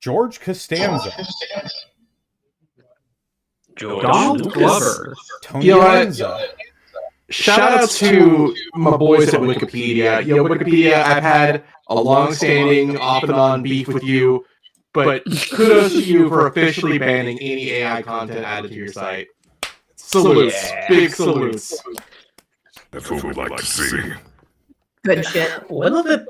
George Costanza, Donald Glover, Tony Lanza. Shout out to my boys at Wikipedia. Wikipedia, I've had a long-standing, off-and-on beef with you, but kudos to you for officially banning any AI content added to your site. Salutes. Yeah. Big salutes. That's what we like to see. Good shit. One of the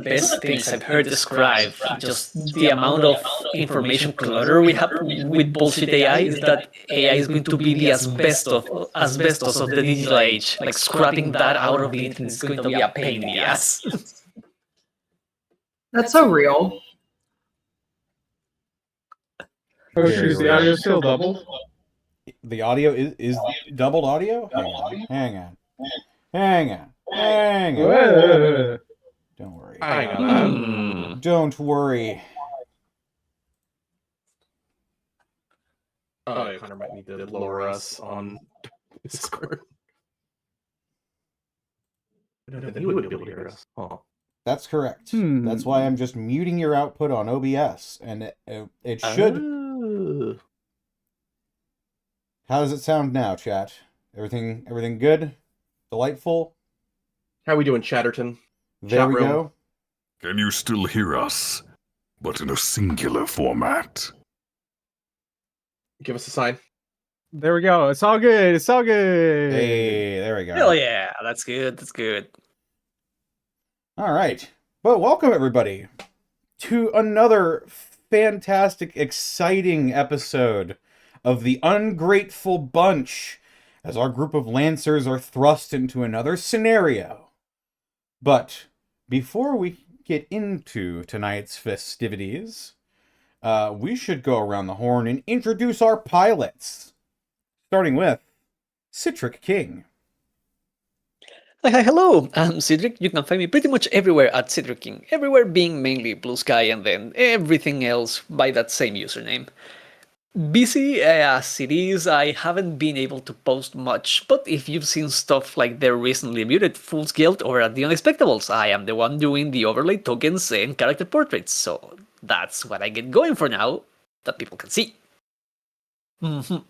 best things I've heard described, just the amount of information clutter we have with bullshit AI, is that AI is going to be the asbestos of the digital age. Like scrapping that out of the internet is going to be a pain in the ass. That's so real. Oh, shoot, the audio still doubled? The audio is doubled audio? Hang on. Don't worry. Don't worry. Connor might need to lower us on Discord. Then he wouldn't be able to hear us. Oh. That's correct. That's why I'm just muting your output on OBS, and it should. How does it sound now, chat? Everything good? Delightful? How we doing, Chatterton? There we go. Can you still hear us, but in a singular format? Give us a sign. There we go. It's all good. It's all good. Hey, there we go. Hell yeah, that's good. That's good. All right. Well, welcome everybody to another fantastic, exciting episode of the Ungrateful Bunch, as our group of Lancers are thrust into another scenario. But before we get into tonight's festivities, we should go around the horn and introduce our pilots, starting with CitricKing. Hi, hello, I'm Citric. You can find me pretty much everywhere at CitricKing. Everywhere being mainly Blue Sky and then everything else by that same username. Busy as it is, I haven't been able to post much, but if you've seen stuff like the recently muted Fool's Guild or at the Unexpectables, I am the one doing the overlay tokens and character portraits, so that's what I get going for now, that people can see. And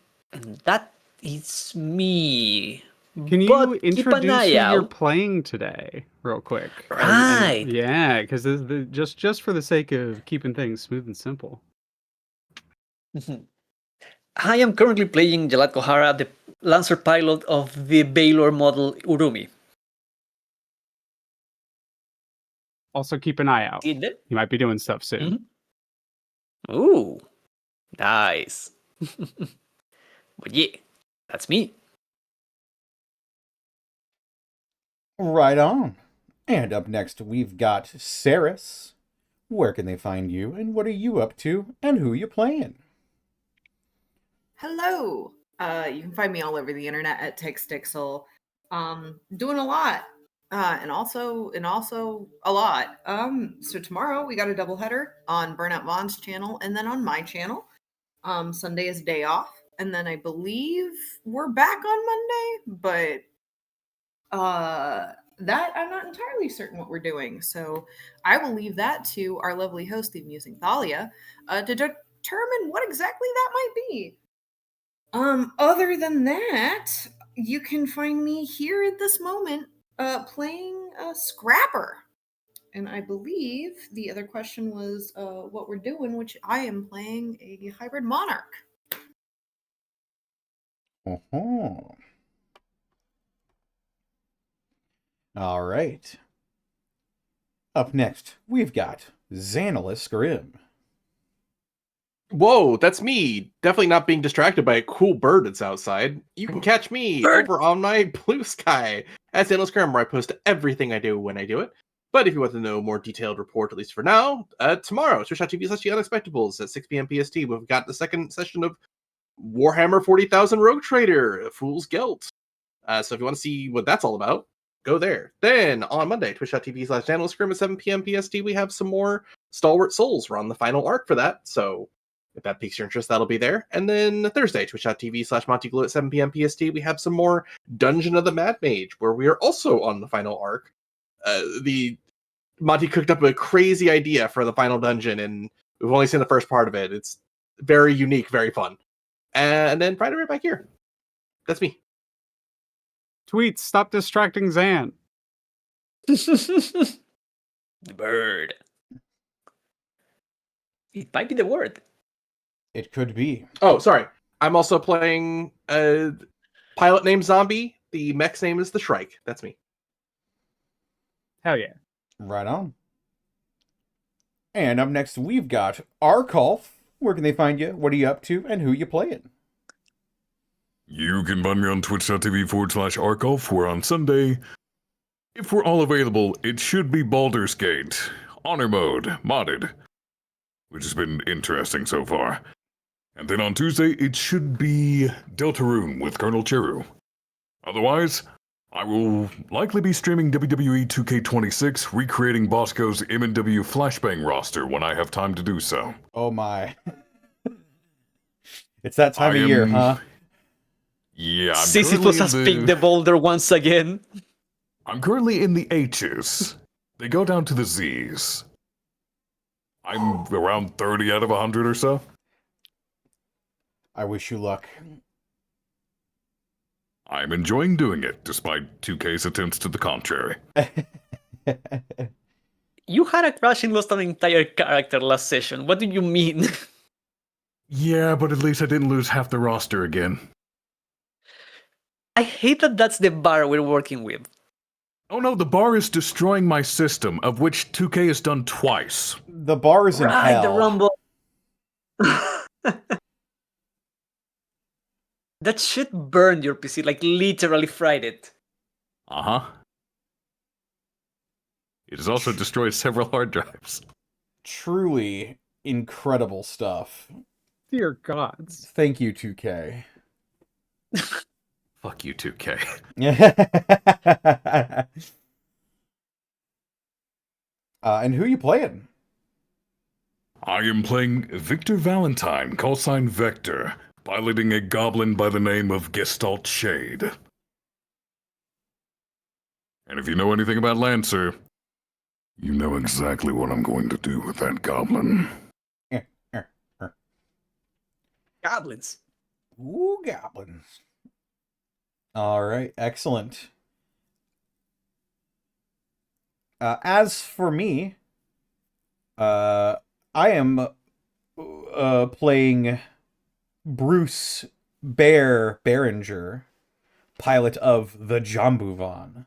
that is me. Can you introduce who you're out. playing today, real quick? Right. Yeah, because just for the sake of keeping things smooth and simple. I am currently playing Jalad Kohara, the Lancer pilot of the Baylor model Urumi. Also, keep an eye out. Did it? You might be doing stuff soon. Ooh, nice. But yeah, that's me. Right on. And up next, we've got Saris. Where can they find you, and what are you up to, and who you playing? Hello. You can find me all over the internet at Tixdixl. Doing a lot. And also a lot. So tomorrow we got a doubleheader on Burnout Vaughn's channel and then on my channel. Sunday is day off. And then I believe we're back on Monday, but that I'm not entirely certain what we're doing. So I will leave that to our lovely host, aMusingThalia, to determine what exactly that might be. Other than that, you can find me here at this moment playing Scrapper. And I believe the other question was what we're doing, which I am playing a hybrid monarch. All right. Up next, we've got Xanillis Grimm. Whoa, that's me. Definitely not being distracted by a cool bird that's outside. You can catch me over on my Blue Sky at Xanillis Grimm, where I post everything I do when I do it. But if you want to know a more detailed report, at least for now, tomorrow, twitch.tv/unexpectables at 6 p.m. PST, we've got the second session of Warhammer 40,000 Rogue Trader, Fool's Guilt. So if you want to see what that's all about, go there. Then on Monday, twitch.tv/Xanillis Grimm at 7 p.m. PST, we have some more Stalwart Souls. We're on the final arc for that, so if that piques your interest, that'll be there. And then Thursday, twitch.tv/MontyGlue at 7 p.m. PST, we have some more Dungeon of the Mad Mage, where we are also on the final arc. The Monty cooked up a crazy idea for the final dungeon, and We've only seen the first part of it. It's very unique, very fun. And then Friday right back here. That's me. Tweets, stop distracting Zan. The bird. It might be the word. It could be. Oh, sorry. I'm also playing a pilot named Zombie. The mech's name is the Shrike. That's me. Hell yeah. Right on. And up next, we've got Arcolf. Where can they find you? What are you up to? And who you playing? You can find me on twitch.tv/Arcolf, where on Sunday, if we're all available, it should be Baldur's Gate, Honor Mode, modded, which has been interesting so far. And then on Tuesday, it should be Deltarune with Colonel Cheru. Otherwise, I will likely be streaming WWE 2K26, recreating Bosco's M&W Flashbang roster when I have time to do so. Oh my. It's that time of year, huh? Yeah, I'm Sisyphus has picked the boulder once again. I'm currently in the H's. They go down to the Z's. I'm around 30 out of 100 or so. I wish you luck. I'm enjoying doing it, despite 2K's attempts to the contrary. You had a crash and lost an entire character last session. What do you mean? Yeah, but at least I didn't lose half the roster again. I hate that that's the bar we're working with. Oh no, the bar is destroying my system, of which 2K has done twice. The bar is in hell. The rumble. That shit burned your PC, like literally fried it. Uh-huh. It has also destroyed several hard drives. Truly incredible stuff. Dear gods. Thank you, 2K. Fuck you, 2K. And who you playing? I am playing Victor Valentine, callsign Vector, piloting a goblin by the name of Gestalt Shade. And if you know anything about Lancer, you know exactly what I'm going to do with that goblin. Goblins. Ooh, goblins. All right, excellent. As for me, I am playing Bruce Behringer, pilot of the Jambuvan,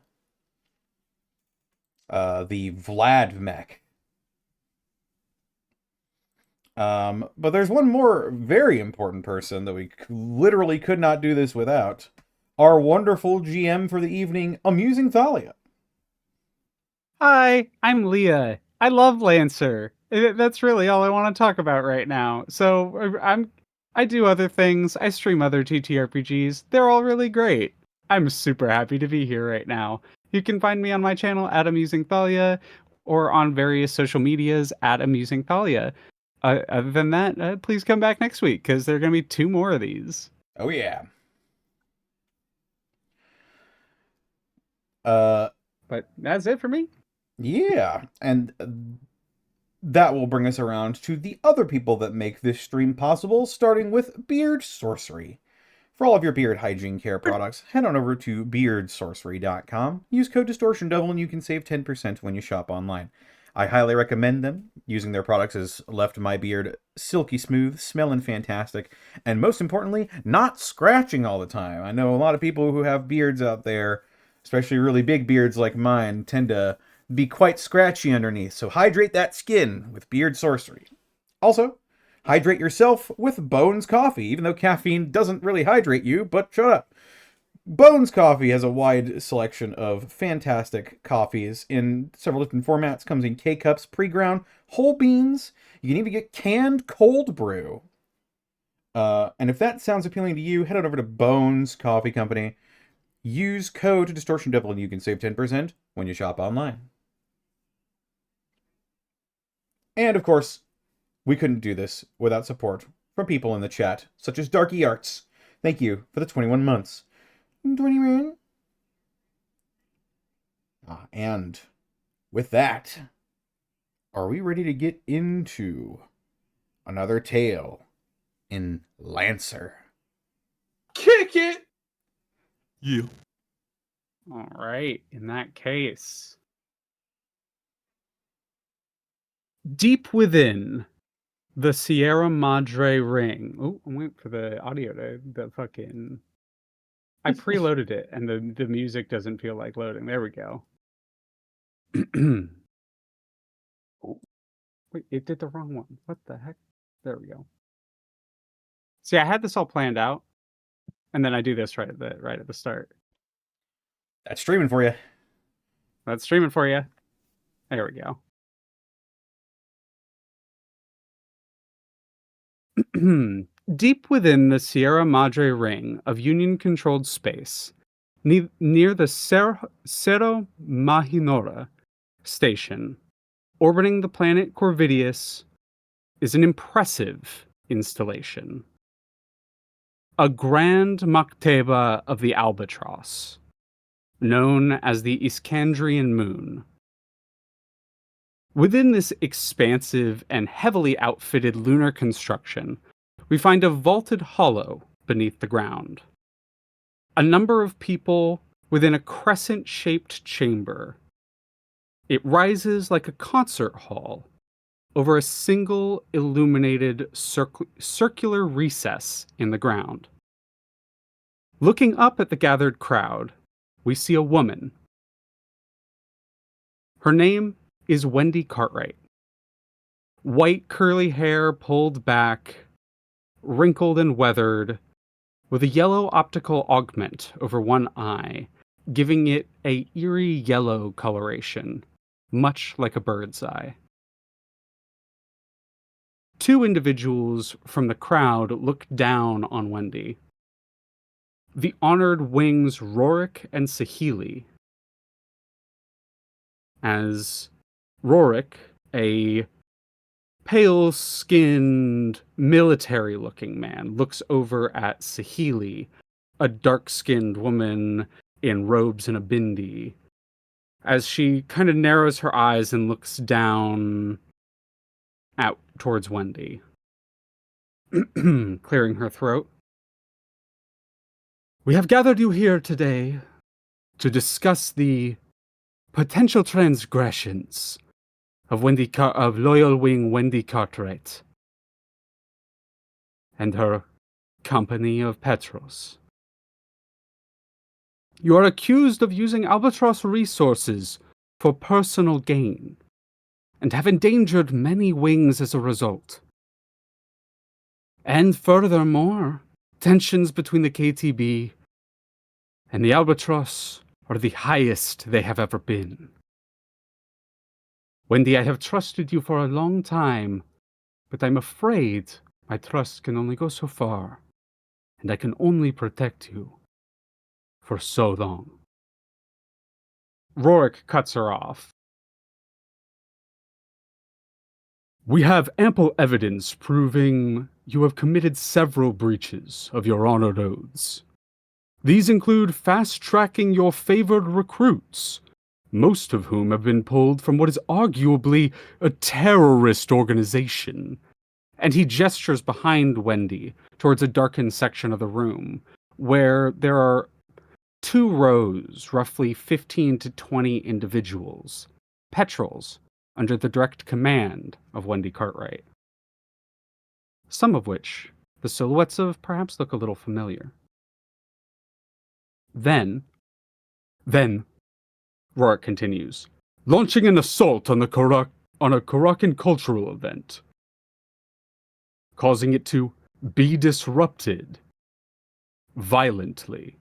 the Vlad mech. But there's one more very important person that we literally could not do this without. Our wonderful GM for the evening, aMusingThalia. Hi, I'm Leah. I love Lancer. That's really all I want to talk about right now. So I do other things. I stream other TTRPGs. They're all really great. I'm super happy to be here right now. You can find me on my channel at aMusingThalia or on various social medias at aMusingThalia. Other than that, please come back next week because there are going to be 2 more of these. Oh, yeah. But that's it for me. Yeah, and that will bring us around to the other people that make this stream possible, starting with Beard Sorcery. For all of your beard hygiene care products, head on over to beardsorcery.com. Use code DistortionDevil and you can save 10% when you shop online. I highly recommend them. Using their products has left my beard silky smooth, smelling fantastic, and most importantly, not scratching all the time. I know a lot of people who have beards out there, especially really big beards like mine, tend to be quite scratchy underneath, so hydrate that skin with Beard Sorcery. Also, hydrate yourself with Bones Coffee, even though caffeine doesn't really hydrate you, but shut up. Bones Coffee has a wide selection of fantastic coffees in several different formats. Comes in K-Cups, pre-ground, whole beans. You can even get canned cold brew. And if that sounds appealing to you, head on over to Bones Coffee Company. Use code DistortionDevil and you can save 10% when you shop online. And of course, we couldn't do this without support from people in the chat, such as Darky Arts. Thank you for the 21 months. 21. And with that, are we ready to get into another tale in LANCER. Kick it! Yeah. All right, in that case. Deep within the Sierra Madre ring. Oh, I'm waiting for the audio to the fucking. I preloaded it and the music doesn't feel like loading. There we go. Oh, wait, it did the wrong one. What the heck? There we go. See, I had this all planned out, and then I do this right at the start. That's streaming for you. That's streaming for you. There we go. Deep within the Sierra Madre ring of Union-controlled space, near the Cerro Majinora station, orbiting the planet Corvidius, is an impressive installation. A grand maktaba of the Albatross, known as the Iskandrian Moon. Within this expansive and heavily outfitted lunar construction, we find a vaulted hollow beneath the ground. A number of people within a crescent-shaped chamber. It rises like a concert hall over a single illuminated circular recess in the ground. Looking up at the gathered crowd, we see a woman. Her name is Wendy Cartwright. White curly hair pulled back, wrinkled and weathered, with a yellow optical augment over one eye, giving it a eerie yellow coloration, much like a bird's eye. Two individuals from the crowd look down on Wendy. The honored wings Rorik and Sahili, as Rorik, a pale-skinned, military-looking man, looks over at Sahili, a dark-skinned woman in robes and a bindi, as she kind of narrows her eyes and looks down out towards Wendy, clearing her throat. We have gathered you here today to discuss the potential transgressions of Loyal Wing Wendy Cartwright and her company of Petros. You are accused of using Albatross resources for personal gain and have endangered many wings as a result. And furthermore, tensions between the KTB and the Albatross are the highest they have ever been. Wendy, I have trusted you for a long time, but I'm afraid my trust can only go so far, and I can only protect you for so long. Rorik cuts her off. We have ample evidence proving you have committed several breaches of your honored oaths. These include fast-tracking your favored recruits, most of whom have been pulled from what is arguably a terrorist organization. And he gestures behind Wendy towards a darkened section of the room, where there are 2 rows, roughly 15 to 20 individuals, petrels, under the direct command of Wendy Cartwright. Some of which, the silhouettes of, perhaps look a little familiar. Then, Rorik continues, launching an assault on a Karakan cultural event, causing it to be disrupted violently.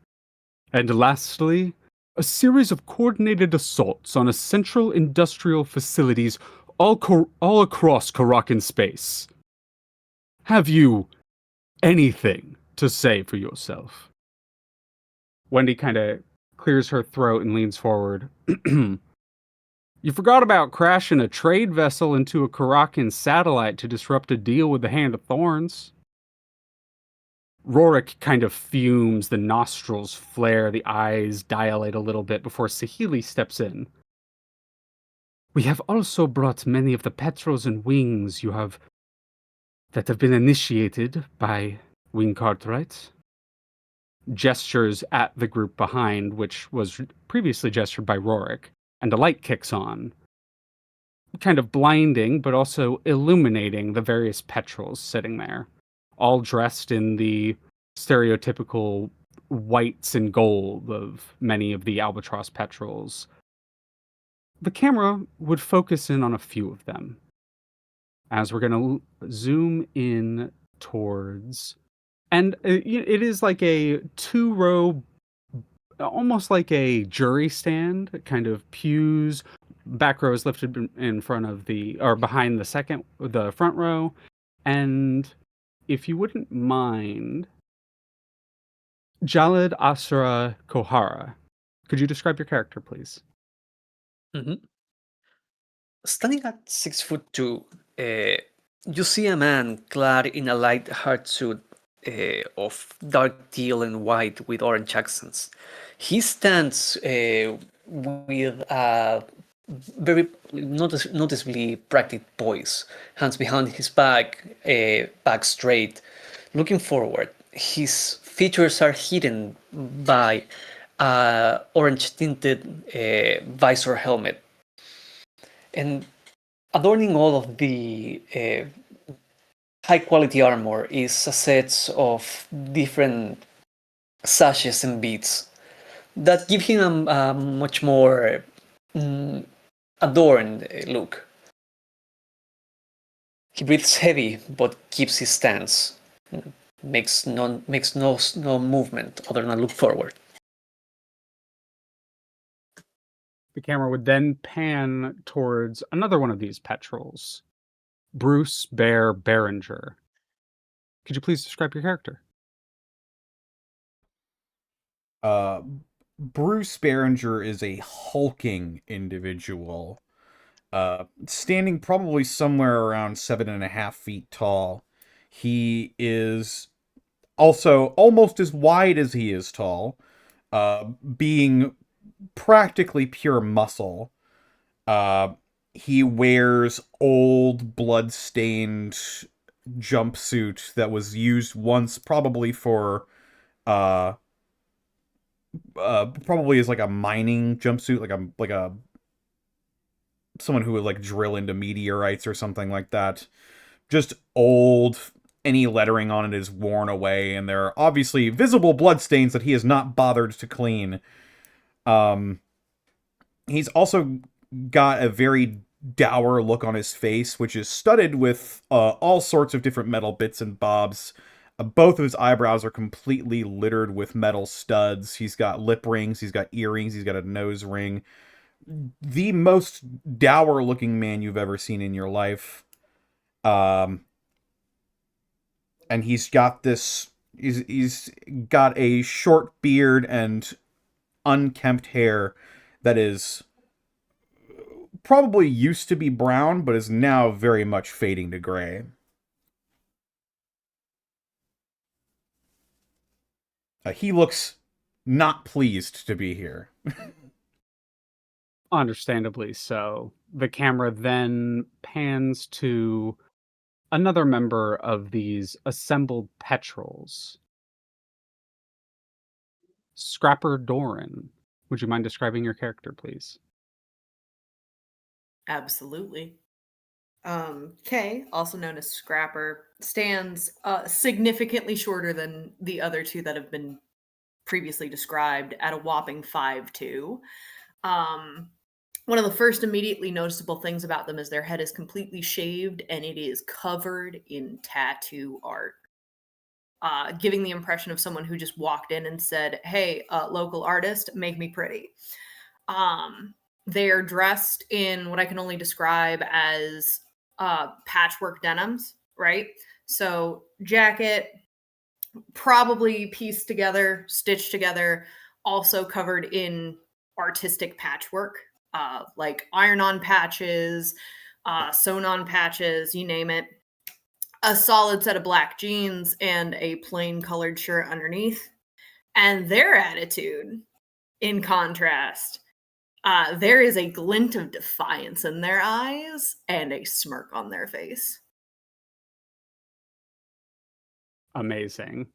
And lastly, a series of coordinated assaults on essential industrial facilities all across Karakan space. Have you anything to say for yourself? Wendy kind of clears her throat and leans forward. You forgot about crashing a trade vessel into a Karakan satellite to disrupt a deal with the Hand of Thorns. Rorik kind of fumes, the nostrils flare, the eyes dilate a little bit before Sahili steps in. We have also brought many of the petrels and wings you have that have been initiated by Wendy Cartwright. Gestures at the group behind, which was previously gestured by Rorik, and a light kicks on, kind of blinding, but also illuminating the various petrels sitting there, all dressed in the stereotypical whites and gold of many of the albatross petrels. The camera would focus in on a few of them, as we're going to zoom in towards, and it is like a 2-row, almost like a jury stand, kind of pews. Back row is lifted in front of or behind the front row. And if you wouldn't mind, Jalad Asura Kohara, could you describe your character, please? Mhm. Standing at 6'2", you see a man clad in a light hardsuit of dark teal and white with orange accents. He stands with a very noticeably practiced poise, hands behind his back, back straight, looking forward. His features are hidden by orange-tinted visor helmet. And adorning all of the high-quality armor is a set of different sashes and beads that give him a much more adorned look. He breathes heavy, but keeps his stance. Makes no movement other than look forward. The camera would then pan towards another one of these petrels, Bruce Bear Behringer. Could you please describe your character? Bruce Behringer is a hulking individual, standing probably somewhere around 7.5 feet tall. He is also almost as wide as he is tall, being practically pure muscle. He wears old blood-stained jumpsuit that was used once, probably for probably as like a mining jumpsuit, like a someone who would like drill into meteorites or something like that. Just old. Any lettering on it is worn away, and there are obviously visible bloodstains that he has not bothered to clean. He's also got a very dour look on his face, which is studded with all sorts of different metal bits and bobs. Both of his eyebrows are completely littered with metal studs. He's got lip rings, he's got earrings, he's got a nose ring. The most dour looking man you've ever seen in your life. And he's got this, he's got a short beard and unkempt hair that is probably used to be brown, but is now very much fading to gray. He looks not pleased to be here. Understandably so. The camera then pans to another member of these assembled petrels, Scrapper Doran. Would you mind describing your character, please? Absolutely. Kay, also known as Scrapper, stands significantly shorter than the other two that have been previously described at a whopping 5'2". One of the first immediately noticeable things about them is their head is completely shaved and it is covered in tattoo art. Giving the impression of someone who just walked in and said, "Hey, local artist, make me pretty." They're dressed in what I can only describe as patchwork denims, right? So jacket, probably pieced together, stitched together, also covered in artistic patchwork, like iron-on patches, sewn-on patches, you name it. A solid set of black jeans and a plain colored shirt underneath. And their attitude, in contrast, there is a glint of defiance in their eyes and a smirk on their face. amazing.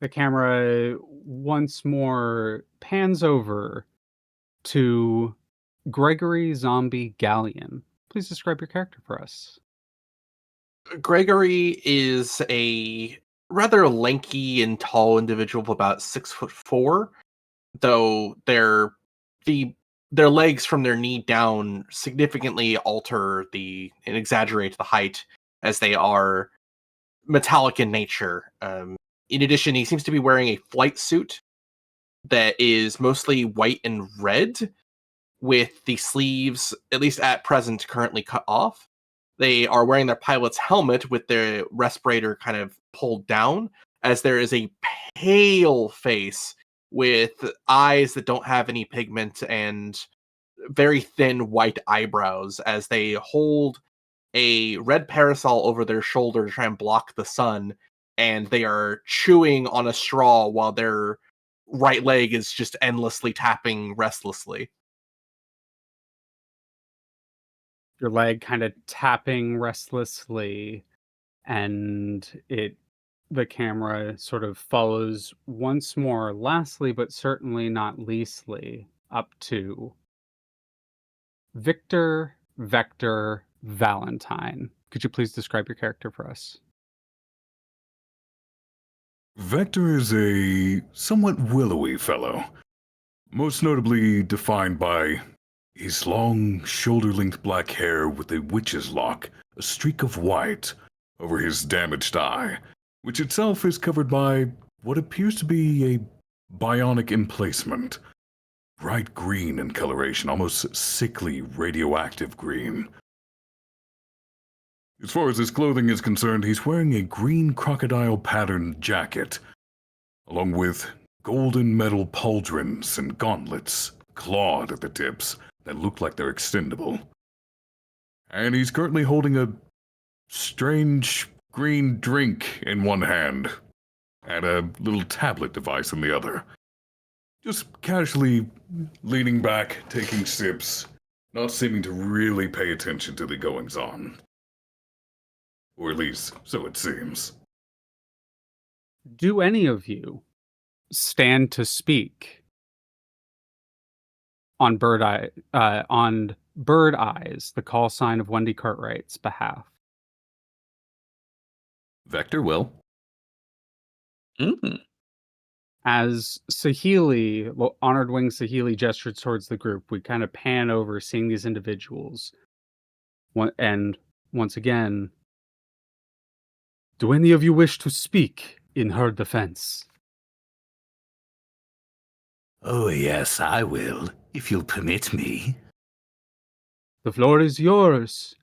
The camera once more pans over to Gregory Zombie Galleon. Please describe your character for us. Gregory is a rather lanky and tall individual of about 6'4", though their legs from their knee down significantly alter and exaggerate the height, as they are metallic in nature. In addition, he seems to be wearing a flight suit that is mostly white and red, with the sleeves, at least at present, currently cut off. They are wearing their pilot's helmet with their respirator kind of pulled down, as there is a pale face with eyes that don't have any pigment and very thin white eyebrows, as they hold a red parasol over their shoulder to try and block the sun, and they are chewing on a straw while their right leg is just endlessly tapping restlessly. Your leg kind of tapping restlessly, and the camera sort of follows once more, lastly but certainly not leastly, up to Victor Vector Valentine. Could you please describe your character for us? Vector is a somewhat willowy fellow, most notably defined by his long, shoulder-length black hair with a witch's lock, a streak of white over his damaged eye, which itself is covered by what appears to be a bionic emplacement. Bright green in coloration, almost sickly radioactive green. As far as his clothing is concerned, he's wearing a green crocodile-patterned jacket, along with golden metal pauldrons and gauntlets, clawed at the tips, that look like they're extendable. And he's currently holding a strange green drink in one hand, and a little tablet device in the other. Just casually leaning back, taking sips, not seeming to really pay attention to the goings-on. Or at least, so it seems. Do any of you stand to speak on Bird Eyes, the call sign of Wendy Cartwright's behalf? Vector will. As Sahili, Honored Wing Sahili gestures towards the group, we kind of pan over, seeing these individuals. And once again, do any of you wish to speak in her defense? Oh, yes, I will, if you'll permit me. The floor is yours,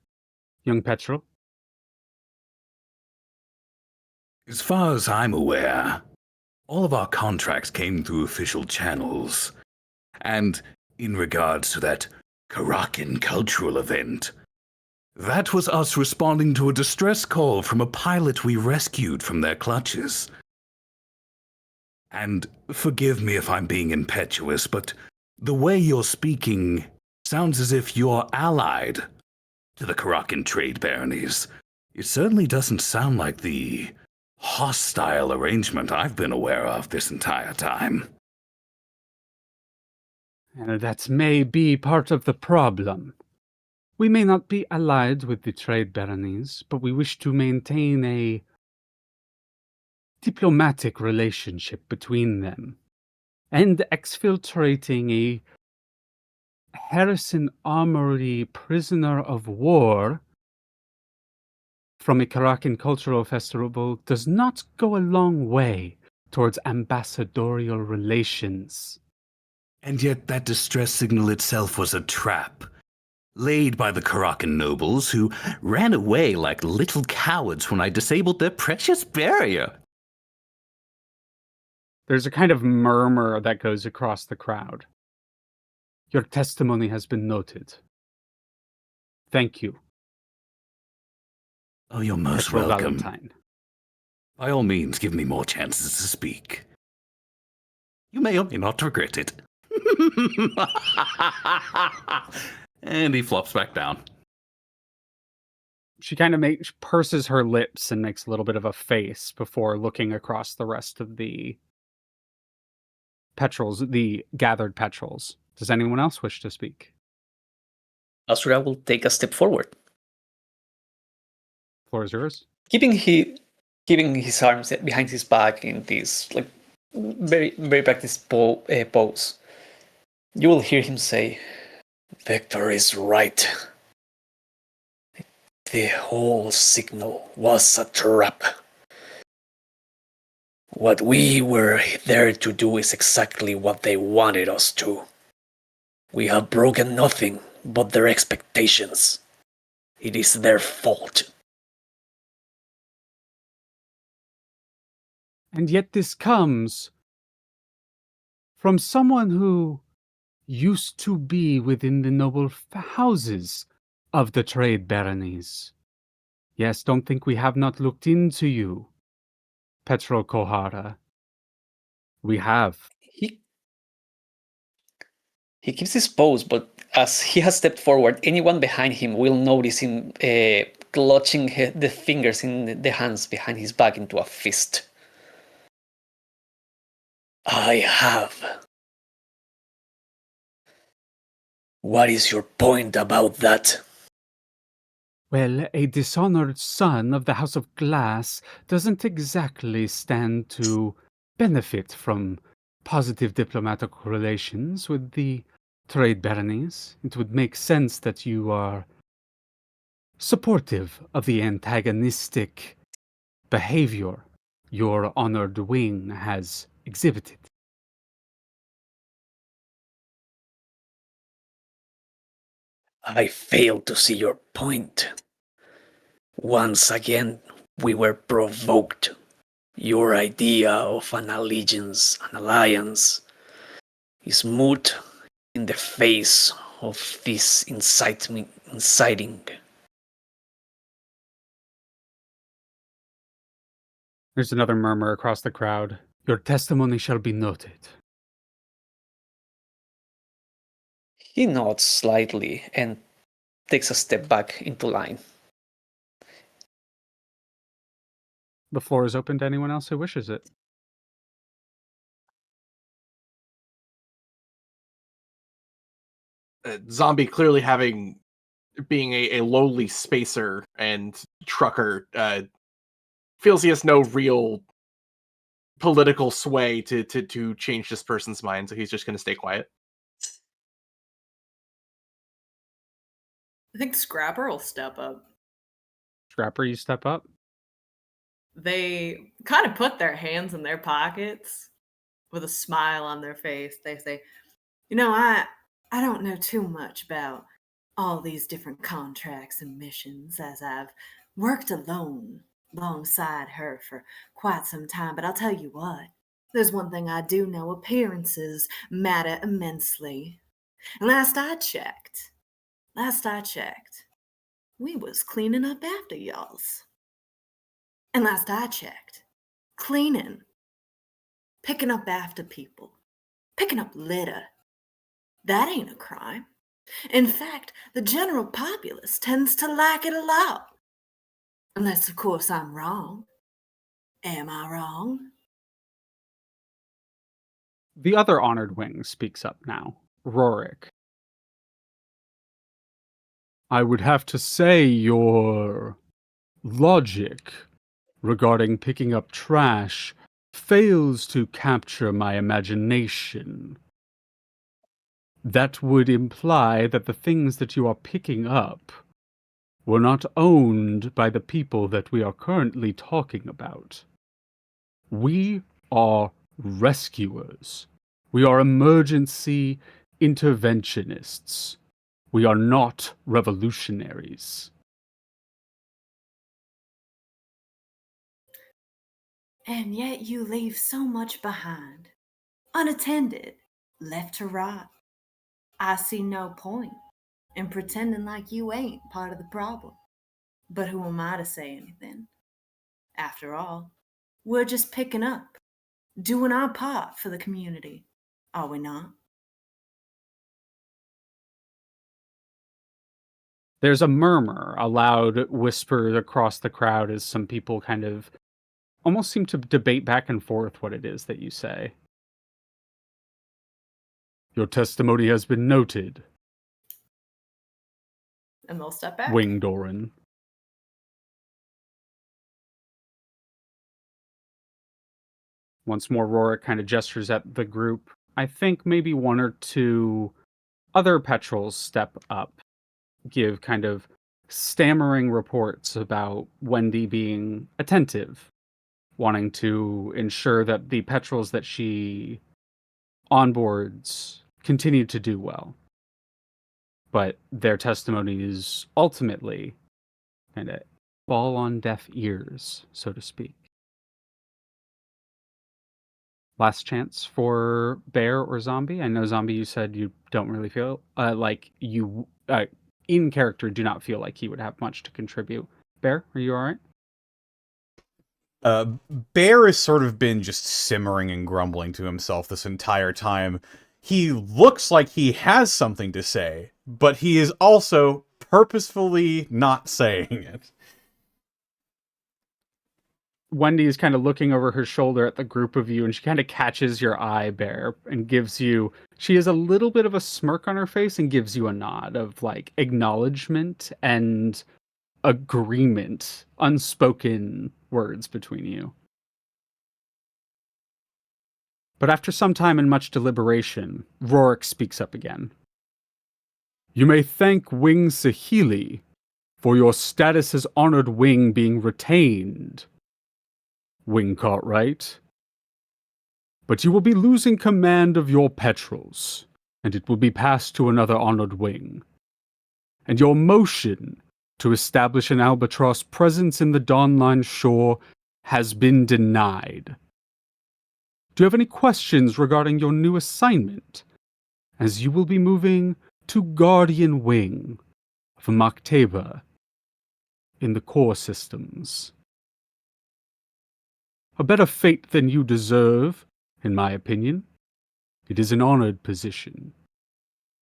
young Petrel. As far as I'm aware, all of our contracts came through official channels. And in regards to that Karakin cultural event, that was us responding to a distress call from a pilot we rescued from their clutches. And forgive me if I'm being impetuous, but the way you're speaking sounds as if you're allied to the Karakin trade baronies. It certainly doesn't sound like the hostile arrangement I've been aware of this entire time. And that may be part of the problem. We may not be allied with the trade baronies, but we wish to maintain a diplomatic relationship between them, and exfiltrating a Harrison Armory prisoner of war from a Karakin cultural festival does not go a long way towards ambassadorial relations. And yet that distress signal itself was a trap, laid by the Karakin nobles who ran away like little cowards when I disabled their precious barrier. There's a kind of murmur that goes across the crowd. Your testimony has been noted. Thank you. Oh, you're most Petrel welcome. Valentine. By all means, give me more chances to speak. You may or may not regret it. And he flops back down. She kind of purses her lips and makes a little bit of a face before looking across the rest of the petrels, the gathered petrels. Does anyone else wish to speak? Asura will take a step forward, Floor is yours. keeping his arms behind his back in this like very very practiced pose. You will hear him say, "Victor is right. The whole signal was a trap. What we were there to do is exactly what they wanted us to. We have broken nothing but their expectations. It is their fault." And yet this comes from someone who used to be within the noble houses of the trade baronies. Yes, don't think we have not looked into you, Petro Kohara. We have. He keeps his pose, but as he has stepped forward, anyone behind him will notice him clutching the fingers in the hands behind his back into a fist. I have. What is your point about that? Well, a dishonored son of the House of Glass doesn't exactly stand to benefit from positive diplomatic relations with the trade baronies. It would make sense that you are supportive of the antagonistic behavior your honored wing has exhibited. I fail to see your point. Once again, we were provoked. Your idea of an allegiance, an alliance, is moot in the face of this inciting. There's another murmur across the crowd. Your testimony shall be noted. He nods slightly and takes a step back into line. The floor is open to anyone else who wishes it. Zombie clearly being a lowly spacer and trucker, feels he has no real political sway to change this person's mind, so he's just going to stay quiet. I think Scrapper will step up. Scrapper, you step up. They kind of put their hands in their pockets with a smile on their face. They say, I don't know too much about all these different contracts and missions, as I've worked alone alongside her for quite some time. But I'll tell you what, there's one thing I do know: appearances matter immensely. And last I checked, we was cleaning up after y'alls. And last I checked, cleaning, picking up after people, picking up litter, that ain't a crime. In fact, the general populace tends to like it a lot. Unless, of course, I'm wrong. Am I wrong? The other honored wing speaks up now, Rorik. I would have to say your logic regarding picking up trash fails to capture my imagination. That would imply that the things that you are picking up were not owned by the people that we are currently talking about. We are rescuers. We are emergency interventionists. We are not revolutionaries. And yet you leave so much behind, unattended, left to rot. I see no point in pretending like you ain't part of the problem. But who am I to say anything? After all, we're just picking up, doing our part for the community, are we not? There's a murmur, a loud whisper across the crowd as some people kind of almost seem to debate back and forth what it is that you say. Your testimony has been noted, And they'll step back. Wingdoran. Once more, Rorik kind of gestures at the group. I think maybe one or two other petrels step up, give kind of stammering reports about Wendy being attentive, wanting to ensure that the petrels that she onboards continue to do well. But their testimonies ultimately kind of fall on deaf ears, so to speak. Last chance for Bear or Zombie. I know, Zombie, you said you don't really feel like you, in character, do not feel like he would have much to contribute. Bear, are you all right? Bear has sort of been just simmering and grumbling to himself this entire time. He looks like he has something to say, but he is also purposefully not saying it. Wendy is kind of looking over her shoulder at the group of you, and she kind of catches your eye, Bear, and gives you... She has a little bit of a smirk on her face and gives you a nod of, like, acknowledgement and agreement, unspoken words between you. But after some time and much deliberation, Rorik speaks up again. You may thank Wing Sahili for your status as honored wing being retained, Wing Cartwright. But you will be losing command of your petrels, and it will be passed to another honored wing. And your motion to establish an albatross presence in the Dawnline shore has been denied. Do you have any questions regarding your new assignment, as you will be moving to Guardian Wing of Maktaba in the core systems? A better fate than you deserve, in my opinion. It is an honored position.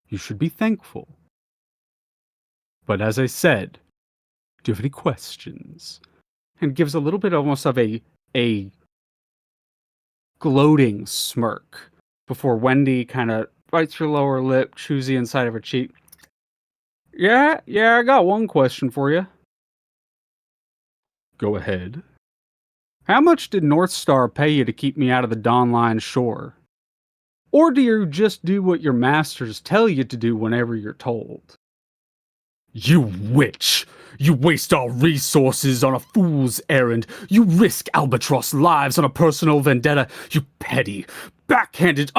You should be thankful. But as I said, do you have any questions? And gives a little bit almost of a gloating smirk before Wendy kind of bites her lower lip, chews the inside of her cheek. Yeah, I got one question for you. Go ahead. How much did North Star pay you to keep me out of the Dawnline shore? Or do you just do what your masters tell you to do whenever you're told? You witch! You waste our resources on a fool's errand. You risk Albatross lives on a personal vendetta. You petty, backhanded,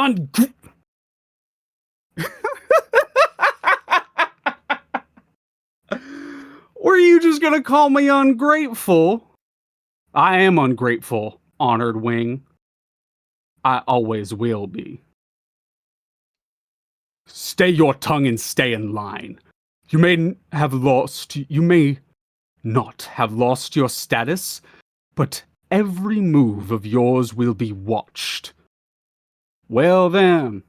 Or are you just gonna call me ungrateful? I am ungrateful, honored wing. I always will be. Stay your tongue and stay in line. You may not have lost your status, but every move of yours will be watched. Well then,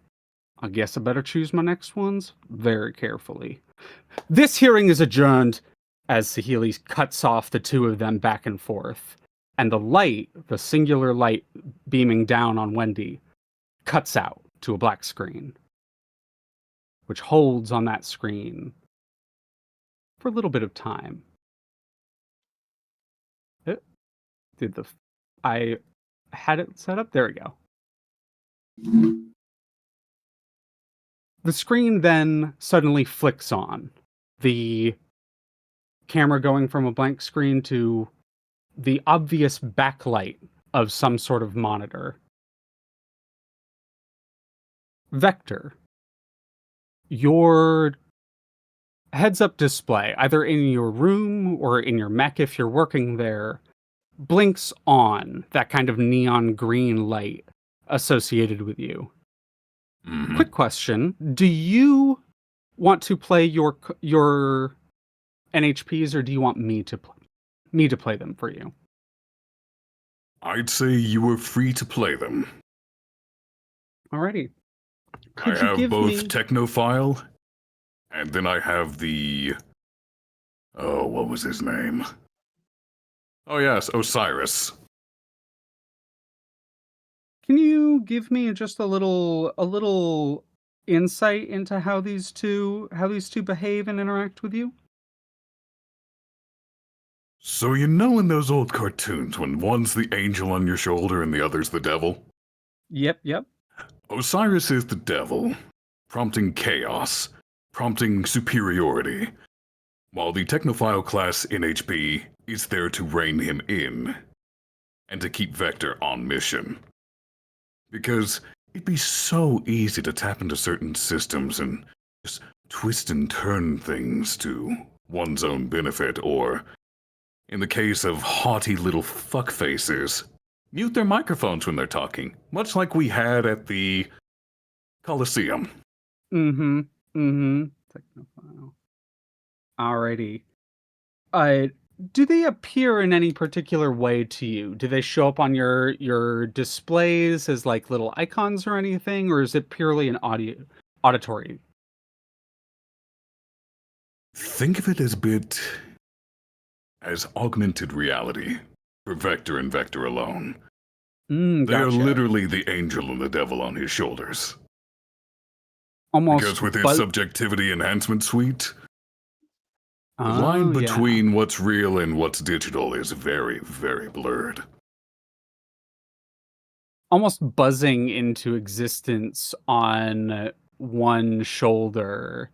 I guess I better choose my next ones very carefully. This hearing is adjourned as Sahili cuts off the two of them back and forth. And the singular light beaming down on Wendy, cuts out to a black screen, which holds on that screen for a little bit of time. I had it set up? There we go. The screen then suddenly flicks on. The camera going from a blank screen to the obvious backlight of some sort of monitor. Vector, your heads-up display, either in your room or in your mech if you're working there, blinks on that kind of neon green light associated with you. Mhm. Quick question, do you want to play your NHPs or do you want me to play them for you? I'd say you were free to play them. Alrighty. I have both Technophile, and then I have the Oh, what was his name? Oh yes, Osiris. Can you give me just a little insight into how these two behave and interact with you? So you know in those old cartoons when one's the angel on your shoulder and the other's the devil? Yep. Osiris is the devil, prompting chaos, prompting superiority, while the Technophile class NHB is there to rein him in, and to keep Vector on mission. Because it'd be so easy to tap into certain systems and just twist and turn things to one's own benefit, or, in the case of haughty little fuckfaces, mute their microphones when they're talking, much like we had at the Coliseum. Mm-hmm. Technophile. Alrighty. Do they appear in any particular way to you? Do they show up on your displays as like little icons or anything, or is it purely an auditory? Think of it as a bit as augmented reality for Vector and Vector alone. They are Gotcha. literally the angel and the devil on his shoulders. Almost. Because with his subjectivity enhancement suite, the line yeah. between what's real and what's digital is very, very blurred. Almost buzzing into existence on one shoulder,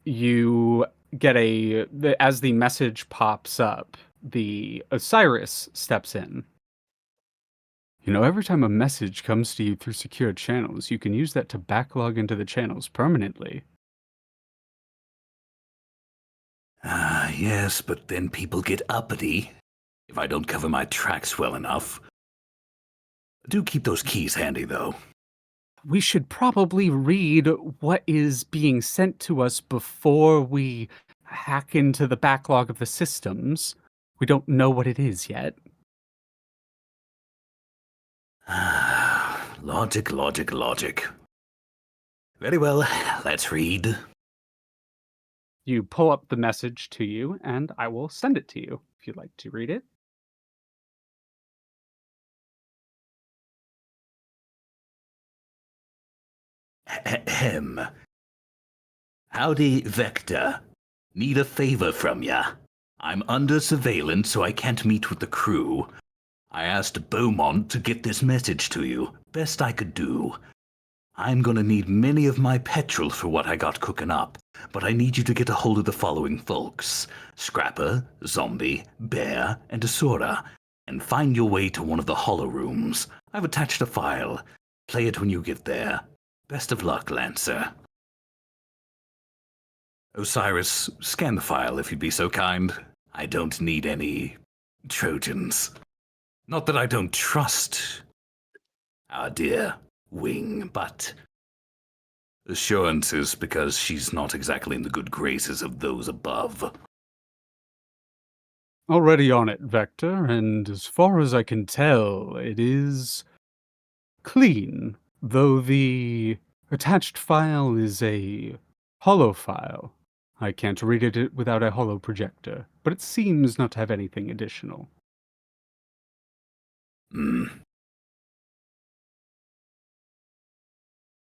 you get as the message pops up, the Osiris steps in. You know, every time a message comes to you through secure channels, you can use that to backlog into the channels permanently. Yes, but then people get uppity if I don't cover my tracks well enough. Do keep those keys handy, though. We should probably read what is being sent to us before we hack into the backlog of the systems. We don't know what it is yet. Logic. Very well, let's read. You pull up the message to you, and I will send it to you if you'd like to read it. Ahem. Howdy, Vector. Need a favor from ya. I'm under surveillance, so I can't meet with the crew. I asked Beaumont to get this message to you. Best I could do. I'm gonna need many of my petrol for what I got cooking up, but I need you to get a hold of the following folks: Scrapper, Zombie, Bear, and Asura, and find your way to one of the hollow rooms. I've attached a file. Play it when you get there. Best of luck, Lancer. Osiris, scan the file if you'd be so kind. I don't need any Trojans. Not that I don't trust our dear Wing, but assurances because she's not exactly in the good graces of those above. Already on it, Vector, and as far as I can tell, it is clean, though the attached file is a hollow file. I can't read it without a hollow projector, but it seems not to have anything additional.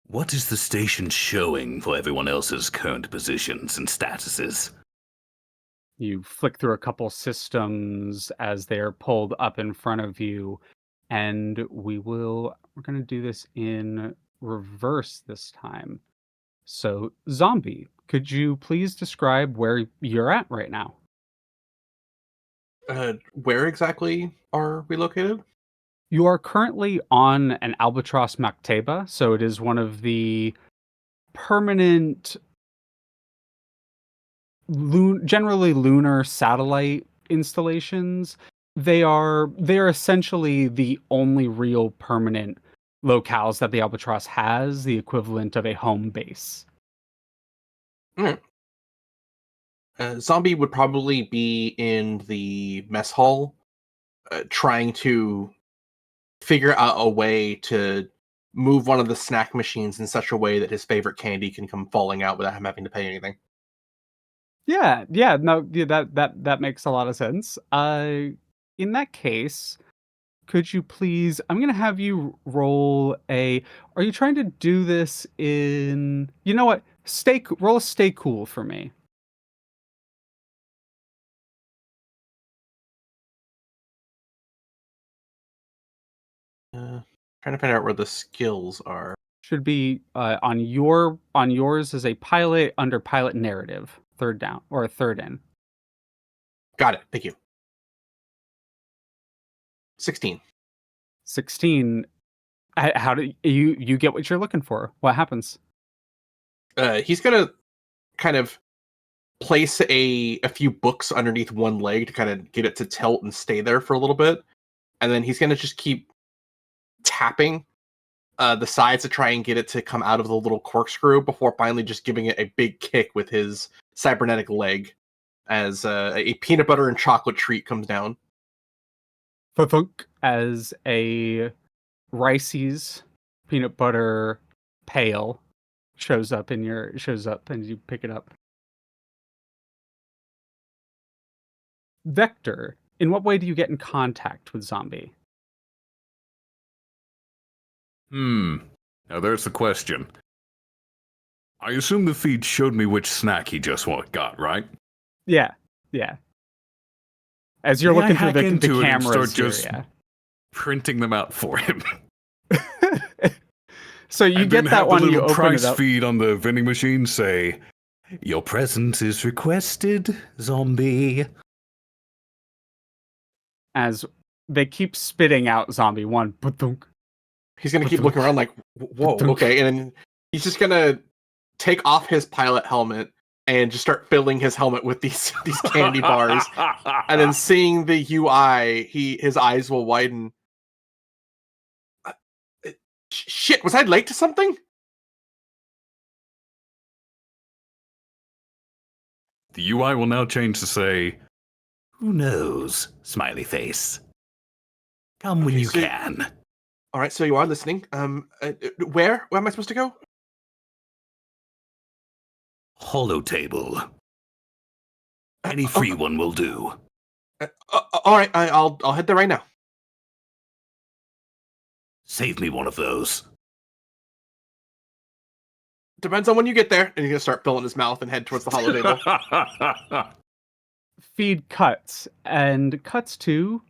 What is the station showing for everyone else's current positions and statuses? You flick through a couple systems as they are pulled up in front of you, and we're going to do this in reverse this time. So, Zombie, could you please describe where you're at right now? Where exactly are we located? You are currently on an Albatross Maktaba, so it is one of the permanent, generally lunar satellite installations. They're essentially the only real permanent locales that the Albatross has, the equivalent of a home base. Zombie would probably be in the mess hall, trying to figure out a way to move one of the snack machines in such a way that his favorite candy can come falling out without him having to pay anything. That makes a lot of sense. In that case, could you please? I'm gonna have you roll a. Are you trying to do this in? You know what? Roll a stay cool for me. Trying to find out where the skills are. Should be on yours is a pilot under pilot narrative. Third down or third in. Got it. Thank you. 16. 16. How do you get what you're looking for? What happens? He's gonna kind of place a few books underneath one leg to kind of get it to tilt and stay there for a little bit, and then he's gonna just keep tapping the sides to try and get it to come out of the little corkscrew before finally just giving it a big kick with his cybernetic leg as a peanut butter and chocolate treat comes down. Thunk as a Rice's peanut butter pail shows up and you pick it up. Vector, in what way do you get in contact with Zombie? Now there's the question. I assume the feed showed me which snack he just got, right? Yeah. As you're looking through the cameras, start just printing them out for him. So you get that one. You open price it up. feed on the vending machine say, "Your presence is requested, Zombie." As they keep spitting out Zombie one, he's gonna keep looking around like, whoa, okay, and then he's just gonna take off his pilot helmet and just start filling his helmet with these candy bars, and then seeing the UI, his eyes will widen. Shit, was I late to something? The UI will now change to say, "Who knows?" Smiley face. Come when you can. All right, so you are listening. Where am I supposed to go? Holotable. Any free one will do. All right, I'll head there right now. Save me one of those. Depends on when you get there. And he's gonna start filling his mouth and head towards the holotable. Feed cuts to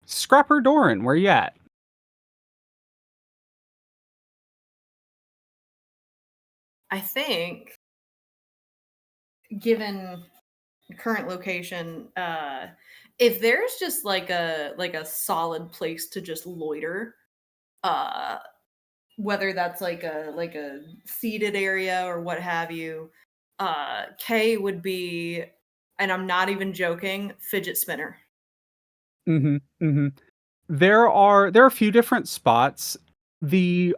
Scrapper Doran. Where you at? I think, given current location, if there's just like a solid place to just loiter, whether that's like a seated area or what have you, K would be, and I'm not even joking, fidget spinner. There are a few different spots.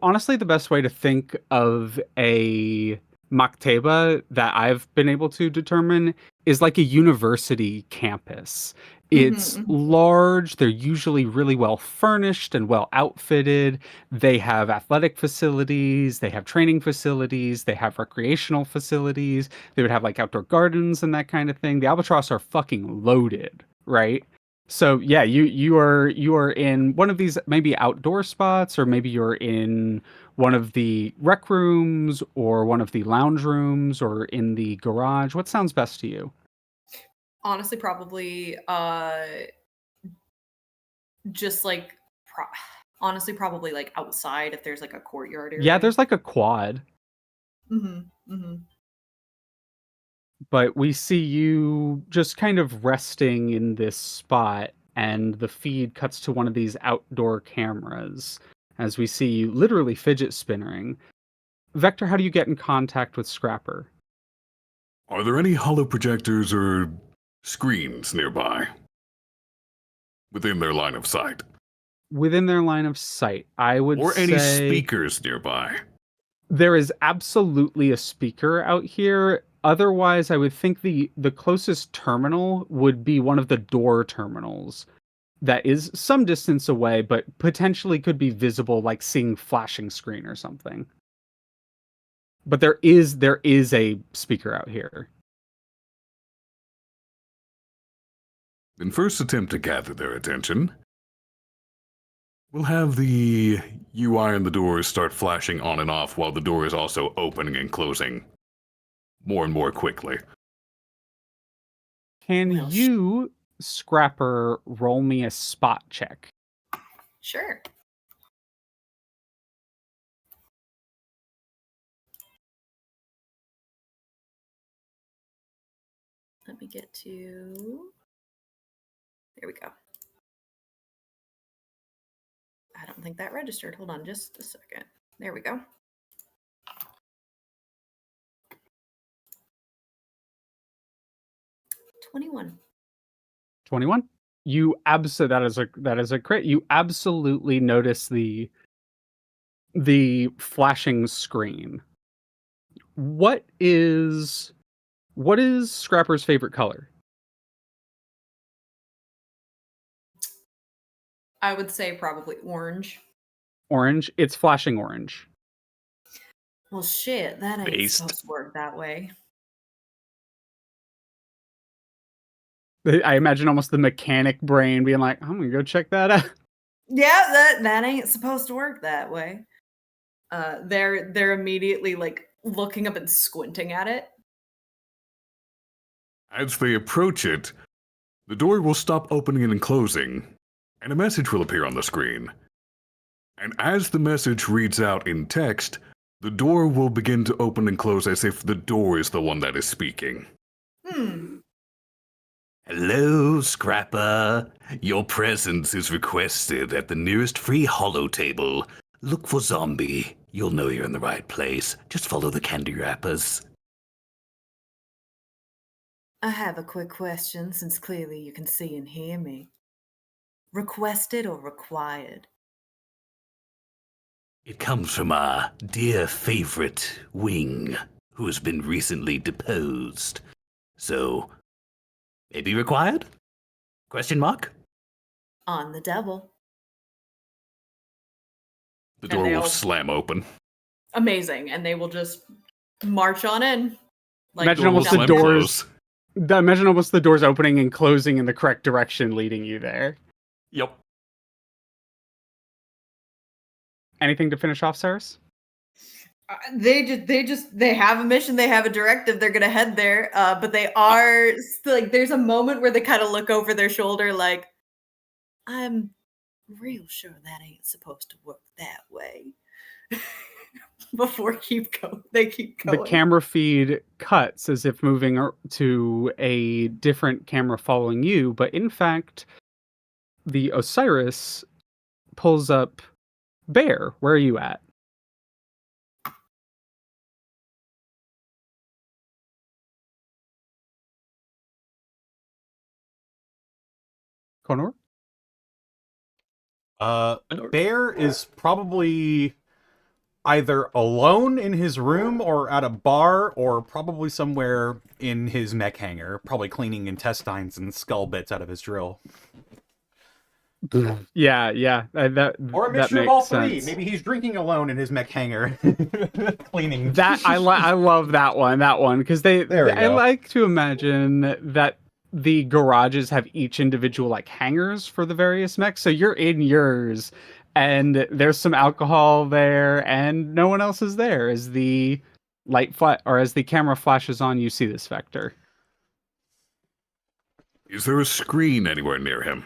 Honestly, the best way to think of a maktaba that I've been able to determine is like a university campus. It's large. They're usually really well furnished and well outfitted. They have athletic facilities. They have training facilities. They have recreational facilities. They would have like outdoor gardens and that kind of thing. The Albatross are fucking loaded, right? So yeah, you are in one of these maybe outdoor spots, or maybe you're in one of the rec rooms or one of the lounge rooms or in the garage. What sounds best to you? Honestly, probably just like probably like outside if there's like a courtyard area. Yeah, there's like a quad. But we see you just kind of resting in this spot, and the feed cuts to one of these outdoor cameras as we see you literally fidget spinning. Vector, how do you get in contact with Scrapper? Are there any holo projectors or screens nearby? Within their line of sight? Within their line of sight, I would say... Or any speakers nearby? There is absolutely a speaker out here. Otherwise, I would think the closest terminal would be one of the door terminals that is some distance away, but potentially could be visible, like seeing flashing screen or something. But there is a speaker out here. Then first attempt to gather their attention. We'll have the UI on the doors start flashing on and off while the door is also opening and closing more and more quickly. Can Well, you, Scrapper, roll me a spot check? Sure. Let me get to... There we go. I don't think that registered. Hold on just a second. There we go. $21. 21. You that is a crit. You absolutely notice the flashing screen. What is Scrapper's favorite color? I would say probably orange. Orange. It's flashing orange. Well, shit, that ain't Based. supposed to work that way. I imagine almost the mechanic brain being like, I'm gonna go check that out. Yeah, that ain't supposed to work that way. They're immediately like looking up and squinting at it. As they approach it, the door will stop opening and closing, and a message will appear on the screen. And as the message reads out in text, the door will begin to open and close as if the door is the one that is speaking. Hello, Scrapper. Your presence is requested at the nearest free holo table. Look for Zombie. You'll know you're in the right place. Just follow the candy wrappers. I have a quick question since clearly you can see and hear me. Requested or required? It comes from our dear favorite Wing, who has been recently deposed. So, maybe required? Question mark? On the devil. The And door will they'll- slam open. Amazing. And they will just march on in. Like, Imagine Door will almost the slam doors. close. Imagine almost the doors opening and closing in the correct direction, leading you there. Yep. Anything to finish off, Cyrus? They have a mission, they have a directive, they're gonna head there, but they are like, there's a moment where they kind of look over their shoulder like, I'm real sure that ain't supposed to work that way. Before they keep going. The camera feed cuts as if moving to a different camera following you, but in fact, the Osiris pulls up Bear. Where are you at? Connor? Bear is probably either alone in his room or at a bar or probably somewhere in his mech hangar, probably cleaning intestines and skull bits out of his drill. Yeah. That Or a that mixture of makes all three. sense. Maybe he's drinking alone in his mech hangar, cleaning. That I love that one because There we I go. like to imagine that the garages have each individual like hangars for the various mechs. So you're in yours, and there's some alcohol there, and no one else is there. As the as the camera flashes on, you see this vector. Is there a screen anywhere near him?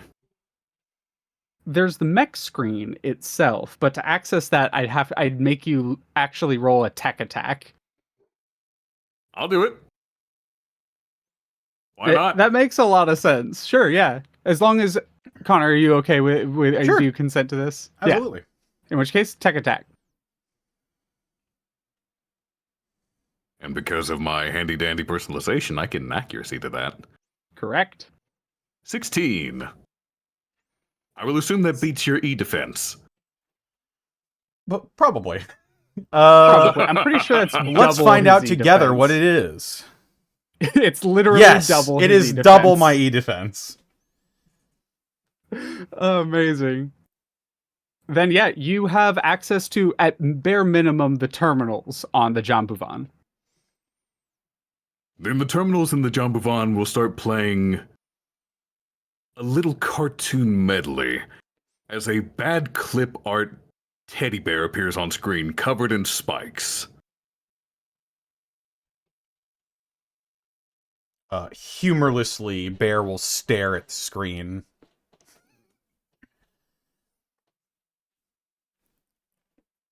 There's the mech screen itself, but to access that, I'd make you actually roll a tech attack. I'll do it. Why not? That makes a lot of sense. Sure, yeah. As long as Connor, are you okay with Sure. do you consent to this? Absolutely. Yeah. In which case, tech attack. And because of my handy-dandy personalization, I can accuracy to that. Correct. 16. I will assume that beats your E-defense. But probably. Probably. I'm pretty sure that's Let's double find his out together E-defense. what it is. It's literally Yes, double. it his is E-defense. double my E-defense. Amazing. Then yeah, you have access to, at bare minimum, the terminals on the Jambuvan. Then the terminals in the Jambuvan will start playing a little cartoon medley as a bad clip art teddy bear appears on screen covered in spikes. Humorlessly, Bear will stare at the screen.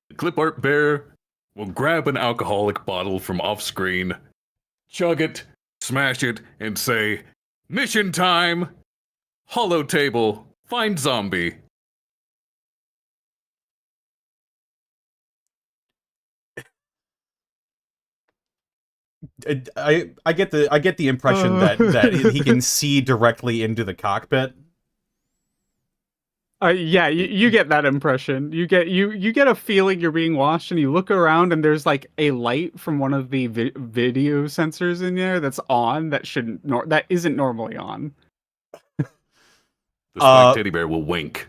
The clip art bear will grab an alcoholic bottle from off screen, chug it, smash it, and say, "Mission time! Hollow table, find zombie." I get the impression that he can see directly into the cockpit. Yeah, you get that impression. You get a feeling you're being watched, and you look around, and there's like a light from one of the video sensors in there that's on that isn't normally on. The spiked teddy bear will wink.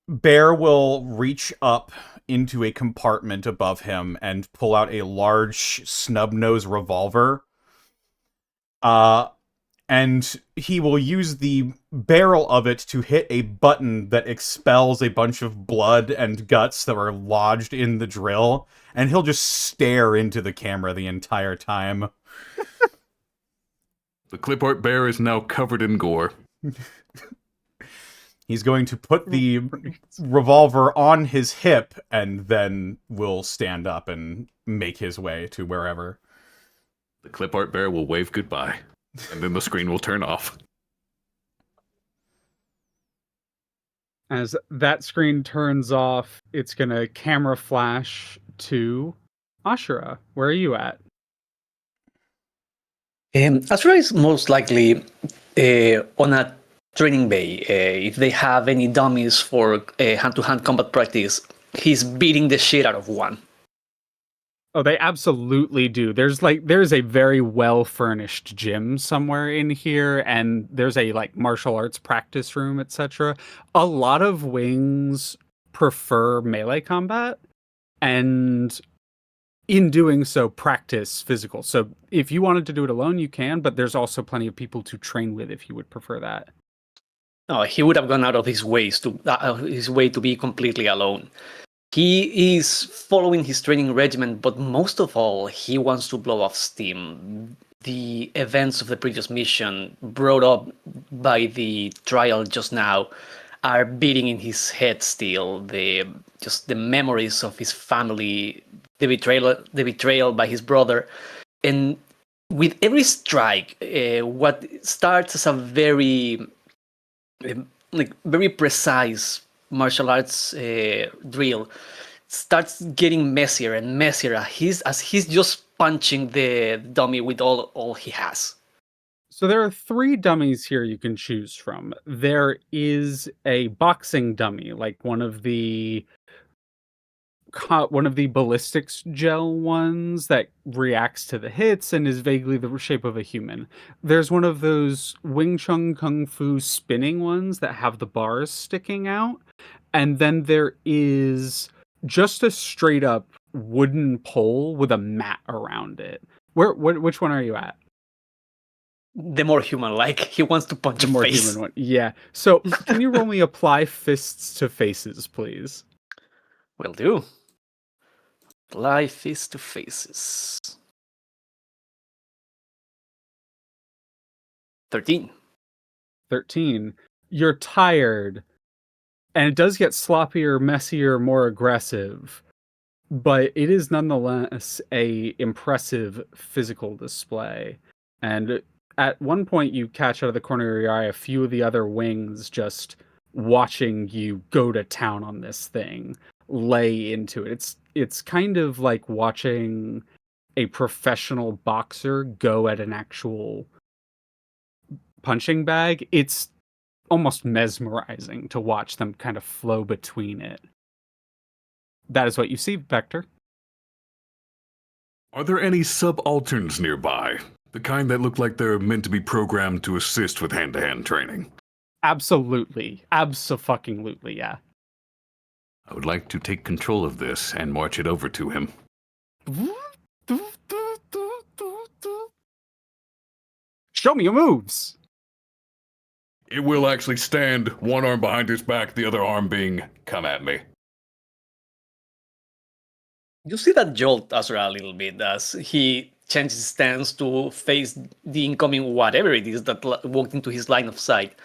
Bear will reach up into a compartment above him and pull out a large snub-nose revolver. And he will use the barrel of it to hit a button that expels a bunch of blood and guts that were lodged in the drill, and he'll just stare into the camera the entire time. The clip art bear is now covered in gore. He's going to put the revolver on his hip and then will stand up and make his way to wherever. The clip art bear will wave goodbye, and then the screen will turn off. As that screen turns off, it's going to camera flash to Asura. Where are you at? Asura is most likely on a training bay. If they have any dummies for hand-to-hand combat practice, he's beating the shit out of one. Oh, they absolutely do. There's a very well-furnished gym somewhere in here, and there's a like martial arts practice room, etc. A lot of wings prefer melee combat, and in doing so, practice physical. So if you wanted to do it alone, you can, but there's also plenty of people to train with if you would prefer that. No, he would have gone out of his way to be completely alone. He is following his training regimen, but most of all, he wants to blow off steam. The events of the previous mission brought up by the trial just now are beating in his head still. The memories of his family, the betrayal by his brother, and with every strike, what starts as a very precise martial arts drill starts getting messier and messier as he's just punching the dummy with all he has. So there are 3 dummies here you can choose from. There is a boxing dummy, like one of the ballistics gel ones that reacts to the hits and is vaguely the shape of a human. There's one of those Wing Chun Kung Fu spinning ones that have the bars sticking out. And then there is just a straight up wooden pole with a mat around it. Which one are you at? The more human-like. He wants to punch The a more face. human one. Yeah. So can you roll me apply fists to faces, please? Will do. Apply fist to faces. 13. 13. You're tired. And it does get sloppier, messier, more aggressive, but it is nonetheless a impressive physical display. And at one point, you catch out of the corner of your eye a few of the other wings just watching you go to town on this thing, lay into it. It's kind of like watching a professional boxer go at an actual punching bag. It's almost mesmerizing to watch them kind of flow between it. That is what you see, Vector. Are there any subalterns nearby? The kind that look like they're meant to be programmed to assist with hand-to-hand training? Absolutely. Abso-fucking-lutely, yeah. I would like to take control of this and march it over to him. Show me your moves! It will actually stand, one arm behind his back, the other arm being, come at me. You see that jolt Asura a little bit as he changes his stance to face the incoming whatever it is that walked into his line of sight.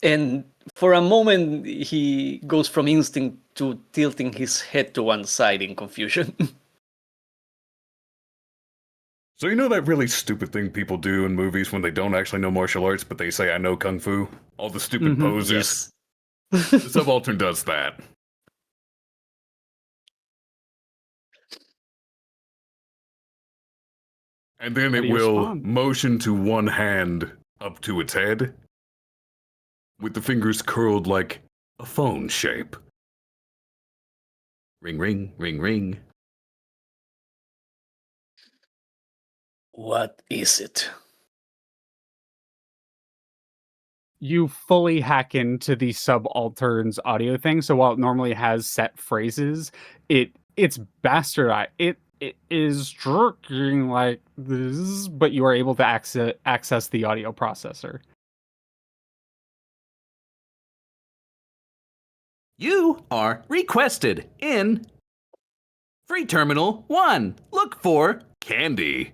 And for a moment, he goes from instinct to tilting his head to one side in confusion. So you know that really stupid thing people do in movies when they don't actually know martial arts, but they say, I know Kung Fu? All the stupid poses. Yes. The subaltern does that. And then How it do you will respond? motion to one hand up to its head, with the fingers curled like a phone shape. Ring, ring, ring, ring. What is it? You fully hack into the subaltern's audio thing, so while it normally has set phrases, it's bastardized. It is jerking like this, but you are able to access the audio processor. You are requested in Free Terminal 1. Look for Candy.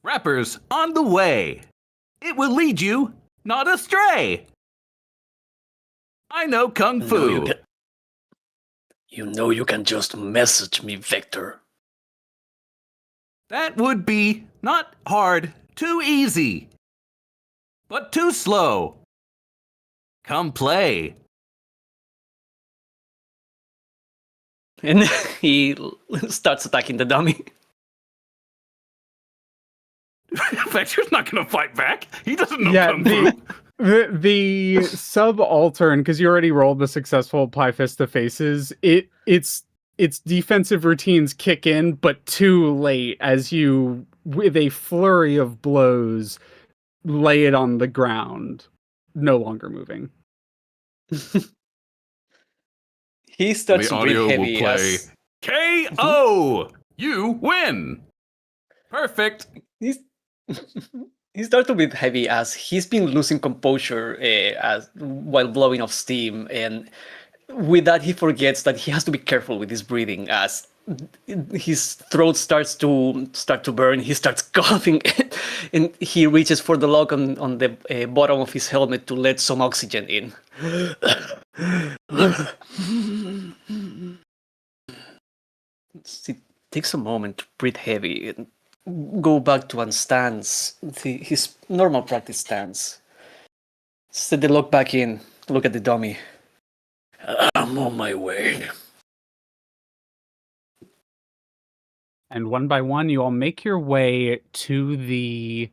rappers on the way. It will lead you not astray. I know Kung Fu. You know you can just message me, Vector. That would be not hard, too easy, but too slow. Come play. And he starts attacking the dummy. Vector's not gonna fight back. He doesn't know Yeah, Kung Fu. the subaltern, because you already rolled the successful apply fist to faces, its defensive routines kick in, but too late as you, with a flurry of blows, lay it on the ground, no longer moving. He starts The to breathe audio will heavy play as KO! You win! Perfect. he's he starts to breathe heavy as he's been losing composure while blowing off steam, and with that he forgets that he has to be careful with his breathing as his throat starts to burn. He starts coughing, and he reaches for the lock on the bottom of his helmet to let some oxygen in. It takes a moment to breathe heavy and go back to one stance, his normal practice stance. Set the lock back in, look at the dummy. I'm on my way. And one by one, you all make your way to the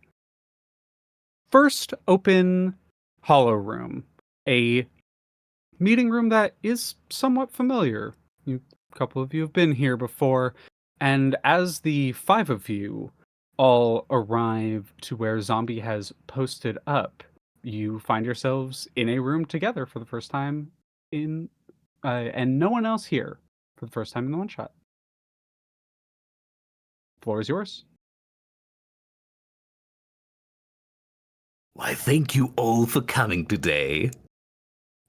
first open hollow room, a meeting room that is somewhat familiar. A couple of you have been here before, and as the 5 of you all arrive to where Zombie has posted up, you find yourselves in a room together for the first time and no one else here for the first time in the one shot. Floor is yours. Why, thank you all for coming today.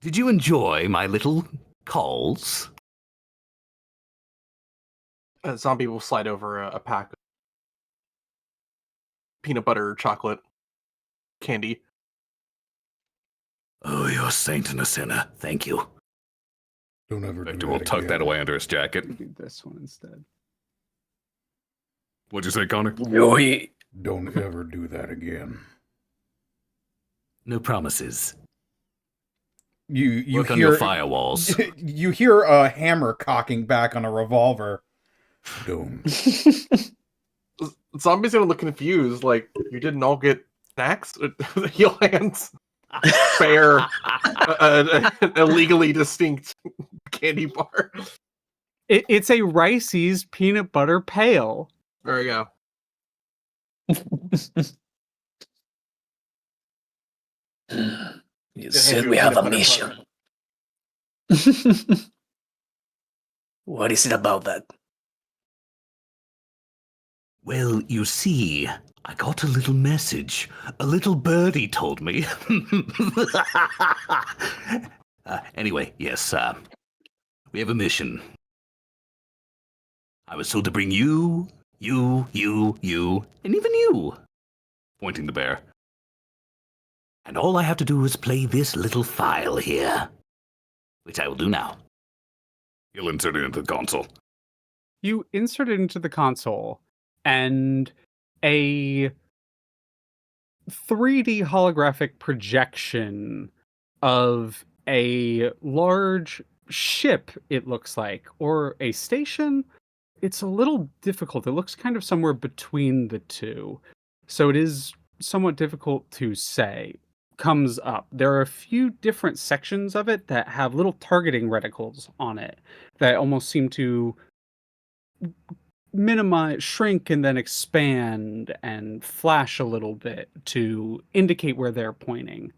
Did you enjoy my little calls? Zombie will slide over a pack of peanut butter chocolate candy. Oh, you're a saint and a sinner. Thank you. Don't ever Vector will tuck that away under his jacket. Do this one instead. What'd you say, Connor? Joey. Don't ever do that again. No promises. You Work on hear your firewalls. you hear a hammer cocking back on a revolver. Don't. Zombie's gonna look confused, like, you didn't all get snacks? He'll hands fair a legally distinct candy bar. It's a Rice's peanut butter pail. There we go. You hand said you we a have a peanut butter mission. What is it about that? Well, you see, I got a little message. A little birdie told me. Anyway, yes, we have a mission. I was told to bring you, and even you, pointing the bear. And all I have to do is play this little file here, which I will do now. He'll insert it into the console. You insert it into the console, and a 3D holographic projection of a large ship, it looks like, or a station. It's a little difficult. It looks kind of somewhere between the two. So it is somewhat difficult to say. Comes up. There are a few different sections of it that have little targeting reticles on it that almost seem to minimize, shrink, and then expand and flash a little bit to indicate where they're pointing.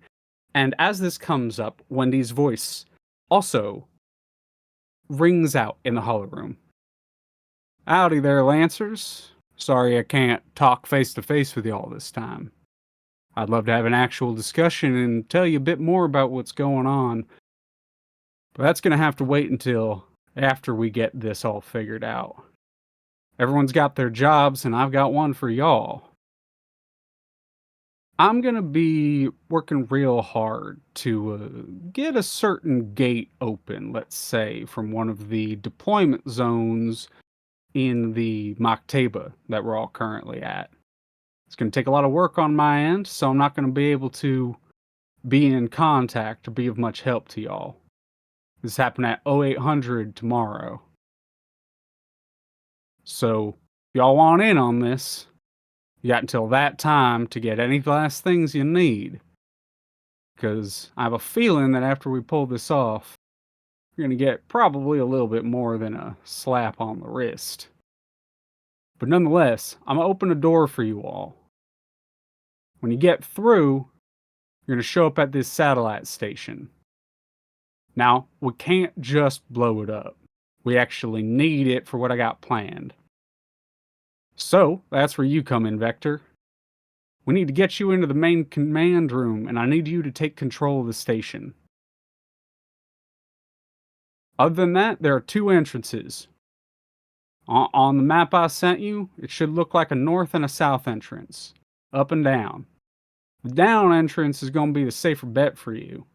And as this comes up, Wendy's voice also rings out in the hollow room. Howdy there, Lancers. Sorry I can't talk face to face with y'all this time. I'd love to have an actual discussion and tell you a bit more about what's going on. But that's going to have to wait until after we get this all figured out. Everyone's got their jobs, and I've got one for y'all. I'm going to be working real hard to get a certain gate open, let's say, from one of the deployment zones in the Maktaba that we're all currently at. It's going to take a lot of work on my end, so I'm not going to be able to be in contact or be of much help to y'all. This happened at 0800 tomorrow. So, if y'all want in on this, you got until that time to get any last things you need. Because I have a feeling that after we pull this off, you're going to get probably a little bit more than a slap on the wrist. But nonetheless, I'm going to open a door for you all. When you get through, you're going to show up at this satellite station. Now, we can't just blow it up. We actually need it for what I got planned. So, that's where you come in, Vector. We need to get you into the main command room, and I need you to take control of the station. Other than that, there are two entrances. On the map I sent you, it should look like a north and a south entrance, up and down. The down entrance is going to be the safer bet for you.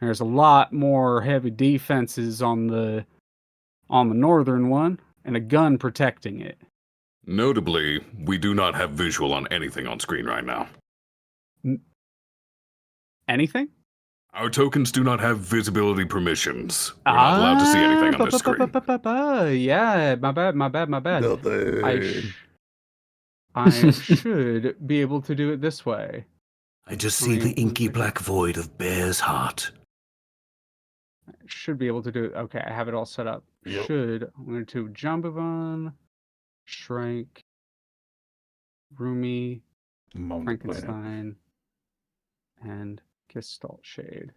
There's a lot more heavy defenses on the northern one, and a gun protecting it. Notably, we do not have visual on anything on screen right now. Anything? Our tokens do not have visibility permissions. We're not allowed to see anything on this screen. Yeah, my bad. I should be able to do it this way. I just see the inky black void of Bear's heart. I should be able to do it. Okay, I have it all set up. Yep. I'm going to Jambuvan, Shrike, Rumi, Frankenstein, and Gestalt Shade.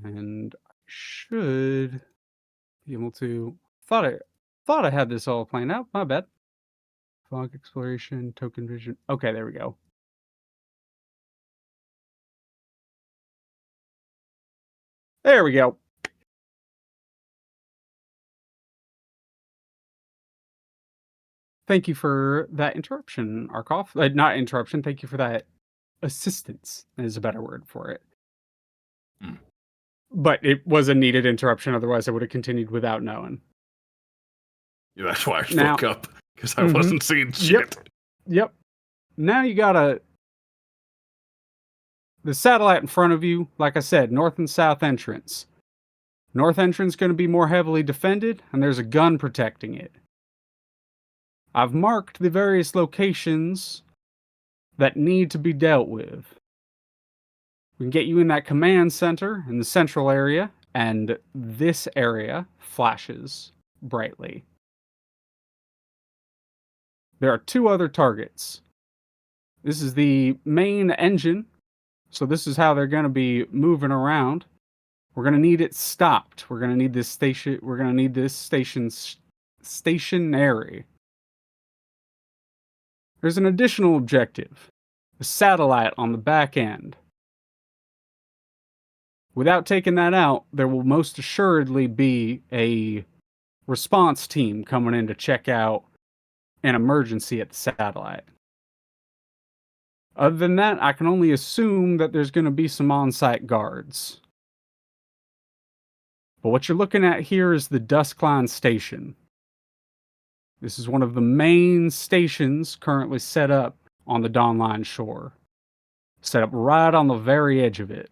And I should be able to. Thought I had this all planned out. My bad. Fog exploration, token vision. Okay, there we go. There we go. Thank you for that interruption, Arcolf. Not interruption. Thank you for that assistance. Is a better word for it. But it was a needed interruption. Otherwise, I would have continued without knowing. Yeah, that's why I spoke up, because I wasn't seeing shit. Yep. Now you got the satellite in front of you, like I said, north and south entrance. North entrance going to be more heavily defended, and there's a gun protecting it. I've marked the various locations that need to be dealt with. We can get you in that command center in the central area, and this area flashes brightly. There are two other targets. This is the main engine, so this is how they're going to be moving around. We're going to need it stopped. We're going to need this station. We're going to need this station stationary. There's an additional objective. A satellite on the back end. Without taking that out, there will most assuredly be a response team coming in to check out an emergency at the satellite. Other than that, I can only assume that there's going to be some on-site guards. But what you're looking at here is the Dusk Line station. This is one of the main stations currently set up on the Dawn Line shore. Set up right on the very edge of it.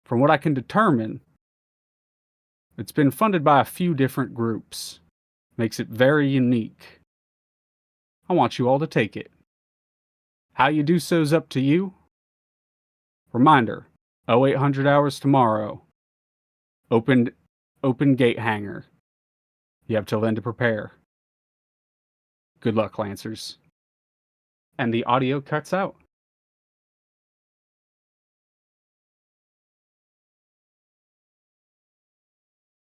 From what I can determine, it's been funded by a few different groups. Makes it very unique. I want you all to take it. How you do so is up to you. Reminder, 0800 hours tomorrow. Open gate hangar. You have till then to prepare. Good luck, Lancers. And the audio cuts out.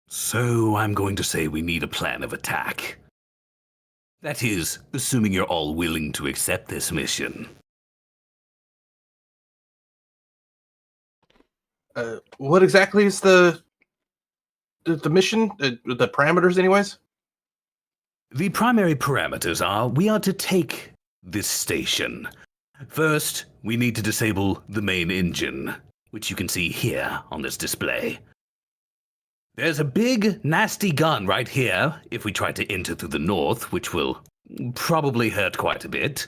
So I'm going to say we need a plan of attack. That is, assuming you're all willing to accept this mission. What exactly is the mission? The parameters, anyways? The primary parameters are we are to take this station. First, we need to disable the main engine, which you can see here on this display. There's a big, nasty gun right here if we try to enter through the north, which will probably hurt quite a bit.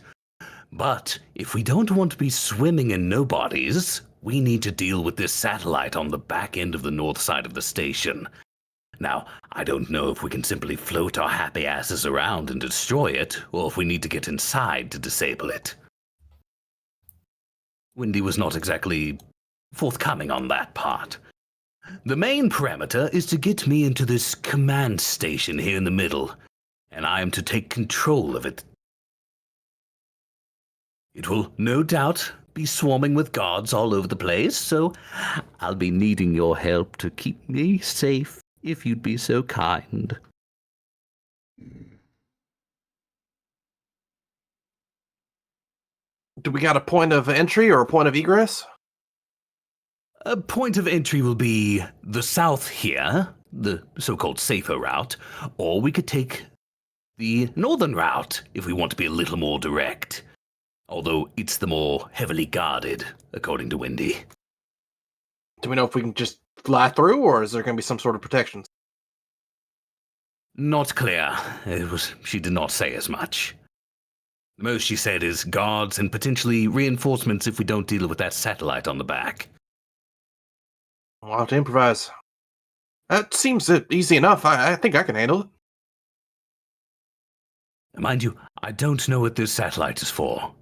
But if we don't want to be swimming in nobodies, we need to deal with this satellite on the back end of the north side of the station. Now, I don't know if we can simply float our happy asses around and destroy it, or if we need to get inside to disable it. Wendy was not exactly forthcoming on that part. The main parameter is to get me into this command station here in the middle, and I am to take control of it. It will no doubt be swarming with guards all over the place, so I'll be needing your help to keep me safe, if you'd be so kind. Do we got a point of entry or a point of egress? A point of entry will be the south here, the so-called safer route, or we could take the northern route if we want to be a little more direct. Although it's the more heavily guarded, according to Wendy. Do we know if we can just fly through, or is there going to be some sort of protections? Not clear. She did not say as much. The most she said is guards and potentially reinforcements if we don't deal with that satellite on the back. We'll have to improvise. That seems easy enough. I think I can handle it. Mind you, I don't know what this satellite is for.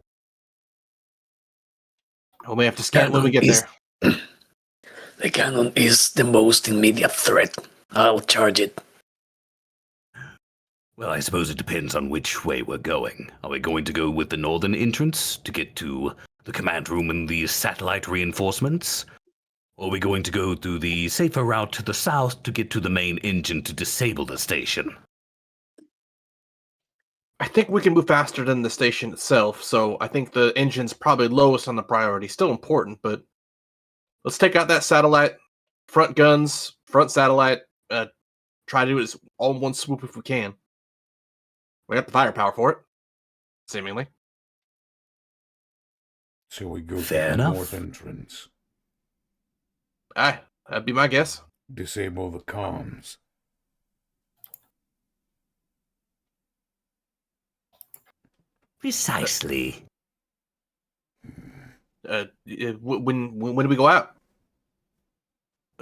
We may have to scan when we get there. The cannon is the most immediate threat. I'll charge it. Well, I suppose it depends on which way we're going. Are we going to go with the northern entrance to get to the command room and the satellite reinforcements? Or are we going to go through the safer route to the south to get to the main engine to disable the station? I think we can move faster than the station itself, so I think the engine's probably lowest on the priority. Still important, but let's take out that satellite, front guns, front satellite, try to do it all in one swoop if we can. We got the firepower for it, seemingly. So we go Fair to the enough. north entrance. Aye, that'd be my guess. Disable the comms. Precisely. When do we go out?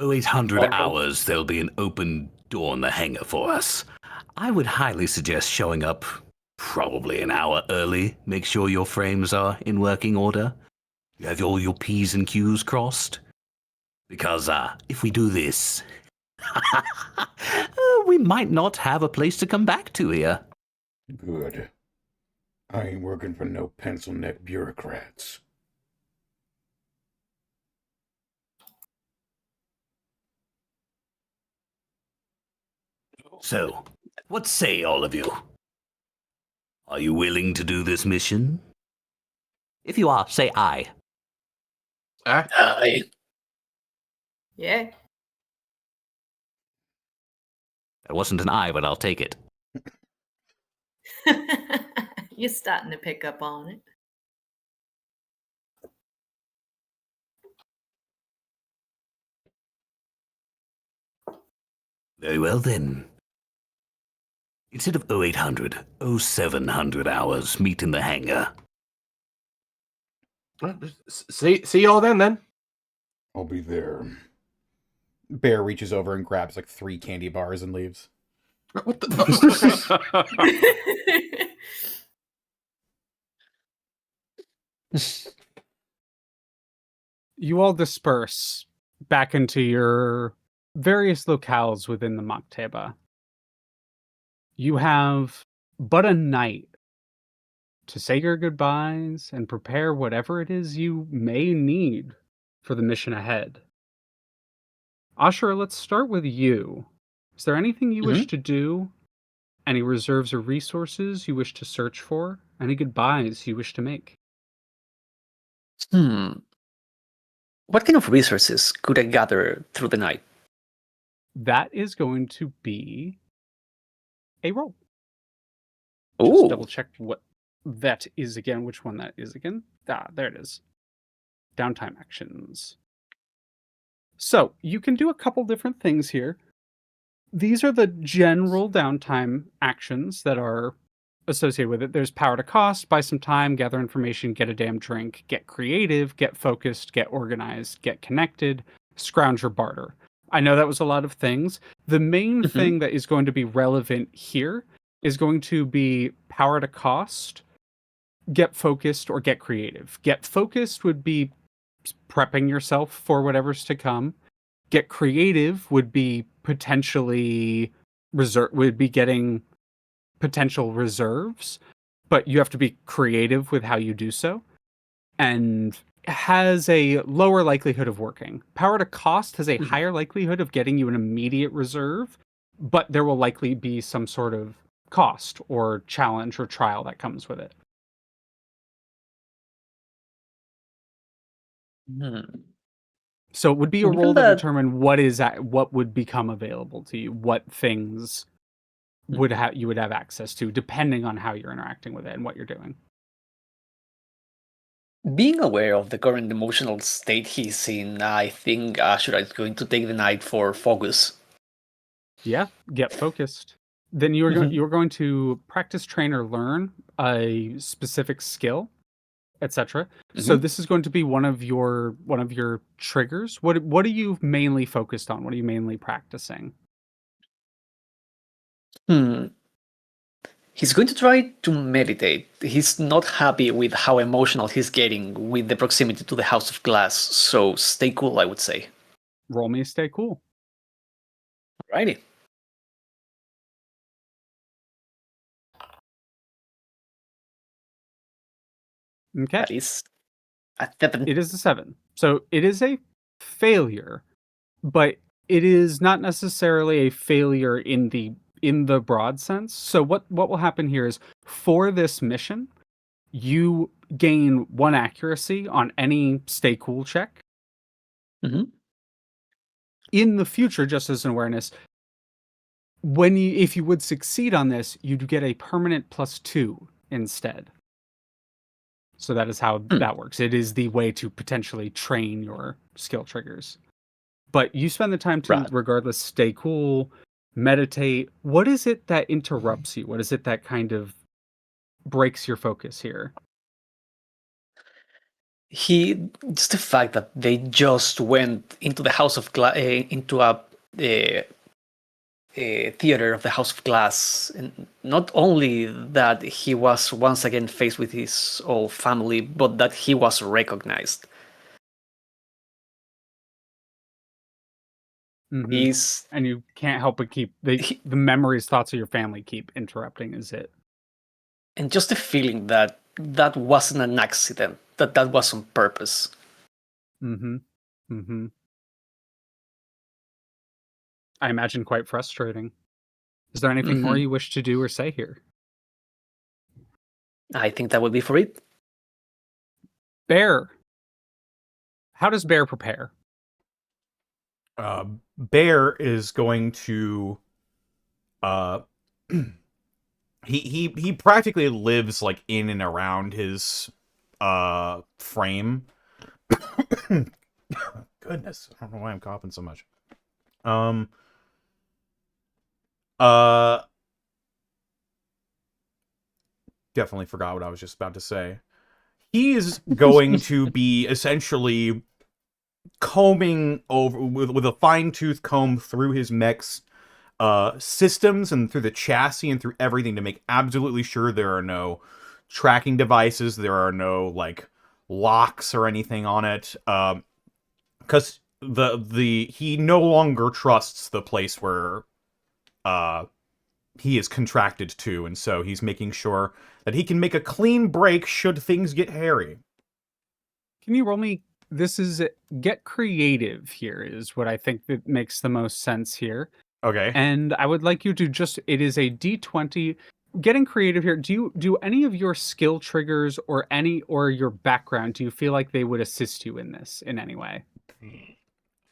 0800 hours, there'll be an open door in the hangar for us. I would highly suggest showing up probably an hour early. Make sure your frames are in working order. You have all your P's and Q's crossed. Because if we do this, we might not have a place to come back to here. Good. I ain't working for no pencil neck bureaucrats. So, what say all of you? Are you willing to do this mission? If you are, say aye. Aye. Yeah. That wasn't an aye, but I'll take it. You're starting to pick up on it. Very well then. Instead of 0800, 0700 hours, meet in the hangar. See y'all then. I'll be there. Bear reaches over and grabs like 3 candy bars and leaves. What the? You all disperse back into your various locales within the Makteba. You have but a night to say your goodbyes and prepare whatever it is you may need for the mission ahead. Asura, let's start with you. Is there anything you wish to do? Any reserves or resources you wish to search for? Any goodbyes you wish to make? What kind of resources could I gather through the night? That is going to be a roll. Ooh. Just double check what that is again, which one that is again. There it is. Downtime actions. So you can do a couple different things here. These are the general downtime actions that are associated with it. There's power to cost, buy some time, gather information, get a damn drink, get creative, get focused, get organized, get connected, scrounge or barter. I know that was a lot of things. The main thing that is going to be relevant here is going to be power to cost, get focused, or get creative. Get focused would be prepping yourself for whatever's to come. Get creative would be potentially getting potential reserves, but you have to be creative with how you do so, and has a lower likelihood of working. Power to cost has a higher likelihood of getting you an immediate reserve, but there will likely be some sort of cost or challenge or trial that comes with it. So it would be a roll to determine what would become available to you, what things you would have access to, depending on how you're interacting with it and what you're doing. Being aware of the current emotional state he's in, I think Ashura is going to take the night for focus. Yeah, get focused. Then you're going to practice, train, or learn a specific skill, etc. So this is going to be one of your triggers. What are you mainly focused on? What are you mainly practicing? He's going to try to meditate. He's not happy with how emotional he's getting with the proximity to the House of Glass, so stay cool, I would say. Roll me stay cool. Alrighty. Okay. That is a 7. It is a 7. So it is a failure, but it is not necessarily a failure in the broad sense. So what will happen here is, for this mission, you gain 1 accuracy on any stay cool check. In the future, just as an awareness, if you would succeed on this, you'd get a permanent +2 instead. So that is how that works. It is the way to potentially train your skill triggers. But you spend the time to, regardless, stay cool, meditate. What is it that interrupts you? What is it that kind of breaks your focus here? Just the fact that they just went into the House of Glass, into a theater of the House of Glass, and not only that he was once again faced with his old family, but that he was recognized. And you can't help but keep the memories, thoughts of your family keep interrupting. Is it? And just the feeling that wasn't an accident, that was on purpose. I imagine quite frustrating. Is there anything more Mhm. you wish to do or say here? I think that would be for it. Bear. How does Bear prepare? Bear is going to uh he practically lives like in and around his frame. Goodness, I don't know why I'm coughing so much. Uh Definitely forgot what I was just about to say. He's going to be essentially combing over with a fine-tooth comb through his mech's systems and through the chassis and through everything to make absolutely sure there are no tracking devices, there are no like locks or anything on it, because he no longer trusts the place where he is contracted to, and so he's making sure that he can make a clean break should things get hairy. Can you roll me? This is get creative here is what I think that makes the most sense here. Okay. And I would like you to just, it is a D20. Getting creative here. Do any of your skill triggers or your background, do you feel like they would assist you in this in any way?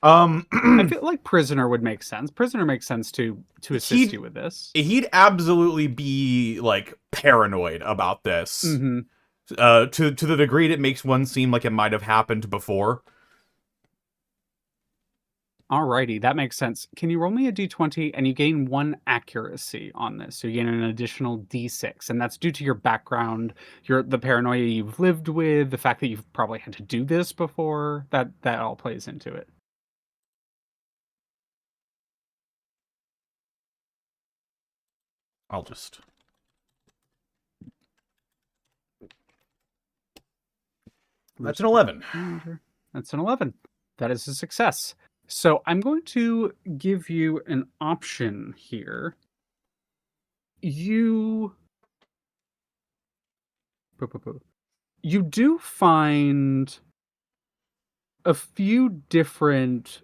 I feel like prisoner would make sense. Prisoner makes sense to assist you with this. He'd absolutely be like paranoid about this. Mm-hmm. To the degree that makes one seem like it might have happened before. Alrighty, that makes sense. Can you roll me a d20 and you gain 1 accuracy on this? So you gain an additional d6, and that's due to your background, the paranoia you've lived with, the fact that you've probably had to do this before. That all plays into it. I'll just... That's an 11. That's an 11. That is a success. So I'm going to give you an option here. You do find a few different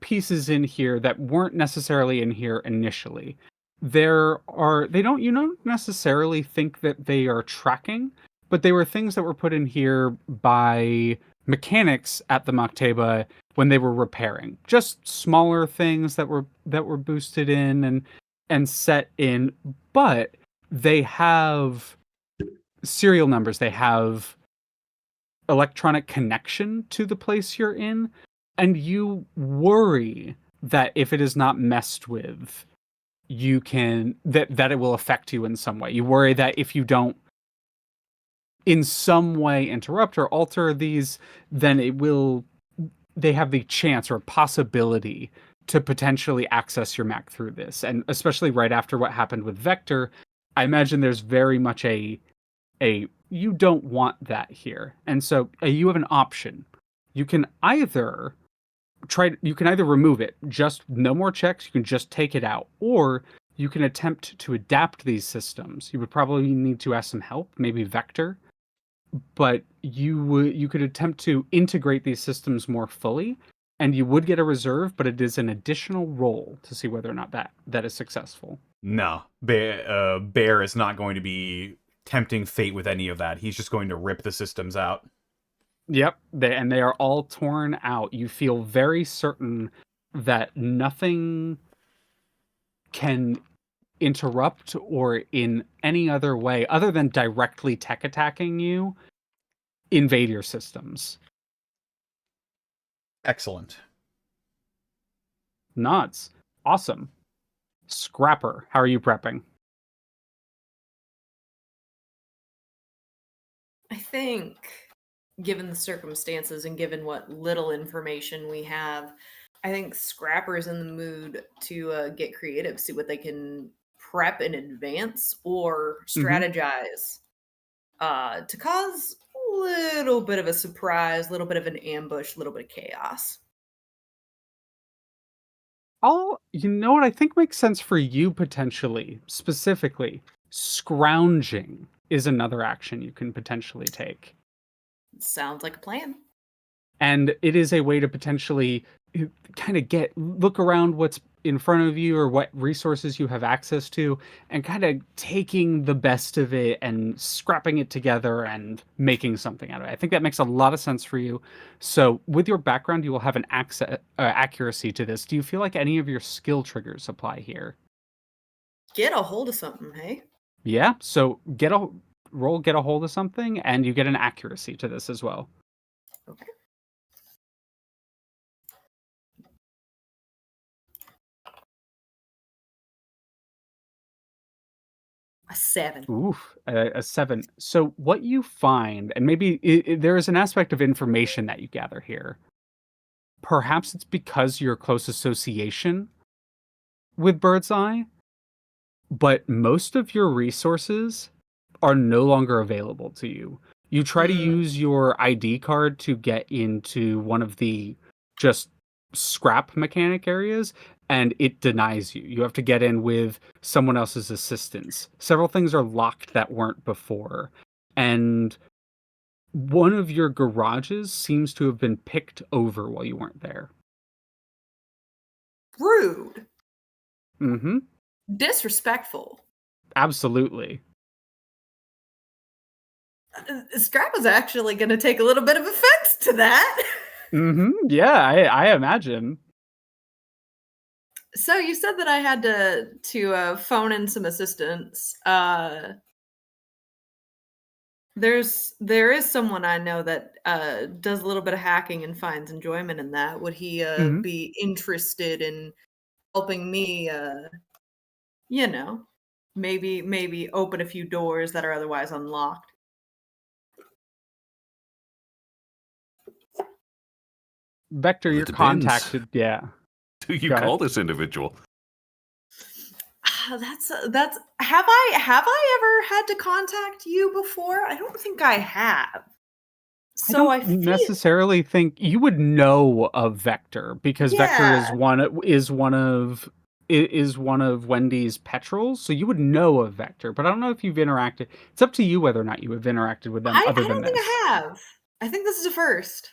pieces in here that weren't necessarily in here initially. You don't necessarily think that they are tracking, but they were things that were put in here by mechanics at the Maktaba when they were repairing. Just smaller things that were boosted in and set in, but they have serial numbers. They have electronic connection to the place you're in, and you worry that if it is not messed with, that it will affect you in some way. You worry that if you don't in some way interrupt or alter these, then they have the chance or possibility to potentially access your Mac through this. And especially right after what happened with Vector, I imagine there's very much a you don't want that here. And so you have an option. You can either remove it, just no more checks, you can just take it out, or you can attempt to adapt these systems. You would probably need to ask some help, maybe Vector, but you could attempt to integrate these systems more fully, and you would get a reserve, but it is an additional roll to see whether or not that is successful. No, Bear is not going to be tempting fate with any of that. He's just going to rip the systems out. Yep, they are all torn out. You feel very certain that nothing can interrupt or in any other way, other than directly tech attacking you, invade your systems. Excellent. Nuts. Awesome. Scrapper, how are you prepping? I think, given the circumstances and given what little information we have, I think Scrapper's in the mood to get creative, see what they can prep in advance or strategize to cause a little bit of a surprise, a little bit of an ambush, a little bit of chaos. You know what I think makes sense for you potentially, specifically, scrounging is another action you can potentially take. Sounds like a plan. And it is a way to potentially kind of look around what's in front of you or what resources you have access to, and kind of taking the best of it and scrapping it together and making something out of it. I think that makes a lot of sense for you. So with your background, you will have an accuracy to this. Do you feel like any of your skill triggers apply here? Get a hold of something, hey? Yeah, so get a hold of something, and you get an accuracy to this as well. Okay. A 7. Oof, a 7. So what you find, and maybe there is an aspect of information that you gather here. Perhaps it's because your close association with Birdseye, but most of your resources are no longer available to you. You try to use your ID card to get into one of the just scrap mechanic areas, and it denies you. You have to get in with someone else's assistance. Several things are locked that weren't before. And one of your garages seems to have been picked over while you weren't there. Rude. Mm-hmm. Disrespectful. Absolutely. Scrap is actually going to take a little bit of offense to that. Mm-hmm. Yeah, I imagine. So you said that I had to phone in some assistance. There is someone I know that does a little bit of hacking and finds enjoyment in that. Would he be interested in helping me? Maybe open a few doors that are otherwise unlocked. Vector, Well, you're it depends. contacted. Yeah. Do you Go call ahead. this individual? That's have I ever had to contact you before? I don't think I have. So I don't necessarily think you would know of Vector, because Vector is one of Wendy's petrels, so you would know of Vector. But I don't know if you've interacted. It's up to you whether or not you have interacted with them. I Other than don't think this, I have. I think this is a first.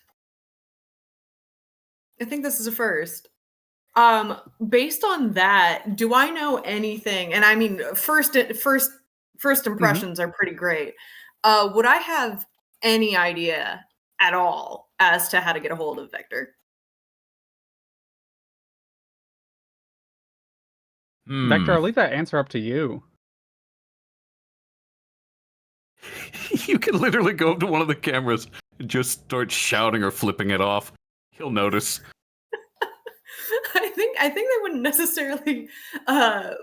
Based on that, do I know anything? And I mean, first impressions are pretty great. Would I have any idea at all as to how to get a hold of Vector? Vector, I'll leave that answer up to you. You can literally go up to one of the cameras and just start shouting or flipping it off. He'll notice. I think they wouldn't necessarily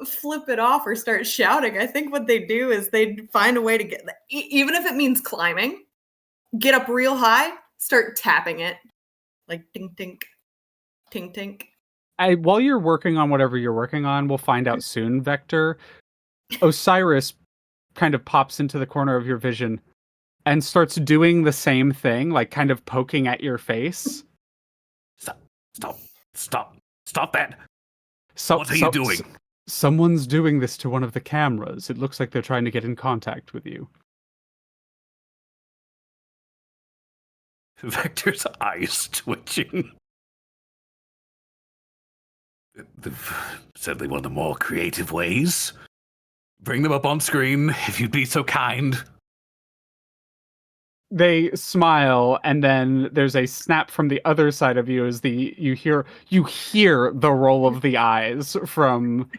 flip it off or start shouting. I think what they do is they'd find a way to get, even if it means climbing, get up real high, start tapping it, like tink tink, tink tink. While you're working on whatever you're working on, we'll find out soon, Vector. Osiris kind of pops into the corner of your vision and starts doing the same thing, like kind of poking at your face. Stop that. What are you doing? Someone's doing this to one of the cameras. It looks like they're trying to get in contact with you. Vector's eyes twitching. Certainly one of the more creative ways. Bring them up on screen, if you'd be so kind. They smile, and then there's a snap from the other side of you as you hear the roll of the eyes from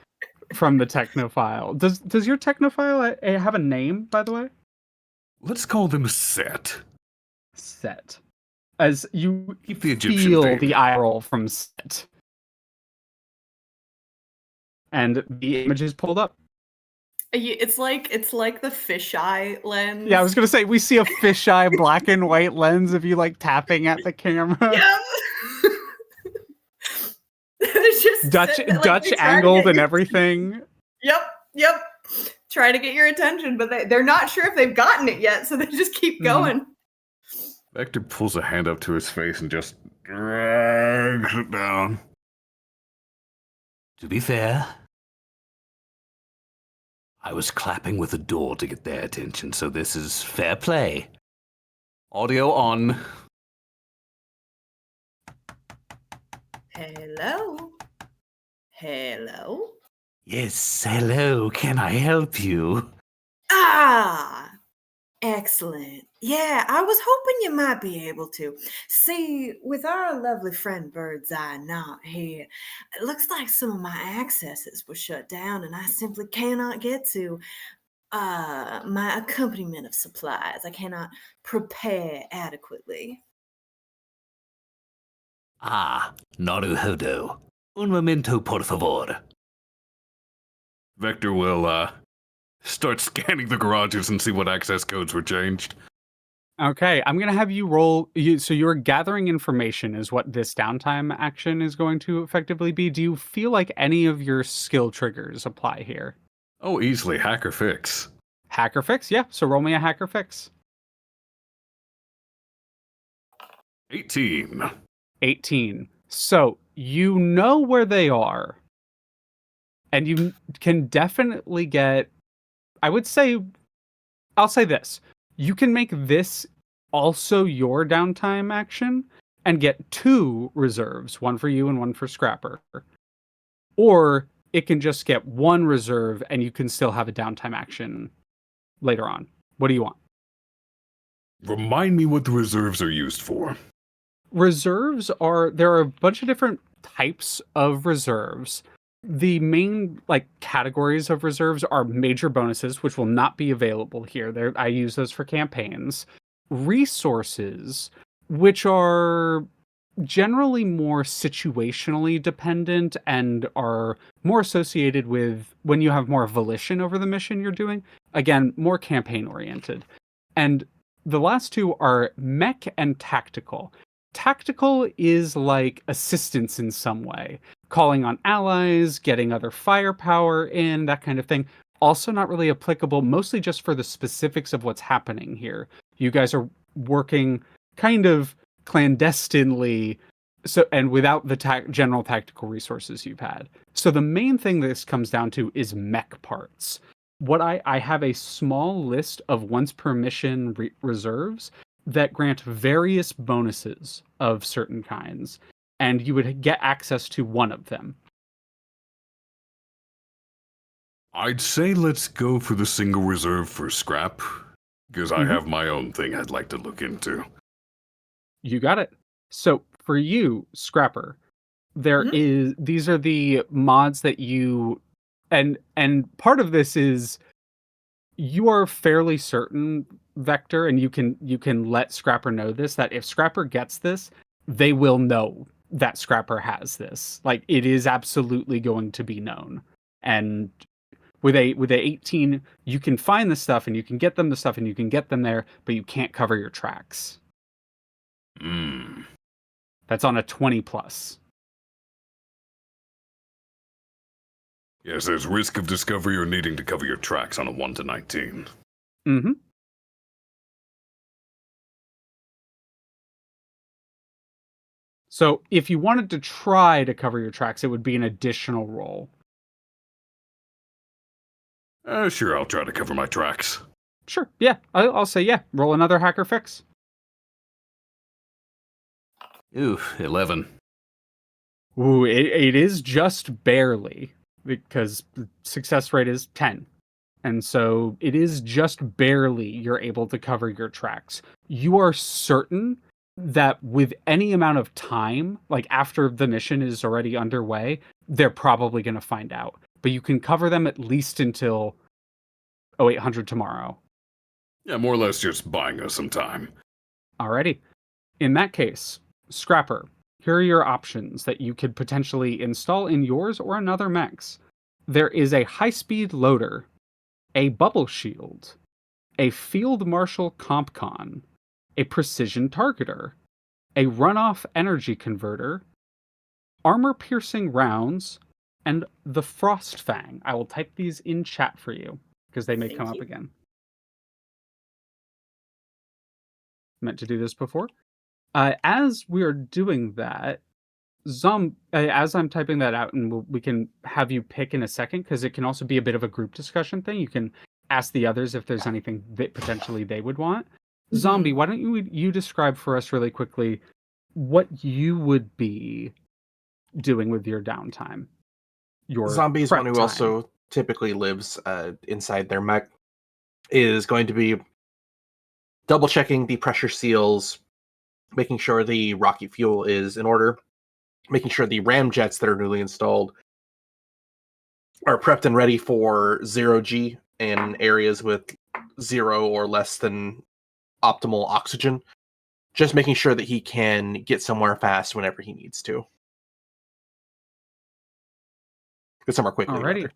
the technophile. Does your technophile have a name, by the way? Let's call them Set. Set. As you Keep the Egyptian feel thing. the eye roll from Set. And the image is pulled up. It's like the fisheye lens. Yeah, I was gonna say we see a fisheye black and white lens of you like tapping at the camera. Yeah. It's just Dutch angled and everything. Yep. Trying to get your attention, but they're not sure if they've gotten it yet, so they just keep going. Vector pulls a hand up to his face and just drags it down. To be fair, I was clapping with the door to get their attention, so this is fair play. Audio on. Hello. Hello? Yes, hello, can I help you? Ah! Excellent. Yeah, I was hoping you might be able to. See, with our lovely friend Bird's Eye not here, it looks like some of my accesses were shut down and I simply cannot get to my accompaniment of supplies. I cannot prepare adequately. Ah, naruhodo. Un momento, por favor. Vector will start scanning the garages and see what access codes were changed. Okay, I'm gonna have you roll. So you're gathering information is what this downtime action is going to effectively be. Do you feel like any of your skill triggers apply here? Oh, easily. Hacker fix. Hacker fix, yeah. So roll me a hacker fix. 18. 18. So you know where they are, and you can definitely get. I would say, I'll say this: you can make this also your downtime action and get 2 reserves, one for you and one for Scrapper. Or it can just get 1 reserve and you can still have a downtime action later on. What do you want? Remind me what the reserves are used for. Reserves there are a bunch of different types of reserves. The main categories of reserves are major bonuses, which will not be available here. I use those for campaigns. Resources, which are generally more situationally dependent and are more associated with when you have more volition over the mission you're doing. Again, more campaign oriented. And the last 2 are mech and tactical. Tactical is like assistance in some way, calling on allies, getting other firepower in, that kind of thing. Also not really applicable, mostly just for the specifics of what's happening here. You guys are working kind of clandestinely, and without the general tactical resources you've had. So the main thing this comes down to is mech parts. What I have a small list of once per mission reserves that grant various bonuses of certain kinds, and you would get access to one of them. I'd say let's go for the single reserve for scrap, because I Mhm. have my own thing I'd like to look into. You got it. So for you, Scrapper, these are the mods that you and part of this is you are fairly certain, Vector, and you can let Scrapper know this, that if Scrapper gets this, they will know that Scrapper has this. Like, it is absolutely going to be known. And with a 18, you can find the stuff and you can get them the stuff and you can get them there, but you can't cover your tracks. That's on a 20 plus. Yes, there's risk of discovery or needing to cover your tracks on a 1 to 19. Mm-hmm. So if you wanted to try to cover your tracks, it would be an additional roll. Sure, I'll try to cover my tracks. Sure, yeah. I'll say yeah. Roll another hacker fix. Ooh, 11. Ooh, it is just barely, because the success rate is 10. And so it is just barely you're able to cover your tracks. You are certain that with any amount of time, like after the mission is already underway, they're probably going to find out. But you can cover them at least until 0800 tomorrow. Yeah, more or less just buying us some time. Alrighty. In that case, Scrapper, here are your options that you could potentially install in yours or another mechs. There is a high-speed loader, a bubble shield, a field marshal compcon, a precision targeter, a runoff energy converter, armor-piercing rounds, and the frost fang. I will type these in chat for you because they may come up again. Meant to do this before. As we are doing that, as I'm typing that out, and we can have you pick in a second, because it can also be a bit of a group discussion thing. You can ask the others if there's anything that potentially they would want. Mhm. Zombie, why don't you describe for us really quickly what you would be doing with your downtime? your Zombie is prep one who time. also typically lives inside their mech, is going to be double checking the pressure seals, making sure the rocket fuel is in order, making sure the ramjets that are newly installed are prepped and ready for 0G in areas with 0 or less than optimal oxygen. Just making sure that he can get somewhere fast whenever he needs to. Get somewhere quickly. Alrighty. Rather.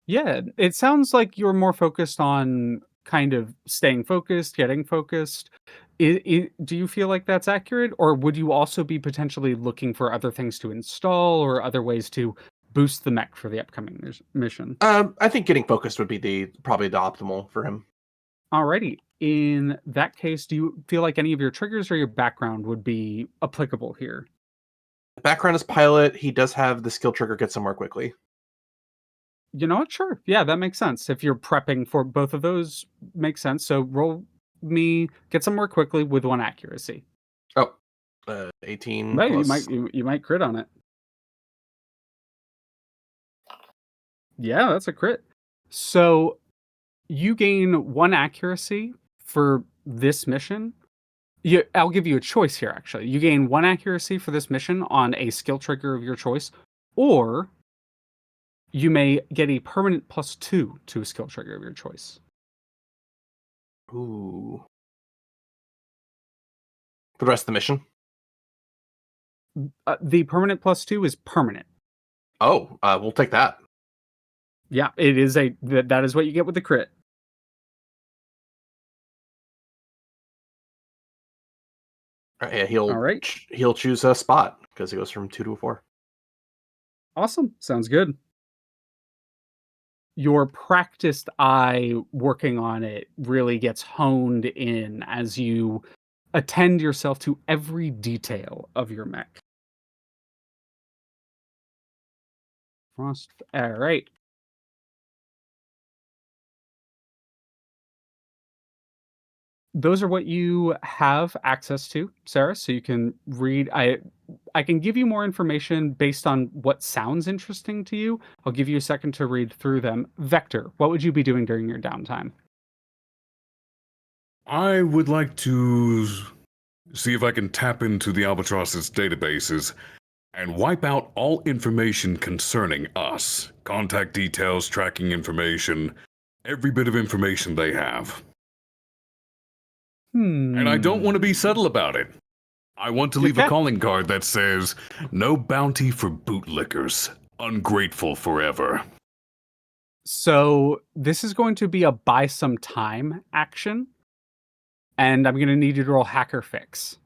Yeah, it sounds like you're more focused on kind of staying focused, getting focused. Do you feel like that's accurate, or would you also be potentially looking for other things to install or other ways to boost the mech for the upcoming mission? I think getting focused would be probably the optimal for him. Alrighty. In that case, do you feel like any of your triggers or your background would be applicable here? Background is pilot. He does have the skill trigger get somewhere quickly. You know what? Sure. Yeah, that makes sense. If you're prepping for both of those, makes sense. So roll me, get somewhere quickly with 1 accuracy. Oh, 18 Well, plus. you might crit on it. Yeah, that's a crit. So you gain 1 accuracy for this mission. I'll give you a choice here, actually. You gain 1 accuracy for this mission on a skill trigger of your choice, or you may get a permanent +2 to a skill trigger of your choice. Ooh. For the rest of the mission? The permanent +2 is permanent. Oh, we'll take that. Yeah, it is that is what you get with the crit. Yeah, he'll All right. he'll choose a spot because he goes from 2 to a 4. Awesome. Sounds good. Your practiced eye working on it really gets honed in as you attend yourself to every detail of your mech. Frost. All right. Those are what you have access to, Sarah. So you can read. I can give you more information based on what sounds interesting to you. I'll give you a second to read through them. Vector, what would you be doing during your downtime? I would like to see if I can tap into the Albatross's databases and wipe out all information concerning us. Contact details, tracking information, every bit of information they have. And I don't want to be subtle about it. I want to leave a calling card that says, "No bounty for bootlickers. Ungrateful forever." So this is going to be a buy some time action. And I'm going to need you to roll Hacker Fix.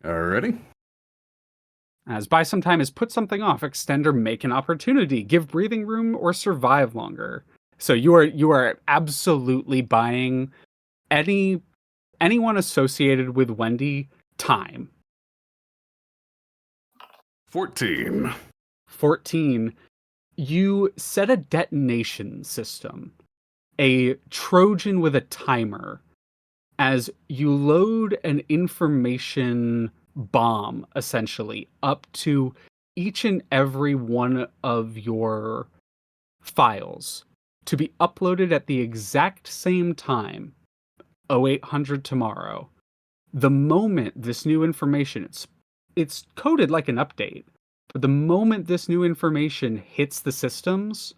Alrighty. As buy some time is put something off, extend or make an opportunity, give breathing room, or survive longer. So you are absolutely buying anyone associated with Wendy time. 14. 14. You set a detonation system, a Trojan with a timer, as you load an information bomb, essentially, up to each and every one of your files to be uploaded at the exact same time, 0800 tomorrow. The moment this new information, it's coded like an update, but the moment this new information hits the systems,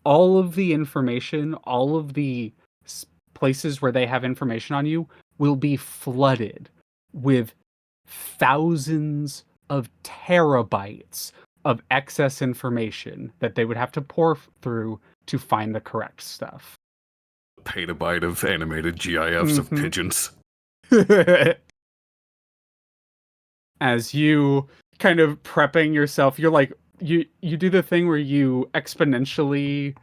all of the information, all of the places where they have information on you will be flooded with thousands of terabytes of excess information that they would have to pour through to find the correct stuff. A petabyte of animated GIFs of pigeons. As you kind of prepping yourself, you're like, you do the thing where you exponentially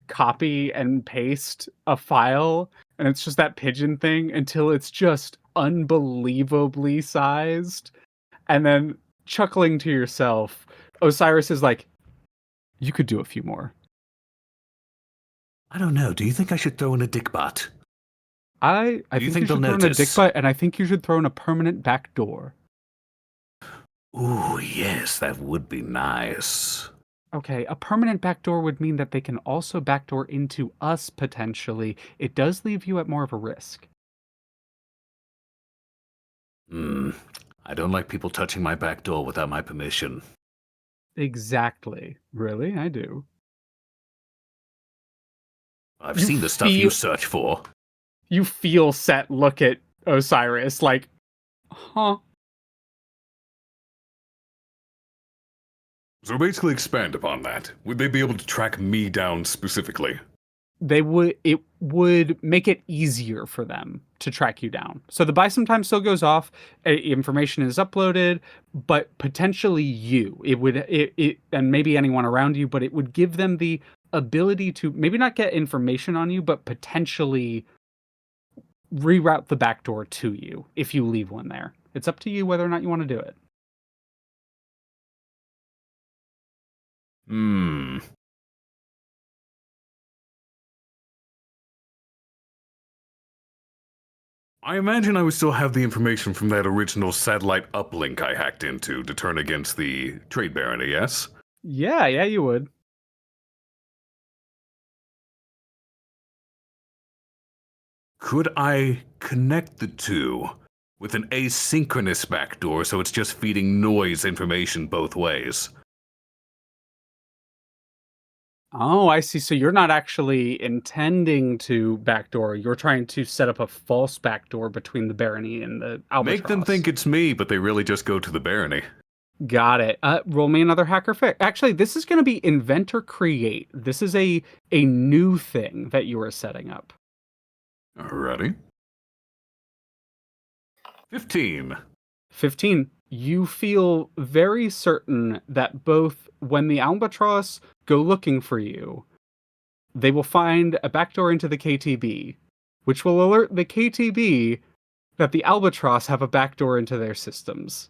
copy and paste a file, and it's just that pigeon thing until it's just unbelievably sized. And then chuckling to yourself, Osiris is like, you could do a few more. I don't know. Do you think I should throw in a dick butt? I think you should throw in a dick butt, and I think you should throw in a permanent back door. Ooh, yes, that would be nice. Okay, a permanent backdoor would mean that they can also backdoor into us potentially. It does leave you at more of a risk. I don't like people touching my back door without my permission. Exactly. Really? I do. I've You seen the stuff you feel- search for. You feel Set look at Osiris like, huh? So basically expand upon that. Would they be able to track me down specifically? It would make it easier for them to track you down. So the buy sometime still goes off, information is uploaded, but potentially and maybe anyone around you, but it would give them the ability to maybe not get information on you, but potentially reroute the backdoor to you if you leave one there. It's up to you whether or not you want to do it. I imagine I would still have the information from that original satellite uplink I hacked into to turn against the trade barony, yes? Yeah, you would. Could I connect the two with an asynchronous backdoor so it's just feeding noise information both ways? Oh, I see. So you're not actually intending to backdoor. You're trying to set up a false backdoor between the barony and the albatross. Make them think it's me, but they really just go to the barony. Got it. Roll me another hacker fix. Actually, this is going to be inventor create. This is a new thing that you are setting up. Alrighty. 15. 15. You feel very certain that both when the albatross go looking for you, they will find a backdoor into the KTB, which will alert the KTB that the albatross have a backdoor into their systems.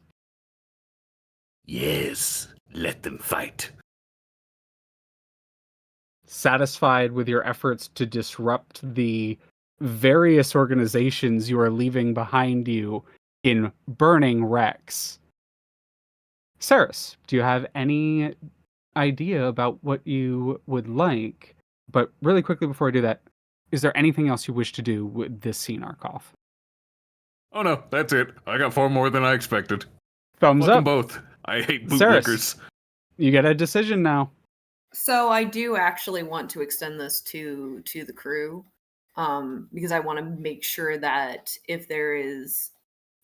Yes, let them fight. Satisfied with your efforts to disrupt the various organizations you are leaving behind you in burning wrecks. Saris, do you have any idea about what you would like? But really quickly before I do that, is there anything else you wish to do with this scene, Arcolf? Oh no, that's it. I got far more than I expected. Thumbs Fuck 'em up. both. I hate Saris. bootlickers. You get a decision now. So I do actually want to extend this to the crew, because I want to make sure that if there is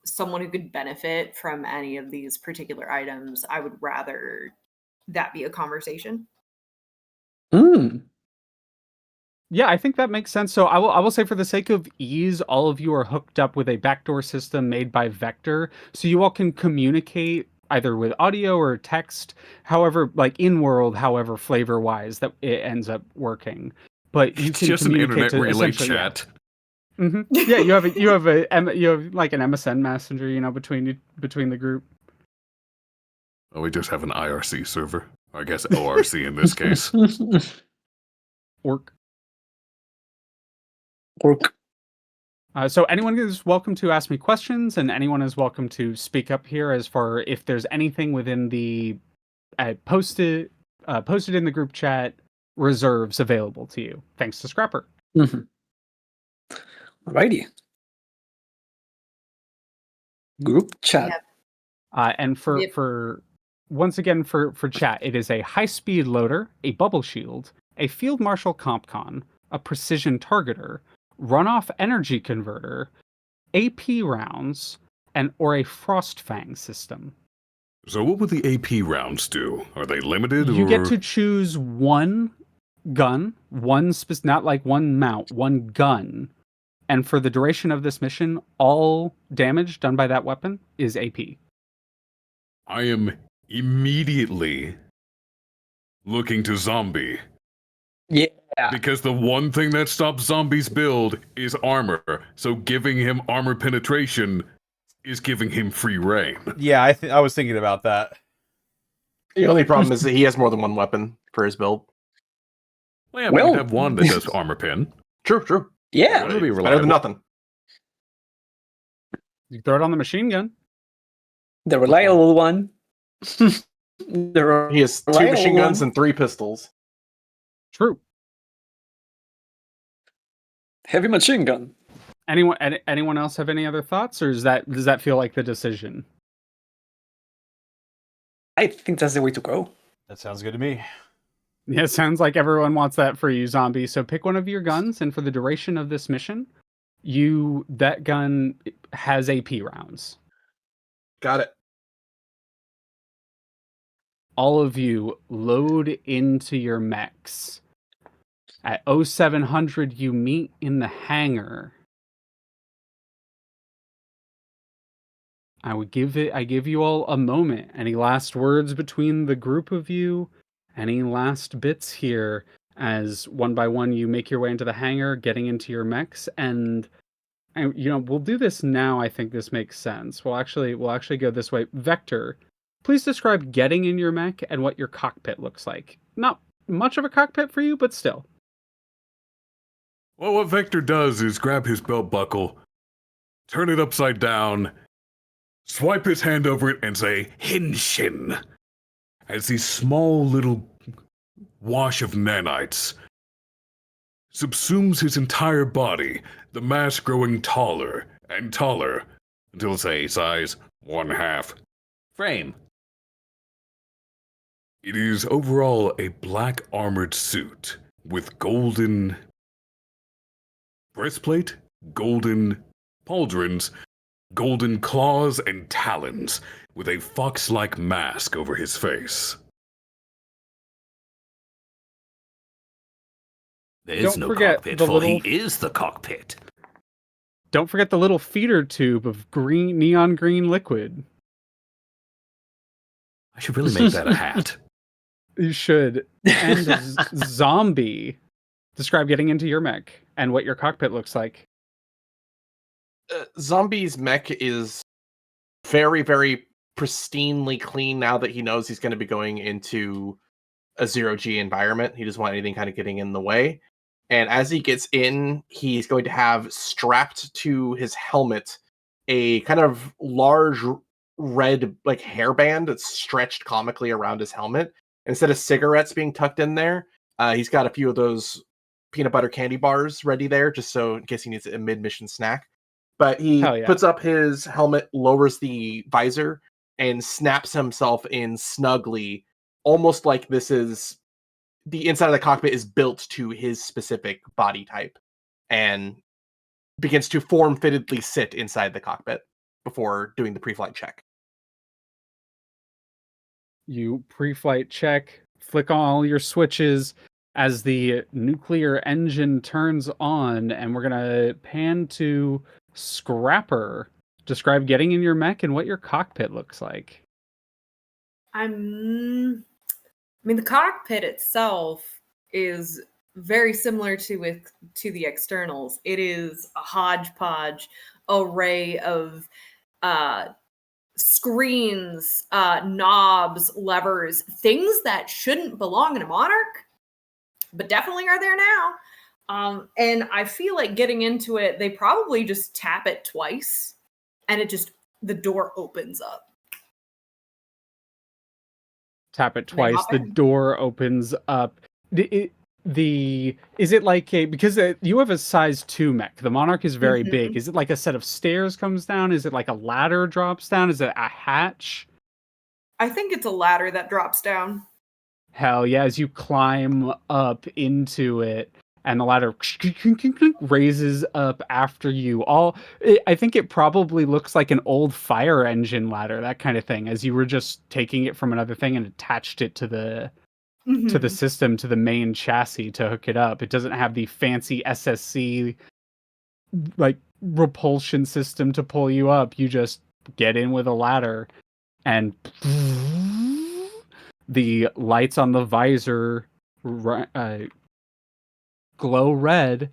someone who could benefit from any of these particular items, I would rather that be a conversation. Yeah, I think that makes sense. So I will say, for the sake of ease, all of you are hooked up with a backdoor system made by Vector, so you all can communicate either with audio or text, however, like in world, however flavor wise that it ends up working. But you It's can just an communicate internet to relay essentially- chat. Yeah. Yeah, you have like an MSN messenger, between the group. Oh, we just have an IRC server. Or I guess ORC in this case. Orc. Orc. So anyone is welcome to ask me questions, and anyone is welcome to speak up here as far if there's anything within the posted in the group chat reserves available to you. Thanks to Scrapper. Alrighty. Group chat. Yep. And for once again for chat, it is a high-speed loader, a bubble shield, a field marshal compcon, a precision targeter, runoff energy converter, AP rounds, or a Frostfang system. So what would the AP rounds do? Are they limited? You or... get to choose one gun, not like one mount, one gun. And for the duration of this mission, all damage done by that weapon is AP. I am immediately looking to zombie. Yeah. Because the one thing that stops zombies build is armor. So giving him armor penetration is giving him free reign. Yeah, I was thinking about that. The only problem is that he has more than one weapon for his build. Well, yeah, but you'd have one that does armor pen. True. Yeah. That'd be Better reliable. than nothing. You throw it on the machine gun. The reliable one. They're He has 2 reliable machine guns one. and 3 pistols. True. Heavy machine gun. Anyone else have any other thoughts, or does that feel like the decision? I think that's the way to go. That sounds good to me. Yeah, it sounds like everyone wants that for you, zombie. So pick one of your guns, and for the duration of this mission, that gun has AP rounds. Got it. All of you load into your mechs. At 0700, you meet in the hangar. I give you all a moment. Any last words between the group of you? Any last bits here as one by one you make your way into the hangar, getting into your mechs, and we'll do this now. I think this makes sense. We'll actually go this way. Vector, please describe getting in your mech and what your cockpit looks like. Not much of a cockpit for you, but still. Well, what Vector does is grab his belt buckle, turn it upside down, swipe his hand over it, and say, Henshin, as the small little wash of nanites subsumes his entire body, the mass growing taller and taller until, say, size 1/2 frame. It is overall a black armored suit with golden breastplate, golden pauldrons, golden claws and talons, with a fox-like mask over his face. There's Don't no forget cockpit, the for little- he is the cockpit. Don't forget the little feeder tube of neon green liquid. I should really make that a hat. You should. And zombie, describe getting into your mech and what your cockpit looks like. Zombie's mech is very, very pristinely clean now that he knows he's going to be going into a 0G environment. He doesn't want anything kind of getting in the way. And as he gets in, he's going to have strapped to his helmet a kind of large red like hairband that's stretched comically around his helmet. Instead of cigarettes being tucked in there, he's got a few of those peanut butter candy bars ready there, just so in case he needs a mid-mission snack. But he puts up his helmet, lowers the visor, and snaps himself in snugly, almost like this is the inside of the cockpit is built to his specific body type, and begins to form-fittedly sit inside the cockpit before doing the pre-flight check. You pre-flight check, flick on all your switches as the nuclear engine turns on, and we're gonna pan to Scrapper. Describe getting in your mech and what your cockpit looks like. I mean, the cockpit itself is very similar to the externals. It is a hodgepodge array of screens, knobs, levers, things that shouldn't belong in a Monarch, but definitely are there now. And I feel like getting into it, they probably just tap it twice, and the door opens up. Tap it twice, the door opens up. Is it like because you have a size 2 mech, the Monarch is very big. Is it like a set of stairs comes down? Is it like a ladder drops down? Is it a hatch? I think it's a ladder that drops down. Hell yeah, as you climb up into it, and the ladder raises up after you. I think it probably looks like an old fire engine ladder, that kind of thing, as you were just taking it from another thing and attached it to the system, to the main chassis to hook it up. It doesn't have the fancy SSC like repulsion system to pull you up. You just get in with a ladder, and the lights on the visor glow red,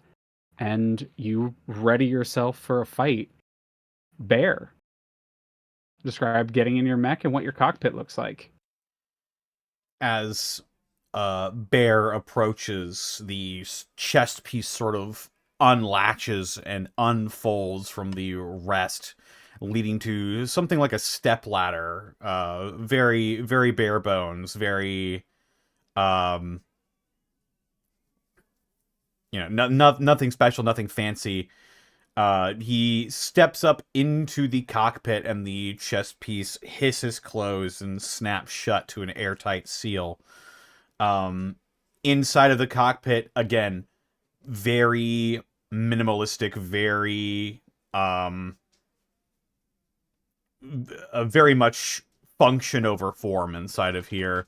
and you ready yourself for a fight. Bear, describe getting in your mech and what your cockpit looks like. As Bear approaches, the chest piece sort of unlatches and unfolds from the rest leading to something like a step ladder. Very, very bare bones, very, nothing special, nothing fancy. He steps up into the cockpit, and the chest piece hisses closed and snaps shut to an airtight seal. Inside of the cockpit, again, very minimalistic, very very much function over form inside of here.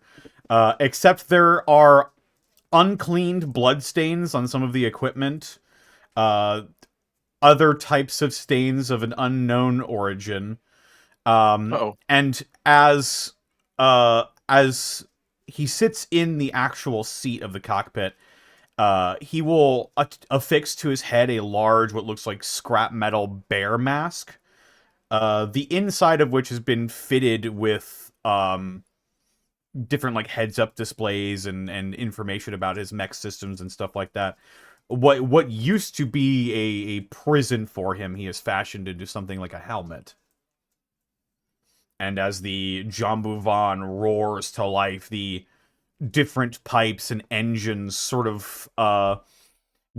Except there are uncleaned bloodstains on some of the equipment. Other types of stains of an unknown origin. And as he sits in the actual seat of the cockpit, he will affix to his head a large, what looks like scrap metal bear mask. The inside of which has been fitted with different like heads-up displays and information about his mech systems and stuff like that. What used to be a prison for him, he has fashioned into something like a helmet. And as the Jambuvan roars to life, the different pipes and engines sort of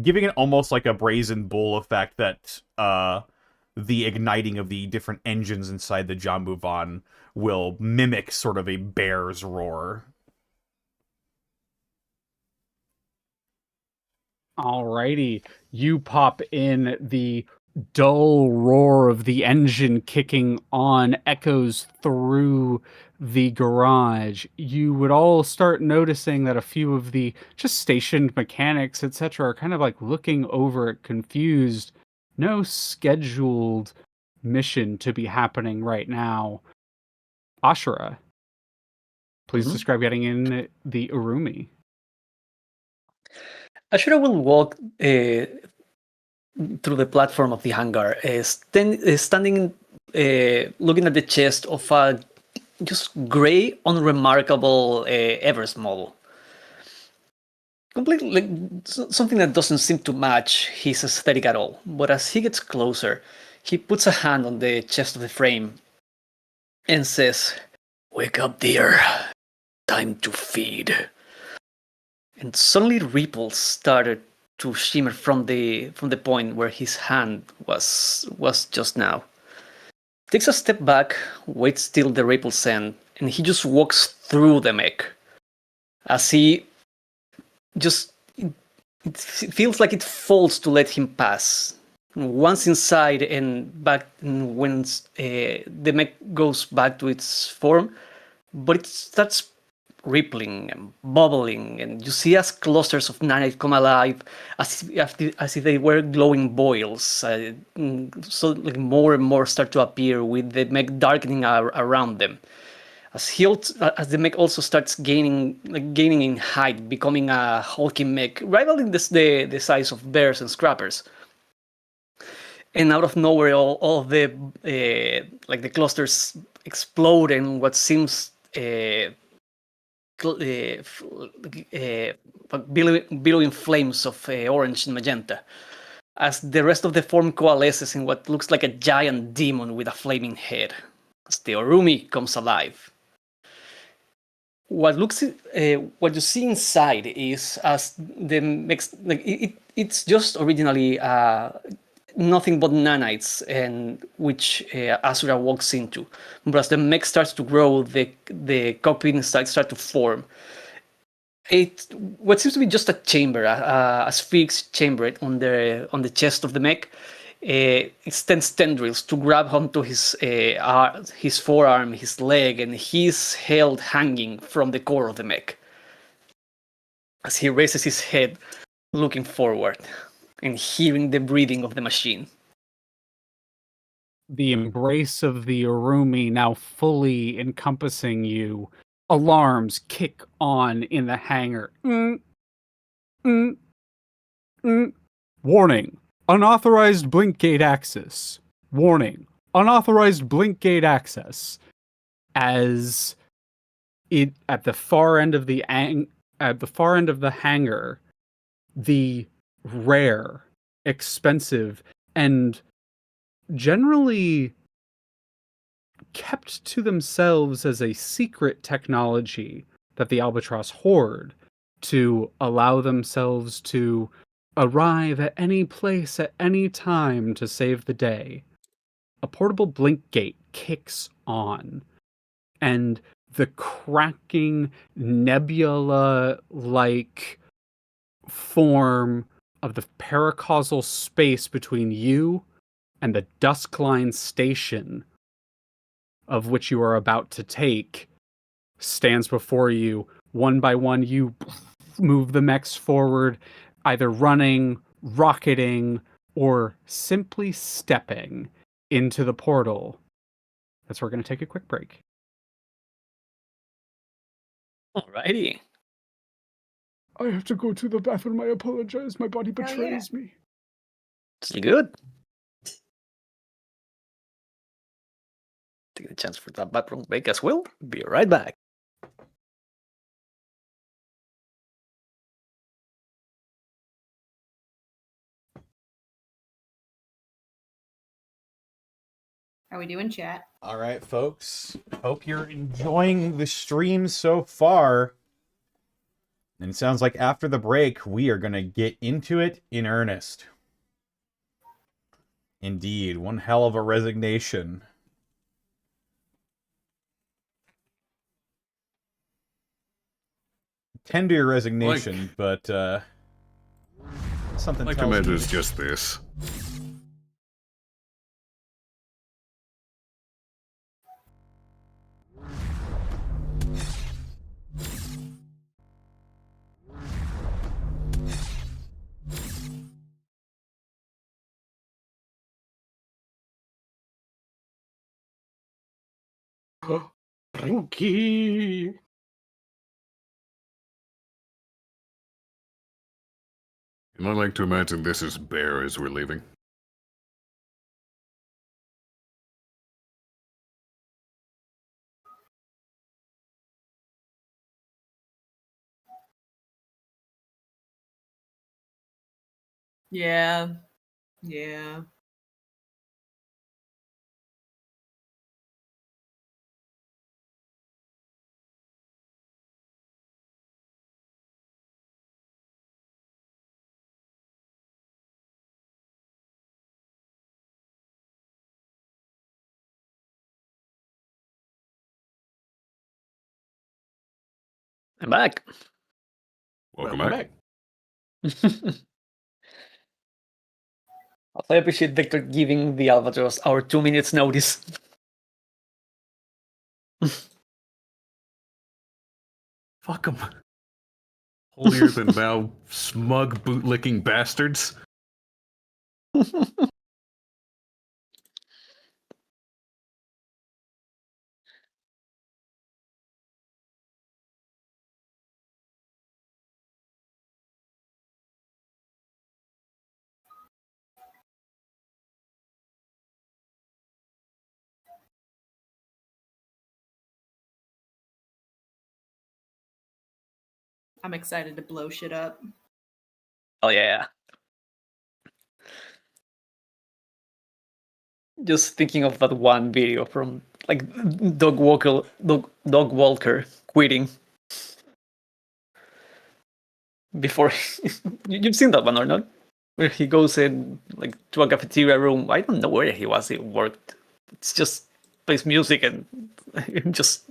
giving it almost like a brazen bull effect that the igniting of the different engines inside the Jambuvan will mimic sort of a bear's roar. Alrighty, you pop in. The dull roar of the engine kicking on echoes through the garage. You would all start noticing that a few of the just stationed mechanics, etc., are kind of like looking over it, confused. No scheduled mission to be happening right now. Asura, please describe getting in the Urumi. Asura will walk through the platform of the hangar, standing, looking at the chest of a just gray, unremarkable Evers model. Completely, like, something that doesn't seem to match his aesthetic at all. But as he gets closer, he puts a hand on the chest of the frame and says, "Wake up, dear. Time to feed." And suddenly ripples started to shimmer from the point where his hand was just now. Takes a step back, waits till the ripples end, and he just walks through the mech. As he just, it feels like it falls to let him pass. Once inside and back, and when the mech goes back to its form, but it starts rippling and bubbling, and you see as clusters of nanite come alive, as if they were glowing boils. So like more and more start to appear, with the mech darkening around them. As the mech also starts gaining in height, becoming a hulking mech, rivaling the size of bears and scrappers. And out of nowhere, all of the like the clusters explode, and what seems billowing flames of orange and magenta, as the rest of the form coalesces in what looks like a giant demon with a flaming head, as the Urumi comes alive. What you see inside is, as the mix, it's just originally nothing but nanites, and which Asura walks into. But as the mech starts to grow, the cockpit inside starts to form. What seems to be just a chamber, a sphere's chamber on the chest of the mech, extends tendrils to grab onto his forearm, his leg, and he's held hanging from the core of the mech. As he raises his head, looking forward, and hearing the breathing of the machine. The embrace of the Urumi now fully encompassing you. Alarms kick on in the hangar. Warning. Unauthorized blink gate access. Warning. Unauthorized blink gate access. As it at the far end of the hangar, the rare, expensive, and generally kept to themselves as a secret technology that the Albatross hoard to allow themselves to arrive at any place at any time to save the day. A portable blink gate kicks on, and the cracking nebula-like form of the paracausal space between you and the Dusk Line station, of which you are about to take, stands before you. One by one, you move the mechs forward, either running, rocketing, or simply stepping into the portal. That's where we're going to take a quick break. Alrighty. I have to go to the bathroom. I apologize. My body Hell betrays me. It's good. Take the chance for that bathroom break as well. Be right back. How we doing, chat? All right, folks. Hope you're enjoying the stream so far. And it sounds like after the break, we are going to get into it in earnest. Indeed, one hell of a resignation. Tender resignation, but something Like to tells me imagine it's just this. Rinky. And I like to imagine this is Bear as we're leaving. Yeah. Yeah. I'm back. Welcome back. I appreciate Victor giving the Albatross our 2 minutes notice. Fuck them. Holier than thou, smug bootlicking bastards. I'm excited to blow shit up. Oh yeah. Just thinking of that one video from like Dog Walker quitting before. You've seen that one or not? Where he goes in like to a cafeteria room. I don't know where he was. He worked. It's just plays music and just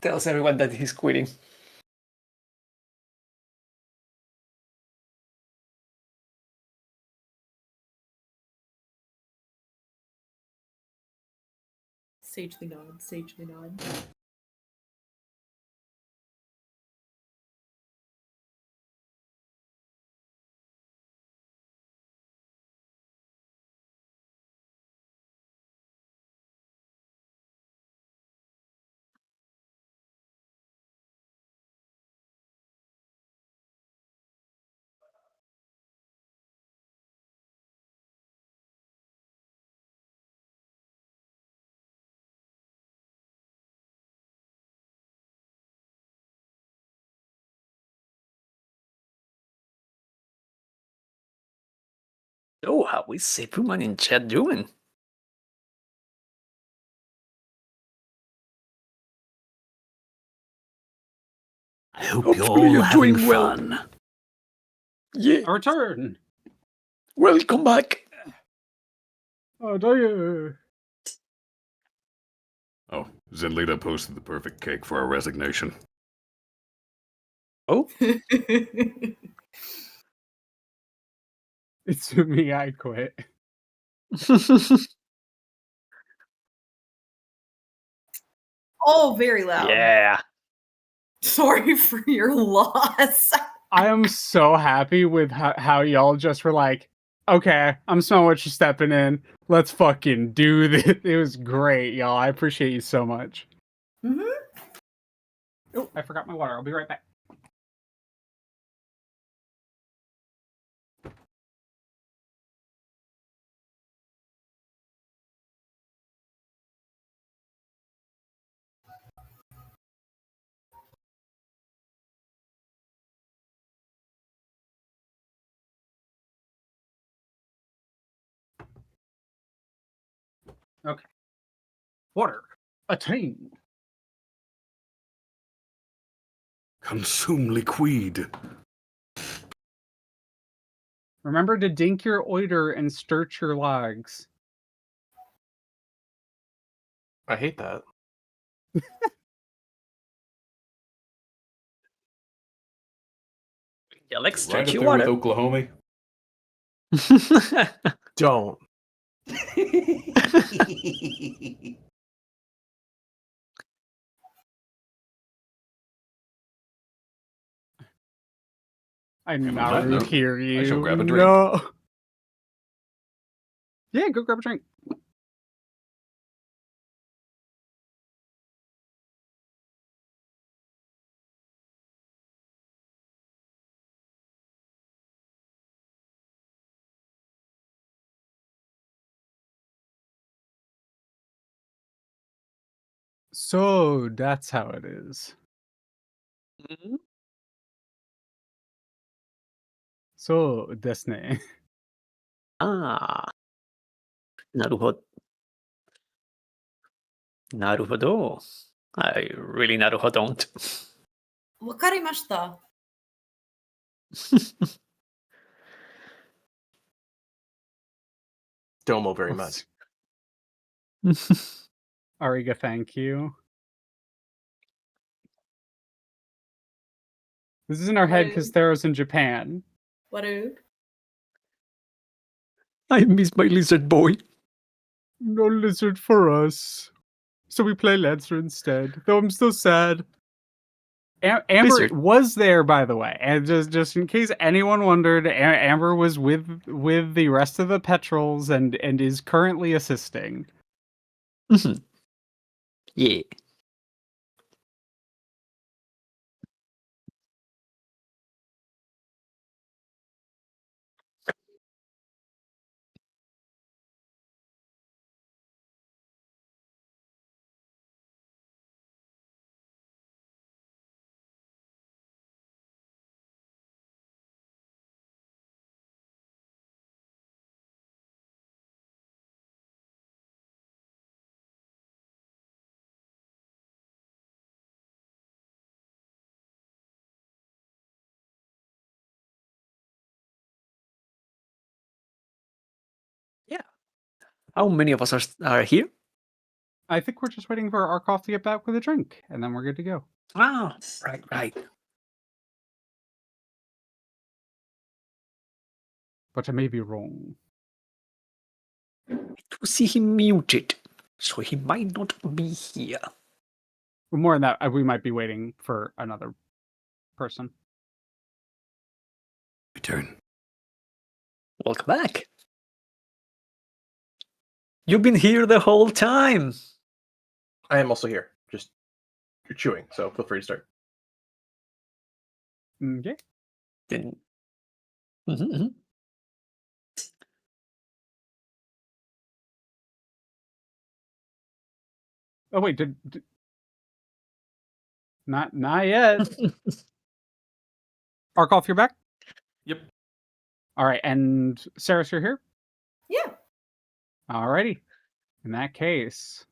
tells everyone that he's quitting. Sagely nod, sagely nod. So how is everyone in chat doing? I hope Hopefully you're all you're having doing well. fun. Yeah. A return. Welcome back. Oh, do you? Oh, Zenlita posted the perfect cake for our resignation. Oh, It's me. I quit. Oh, very loud. yeah. Sorry for your loss. I am so happy with how y'all just were like, okay, I'm so much stepping in. Let's fucking do this. It was great, y'all. I appreciate you so much. Mm-hmm. Oh, I forgot my water. I'll be right back. Okay. Water. Attained. Consume liquid. Remember to dink your oiter and stirch your logs. I hate that. Yeah, like Right stretch up your there with water. Oklahoma. Don't. I on that Naru note, hear you. I shall grab a drink. No. Yeah, go grab a drink. So that's how it is. Mhm. So, Disney. Ah, なるほど。なるほど. I really なるほ don't. わかりました. Domo very much. Ariga, thank you. This is in our head because Theros in Japan. What do? I miss my lizard boy. No lizard for us. So we play Lancer instead. Though I'm still sad. Amber Lizard. was there, by the way, and just in case anyone wondered, Amber was with the rest of the petrels and is currently assisting. Mhm. Yeah. Yeah. How many of us are here? I think we're just waiting for Arcolf to get back with a drink, and then we're good to go. Ah, right. But I may be wrong. To see him muted, so he might not be here. More than that, we might be waiting for another person. Return. Welcome back. You've been here the whole time. I am also here. Just you're chewing, so feel free to start. Okay. Then. Mhm. Oh wait, did... Not yet. Arcolf, you're back? Yep. All right, and Saris, you're here? Yeah. Alrighty. In that case.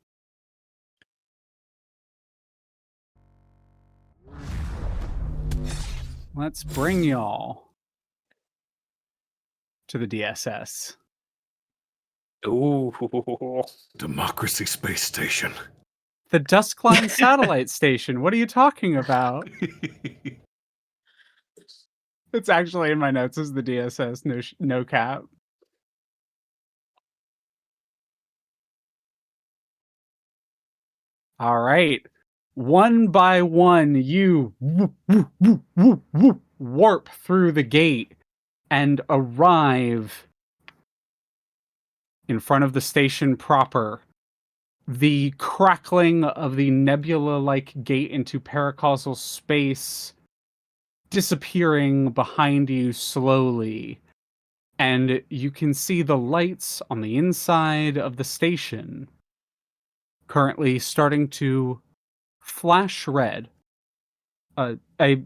let's bring y'all to the DSS. Ooh. Democracy Space Station. The Dusk Line satellite station. What are you talking about? It's actually in my notes as the DSS. No cap. All right. One by one, you warp through the gate and arrive in front of the station proper. The crackling of the nebula-like gate into paracausal space disappearing behind you slowly. And you can see the lights on the inside of the station currently starting to flash red. I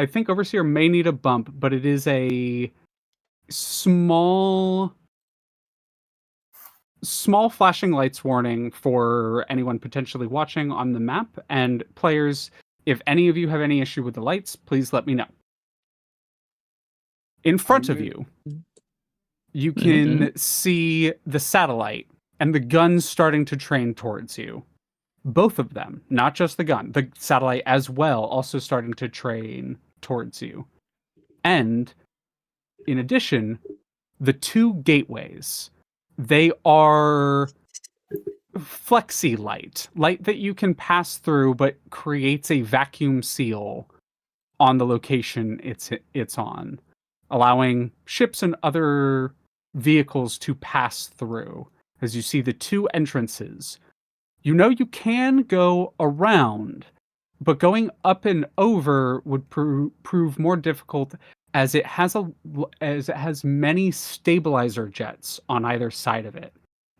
think Overseer may need a bump, but it is a small flashing lights warning for anyone potentially watching on the map. And players, if any of you have any issue with the lights, please let me know. In front of you, you can see the satellite and the gun starting to train towards you. Both of them, not just the gun, the satellite as well, also starting to train towards you. And in addition, the two gateways, they are flexi light that you can pass through, but creates a vacuum seal on the location it's on, allowing ships and other vehicles to pass through. As you see the two entrances, you know you can go around, but going up and over would prove more difficult, as it has many stabilizer jets on either side of it.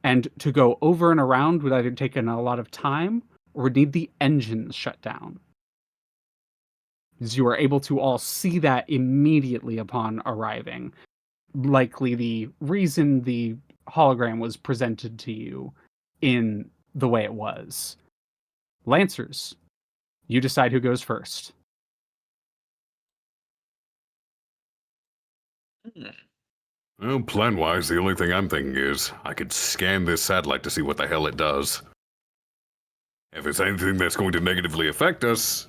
And to go over and around would either take a lot of time or would need the engines shut down. As you are able to all see that immediately upon arriving. Likely the reason the hologram was presented to you in the way it was. Lancers, you decide who goes first. Well, plan-wise, the only thing I'm thinking is I could scan this satellite to see what the hell it does. If it's anything that's going to negatively affect us,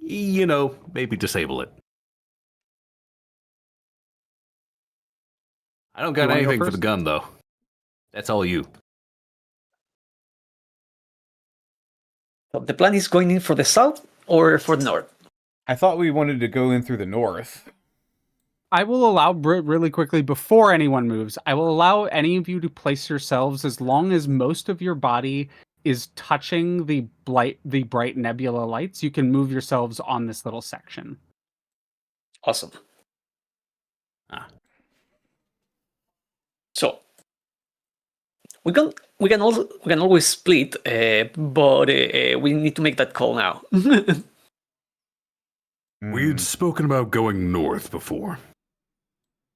Maybe disable it. I don't got wanna go anything for the first? gun, though. That's all you. So the plan is going in for the south or for the north? I thought we wanted to go in through the north. I will allow, really quickly, before anyone moves, I will allow any of you to place yourselves as long as most of your body is touching the bright nebula lights. You can move yourselves on this little section. Awesome. So we can always split, but we need to make that call now. we'd spoken about going north before.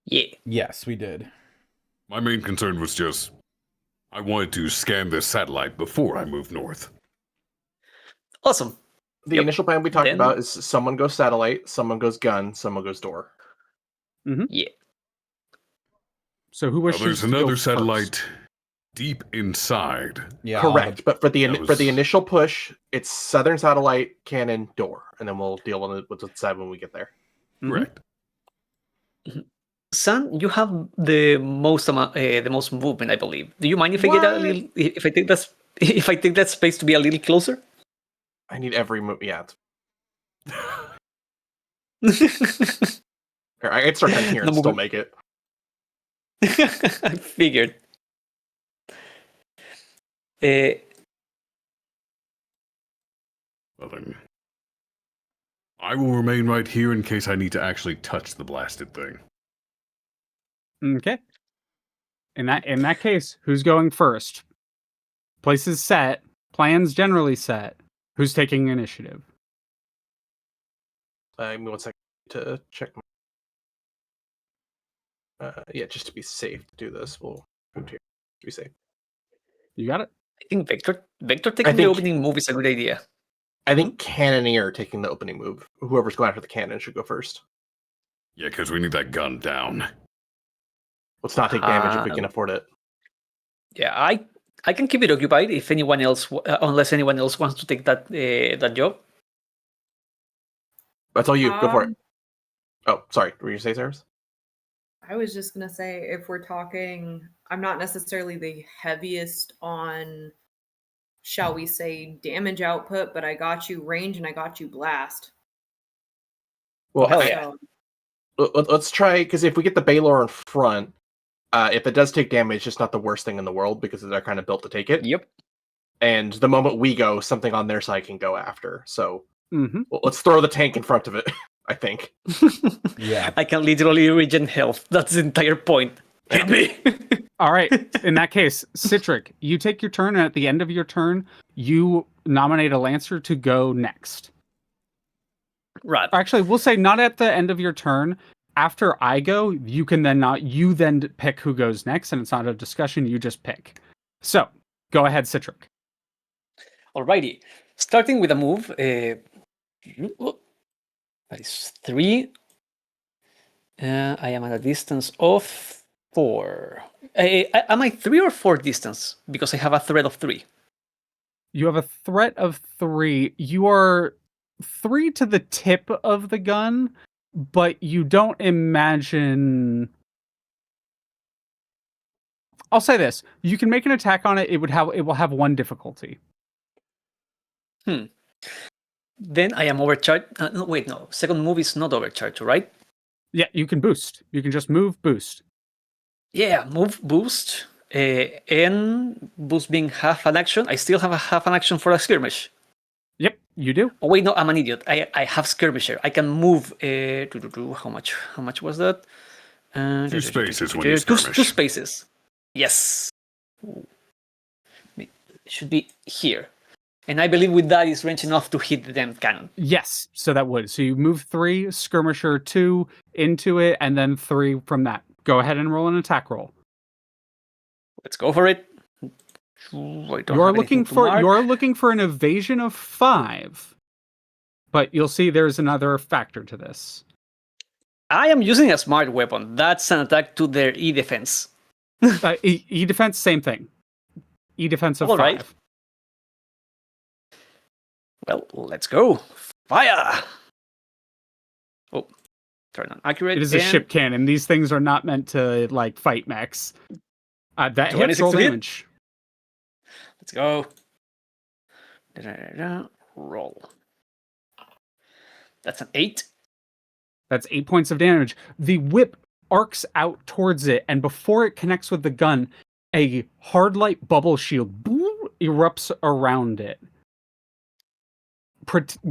Yeah. Yes, we did. My main concern was just I wanted to scan this satellite before I moved north. Awesome. The Yep. initial plan we talked Then- about is someone goes satellite, someone goes gun, someone goes door. Yeah. So who Now, wishes there's to go another first? satellite deep inside. Yeah, Correct, but for the those. initial push, it's southern satellite, cannon, door, and then we'll deal with it with the side when we get there. Mhm. Correct. San, you have the most movement, I believe. Do you mind if I get a What? little? If I take that space to be a little closer? I need every move. Yeah, here, I can start cutting here No and still movement. make it. I figured. Well then, I will remain right here in case I need to actually touch the blasted thing. Okay. In that case, who's going first? Places set, plans generally set. Who's taking initiative? Give me 1 second to check. Yeah, just to be safe to do this, we'll move here to be safe. You got it? I think Vector taking the think- opening move is a good idea. I think Cannoneer taking the opening move. Whoever's going after the cannon should go first. Yeah, because we need that gun down. Let's not take damage if we can afford it. Yeah, I can keep it occupied if anyone else, unless anyone else wants to take that job. That's all you. Go for it. Oh, sorry. Were you say, Sarah's? I was just gonna say, if we're talking, I'm not necessarily the heaviest on, shall we say, damage output, but I got you range and I got you blast. Well, hell yeah. Let's try, because if we get the Baylor in front, if it does take damage, it's not the worst thing in the world because they're kind of built to take it. Yep. And the moment we go, something on their side can go after. So Mm-hmm. let's throw the tank in front of it, I think. Yeah. I can literally regen health. That's the entire point. Hit me. All right. In that case, Citric, you take your turn, and at the end of your turn, you nominate a Lancer to go next. Right. Actually, we'll say not at the end of your turn. After I go, you can then pick who goes next, and it's not a discussion. You just pick. So go ahead, Citric. Alrighty. Starting with a move. That is 3. I am at a distance of 4. Am I 3 or 4 distance? Because I have a threat of 3. You have a threat of 3. You are 3 to the tip of the gun, but you don't imagine. I'll say this: you can make an attack on it. It will have 1 difficulty. Then I am overcharged. No. Second move is not overcharged, right? Yeah, you can boost. You can just move, boost. Yeah, move, boost. And boost being half an action. I still have a half an action for a skirmish. Yep, you do. Oh wait, no, I'm an idiot. I have skirmisher. I can move. How much was that? 2 spaces when you Two skirmish. spaces. Yes. It should be here. And I believe with that is range enough to hit the damn cannon. Yes, so that would. So you move 3, skirmisher 2 into it, and then 3 from that. Go ahead and roll an attack roll. Let's go for it. You're looking for an evasion of 5, but you'll see there's another factor to this. I am using a smart weapon. That's an attack to their E defense. E defense, same thing. E defense of 5. Right. Well, let's go. Fire! Oh, turn on accurate. It is a ship cannon. These things are not meant to fight mechs. That hits, roll damage. Let's go. Roll. That's an 8. That's 8 points of damage. The whip arcs out towards it, and before it connects with the gun, a hard light bubble shield erupts around it,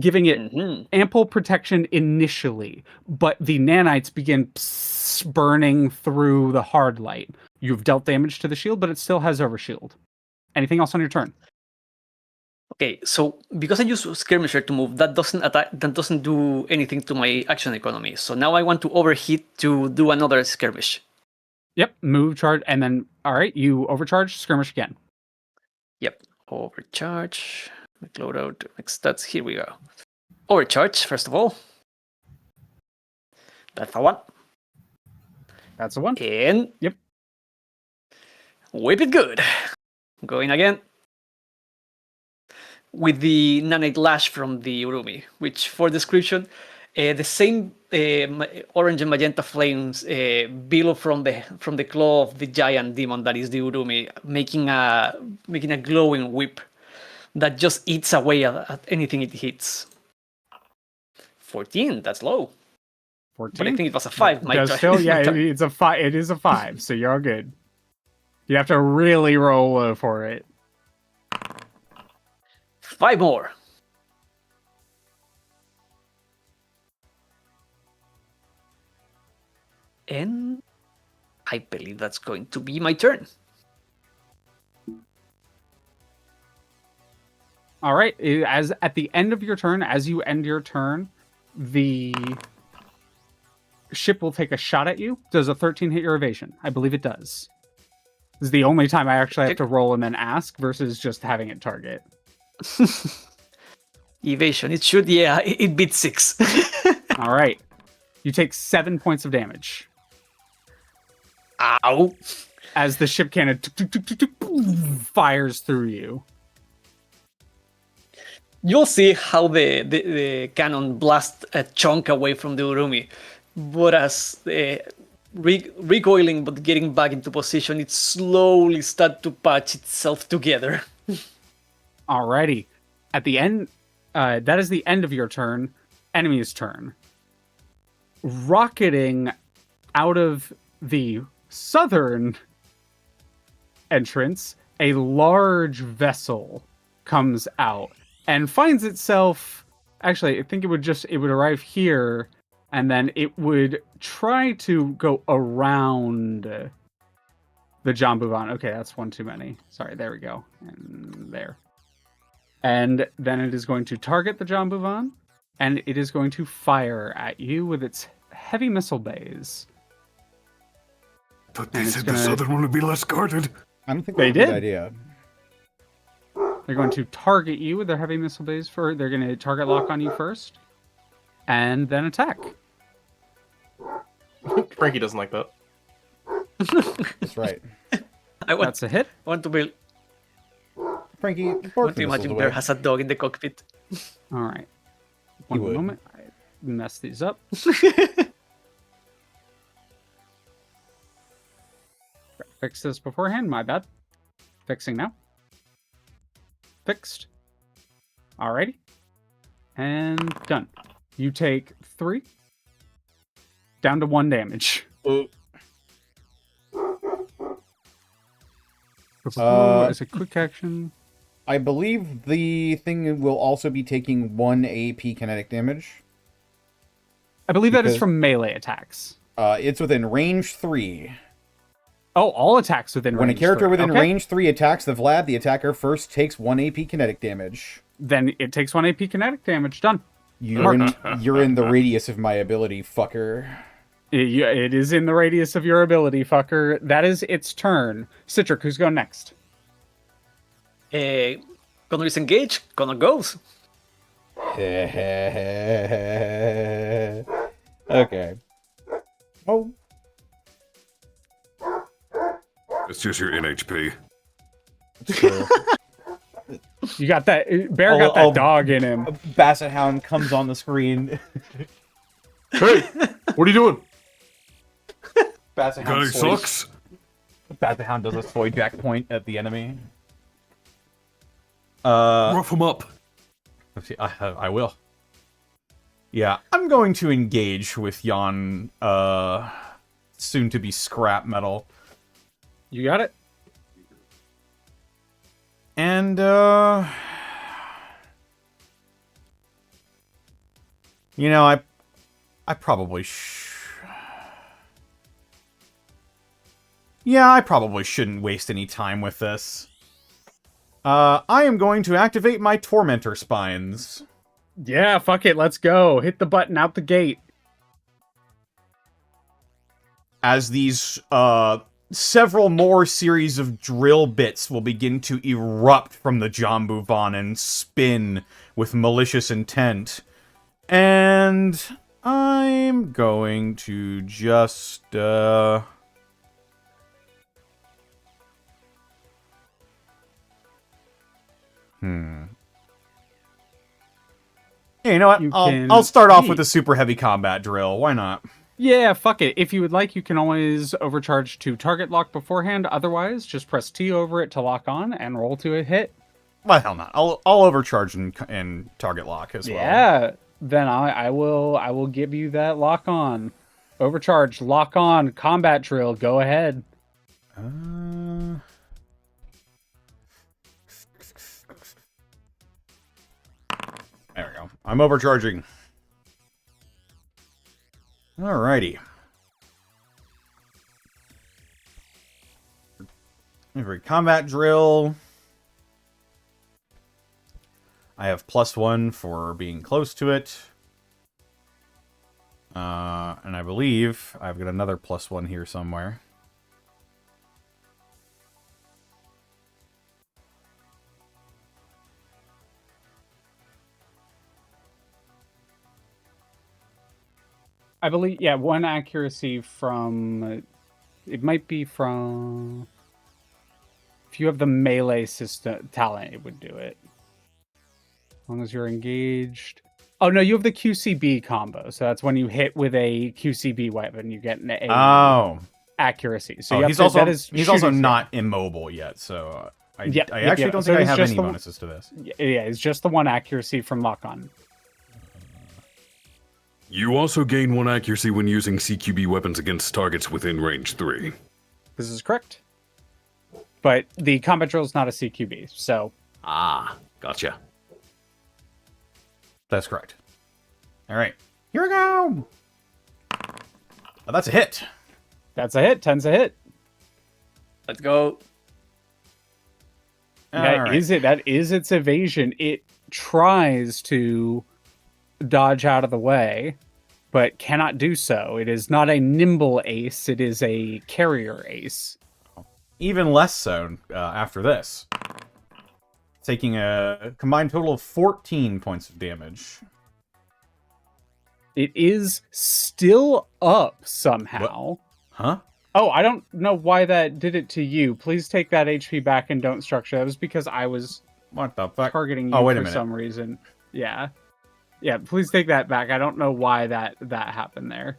giving it ample protection initially, but the nanites begin burning through the hard light. You've dealt damage to the shield, but it still has overshield. Anything else on your turn? Okay, so because I use skirmisher to move, that doesn't do anything to my action economy. So now I want to overheat to do another skirmish. Yep, move, charge, and then alright, you overcharge, skirmish again. Yep, overcharge. Loadout, mix stats, here we go. Overcharge, first of all. That's a 1. That's a 1. And yep. Whip it good. Going again. With the nanite lash from the Urumi, which for description, the same orange and magenta flames billow from the claw of the giant demon that is the Urumi, making a glowing whip that just eats away at anything it hits. 14, that's low. 14? But I think it was a 5. It's a 5. It is a 5, so you're all good. You have to really roll low for it. 5 more. And I believe that's going to be my turn. All right. As at the end of your turn, as you end your turn, the ship will take a shot at you. Does a 13 hit your evasion? I believe it does. This is the only time I actually have to roll and then ask versus just having it target. Evasion. It should, it beats 6. All right. You take 7 points of damage Ow! as the ship cannon fires through you. You'll see how the cannon blasts a chunk away from the Urumi, but as recoiling but getting back into position, it slowly starts to patch itself together. Alrighty. At the end, that is the end of your turn. Enemy's turn. Rocketing out of the southern entrance, a large vessel comes out and finds itself. Actually, I think it would arrive here, and then it would try to go around the Jambuvan. Okay, that's one too many. Sorry, there we go. And there. And then it is going to target the Jambuvan, and it is going to fire at you with its heavy missile bays. But they And said it's the gonna- southern one would be less guarded. I don't think They that's a good did. idea. They're going to target you with their heavy missile bays. They're going to target lock on you first, and then attack. Frankie doesn't like that. That's right. I want, That's a hit. want to be. Frankie, Want to imagine Bear has a dog in the cockpit. All right. He One would. moment. I messed these up. Fix this beforehand. My bad. Fixing now. Fixed. Alrighty. And done. You take 3. Down to 1 damage. As a quick action. I believe the thing will also be taking 1 AP kinetic damage. I believe that is Because- from melee attacks. It's within range 3. Oh, all attacks within range. When a character 3. within Okay. range 3 attacks the Vlad, the attacker first takes 1 AP kinetic damage. Then it takes 1 AP kinetic damage. Done. You're in the radius of my ability, fucker. It is in the radius of your ability, fucker. That is its turn. Citric, who's going next? Connor is engaged. Connor goes. Okay. Oh, It's just your NHP. it's true. You got that. Bear got that dog in him. Basset Hound comes on the screen. Hey, what are you doing? Basset Got any socks? Basset Hound does a soy jack point at the enemy. Rough them up. I will. Yeah, I'm going to engage with Yon, soon to be scrap metal. You got it. And, you know, I probably Yeah, I probably shouldn't waste any time with this. I am going to activate my Tormentor Spines. Yeah, fuck it. Let's go. Hit the button out the gate. As these, several more series of drill bits will begin to erupt from the Jambuvan and spin with malicious intent. And I'm going to just, Hey, you know what? You can I'll start off eat. with a super heavy combat drill. Why not? Yeah, fuck it. If you would like, you can always overcharge to target lock beforehand. Otherwise, just press T over it to lock on and roll to a hit. Why the hell not? I'll overcharge and target lock as well. Yeah. Then I will give you that lock on. Overcharge, lock on, combat drill. Go ahead. There we go. I'm overcharging. Alrighty. Every combat drill. I have +1 for being close to it. And I believe I've got another +1 here somewhere. I believe, yeah, 1 accuracy from... It might be from... If you have the melee system talent, it would do it. As long as you're engaged. Oh, no, you have the QCB combo. So that's when you hit with a QCB weapon, you get a accuracy. So he's also not immobile yet, so I actually don't think I have any bonuses to this. Yeah, it's just the 1 accuracy from lock-on. You also gain 1 accuracy when using CQB weapons against targets within range 3. This is correct. But the combat drill is not a CQB, so... Ah, gotcha. That's correct. All right, here we go. Oh, that's a hit. That's a hit. 10's a hit. Let's go. That is it. That is its evasion. It tries to dodge out of the way, but cannot do so. It is not a nimble ace. It is a carrier ace. Even less so after this. Taking a combined total of 14 points of damage. It is still up somehow. What? Huh? Oh, I don't know why that did it to you. Please take that HP back and don't structure. That was because I was What the fuck? targeting you Wait a for minute. some reason. Yeah. Yeah, please take that back. I don't know why that happened there.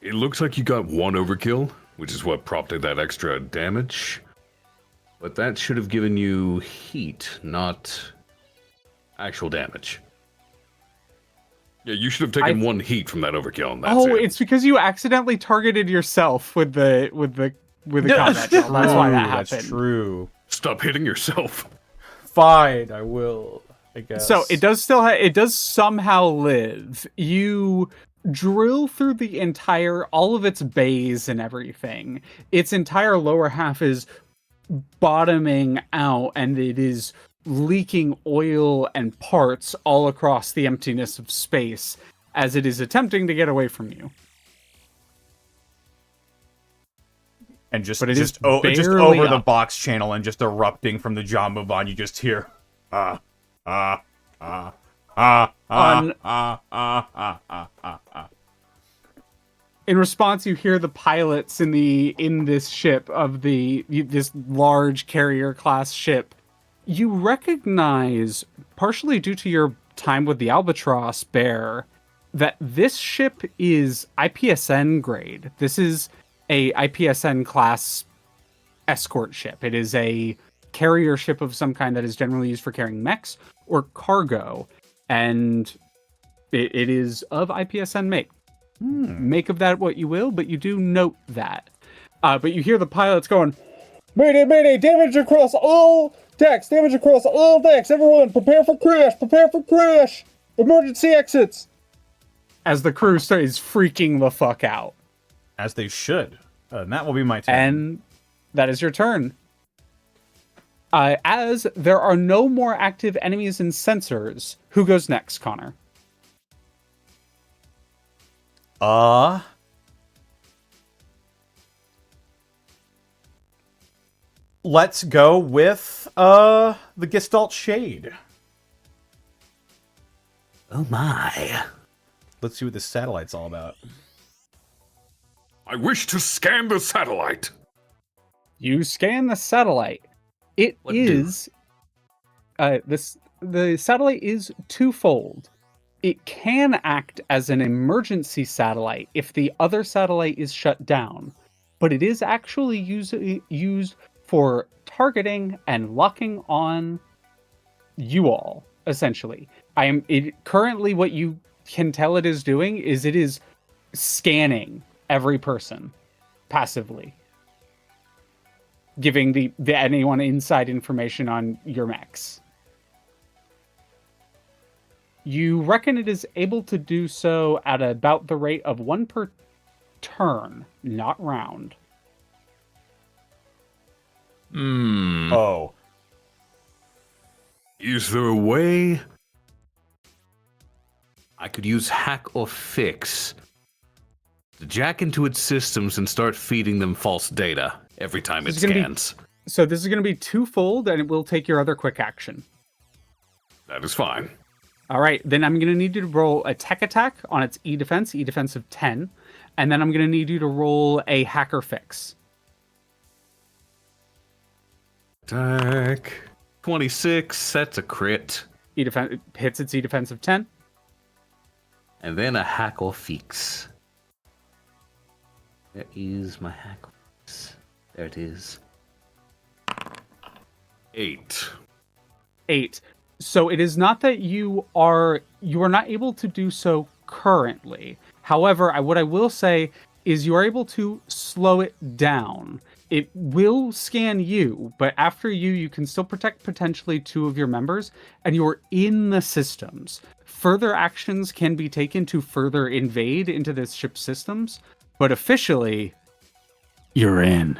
It looks like you got 1 overkill, which is what prompted that extra damage. But that should have given you heat, not actual damage. Yeah, you should have taken 1 heat from that overkill, and that's it. It's because you accidentally targeted yourself with the combat drill. That's why that happened. That's true. Stop hitting yourself. Fine, I will. I guess. So it does it does somehow live. You drill through the all of its bays and everything. Its entire lower half is bottoming out, and it is leaking oil and parts all across the emptiness of space as it is attempting to get away from you. And just But it is over barely the up. box channel and just erupting from the Jambovon, you just hear In response, you hear the pilots in this ship of this large carrier class ship. You recognize, partially due to your time with the Albatross Bear, that this ship is IPSN grade. This is a IPSN class escort ship. It is a carrier ship of some kind that is generally used for carrying mechs or cargo, and it is of IPSN make. Make of that what you will, but you do note that. But you hear the pilots going, "Mayday, mayday, damage across all decks, damage across all decks, everyone prepare for crash, emergency exits." As the crew is freaking the fuck out. as they should. And that will be my turn. And that is your turn. As there are no more active enemies and sensors, who goes next, Connor? Let's go with the Gestalt Shade. Oh my. Let's see what this satellite's all about. I wish to scan the satellite. You scan the satellite. It What is the satellite is twofold. It can act as an emergency satellite if the other satellite is shut down, but it is actually used for targeting and locking on you all, essentially. Currently what you can tell it is doing is it is scanning every person passively, giving the anyone inside information on your mechs. You reckon it is able to do so at about the rate of 1 per turn, not round. Oh. Is there a way? I could use hack or fix to jack into its systems and start feeding them false data every time it This is gonna be- scans. So this is going to be twofold, and it will take your other quick action. That is fine. All right, then I'm going to need you to roll a tech attack on its E defense of 10. And then I'm going to need you to roll a hacker fix. Attack. 26, that's a crit. Hits its E defense of 10. And then a hackle fix. Where is my hackle fix? There it is. 8. 8. So it is not that you are not able to do so currently. However, what I will say is you are able to slow it down. It will scan you, but after you can still protect potentially 2 of your members, and you are in the systems. Further actions can be taken to further invade into this ship's systems, but officially, you're in.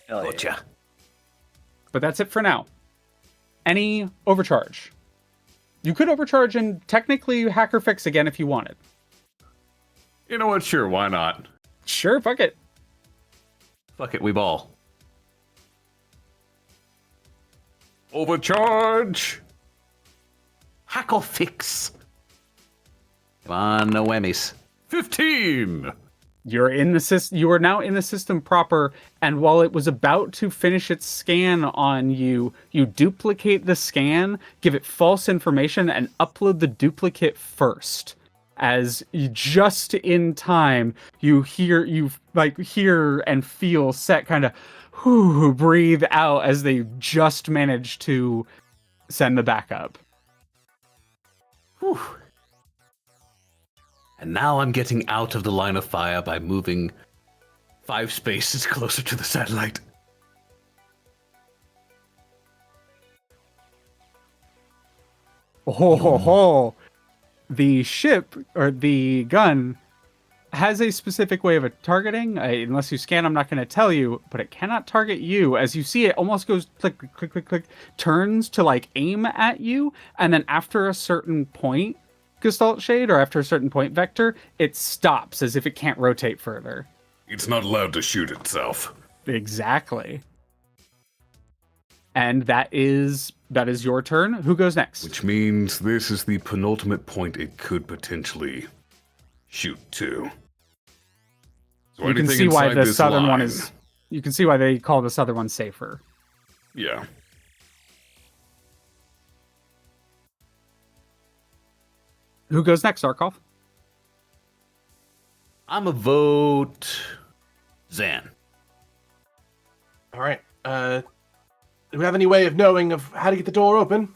Gotcha. But that's it for now. Any overcharge? You could overcharge and technically hacker fix again if you wanted. You know what? Sure, why not? Sure, fuck it. Fuck it, we ball. Overcharge! Hackle fix. Come on, no whammies. 15! You're in the system. You are now in the system proper, and while it was about to finish its scan on you, you duplicate the scan, give it false information, and upload the duplicate first. As you, just in time, you hear and feel Set kind of breathe out as they just managed to send the backup. Whew. And now I'm getting out of the line of fire by moving 5 spaces closer to the satellite. Oh, the ship or the gun has a specific way of targeting. Unless you scan, I'm not going to tell you, but it cannot target you. As you see, it almost goes click, click, click, click, turns to like aim at you, and then after a certain point, Gestalt Shade, or after a certain point vector, it stops as if it can't rotate further. It's not allowed to shoot itself. Exactly. And that is your turn. Who goes next? Which means this is the penultimate point it could potentially shoot to. So you can anything see why inside the this southern one line- is. You can see why they call the southern one safer. Yeah. Who goes next, Arcolf? I'm a vote Zan. All right. Do we have any way of knowing of how to get the door open?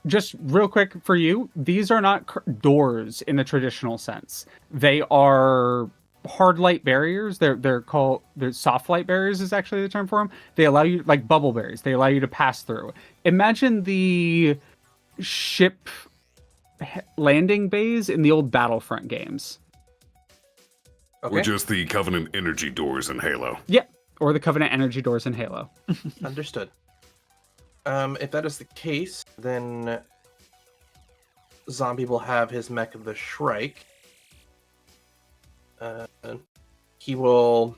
Just real quick for you, these are not doors in the traditional sense. They are hard light barriers. They're soft light barriers is actually the term for them. They allow you, like bubble barriers, they allow you to pass through. Imagine the ship landing bays in the old Battlefront games. Okay. Or just the Covenant energy doors in Halo. Yep, or the Covenant energy doors in Halo. Understood. If that is the case, then Zombie will have his mech of the Shrike. He will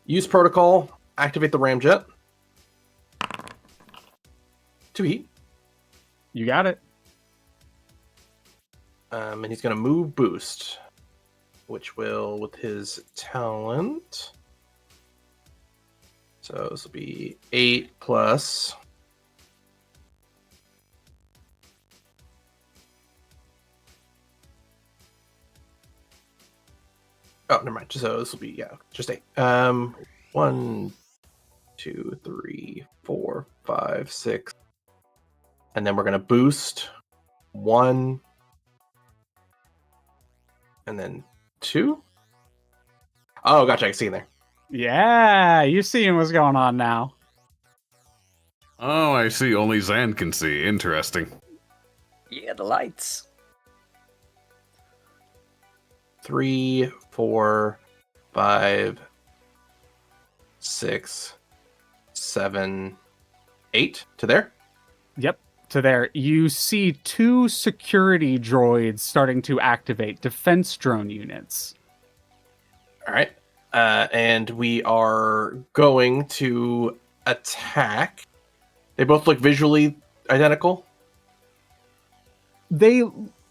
use protocol, activate the ramjet. 2 heat. You got it. And he's going to move boost, which will, with his talent. So this will be 8 plus. Oh, never mind. So this will be, just 8. 1, 2, 3, 4, 5, 6. And then we're going to boost 1. And then 2. Oh, gotcha. I see there. Yeah, you're seeing what's going on now. Oh, I see. Only Zan can see. Interesting. Yeah, the lights. 3, 4, 5, 6, 7, 8 to there. Yep, to there. You see 2 security droids starting to activate, defense drone units. All right. And we are going to attack They both look visually identical. They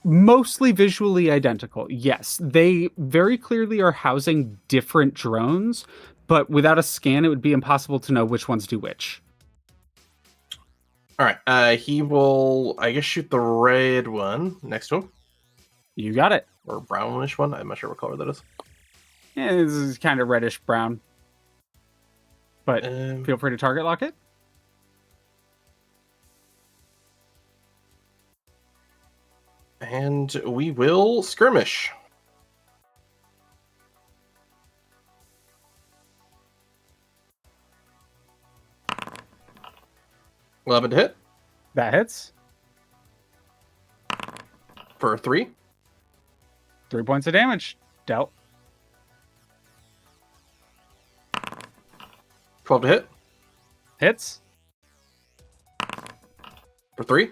mostly visually identical. Yes, they very clearly are housing different drones, but without a scan, it would be impossible to know which ones do which. All right. He will, I guess, shoot the red one next to him, You got it. or brownish one. I'm not sure what color that is. Yeah, this is kind of reddish brown. But feel free to target lock it. And we will skirmish. $11 to hit That hits. for 3. 3 points of damage. Dealt. 12 to hit Hits. for 3.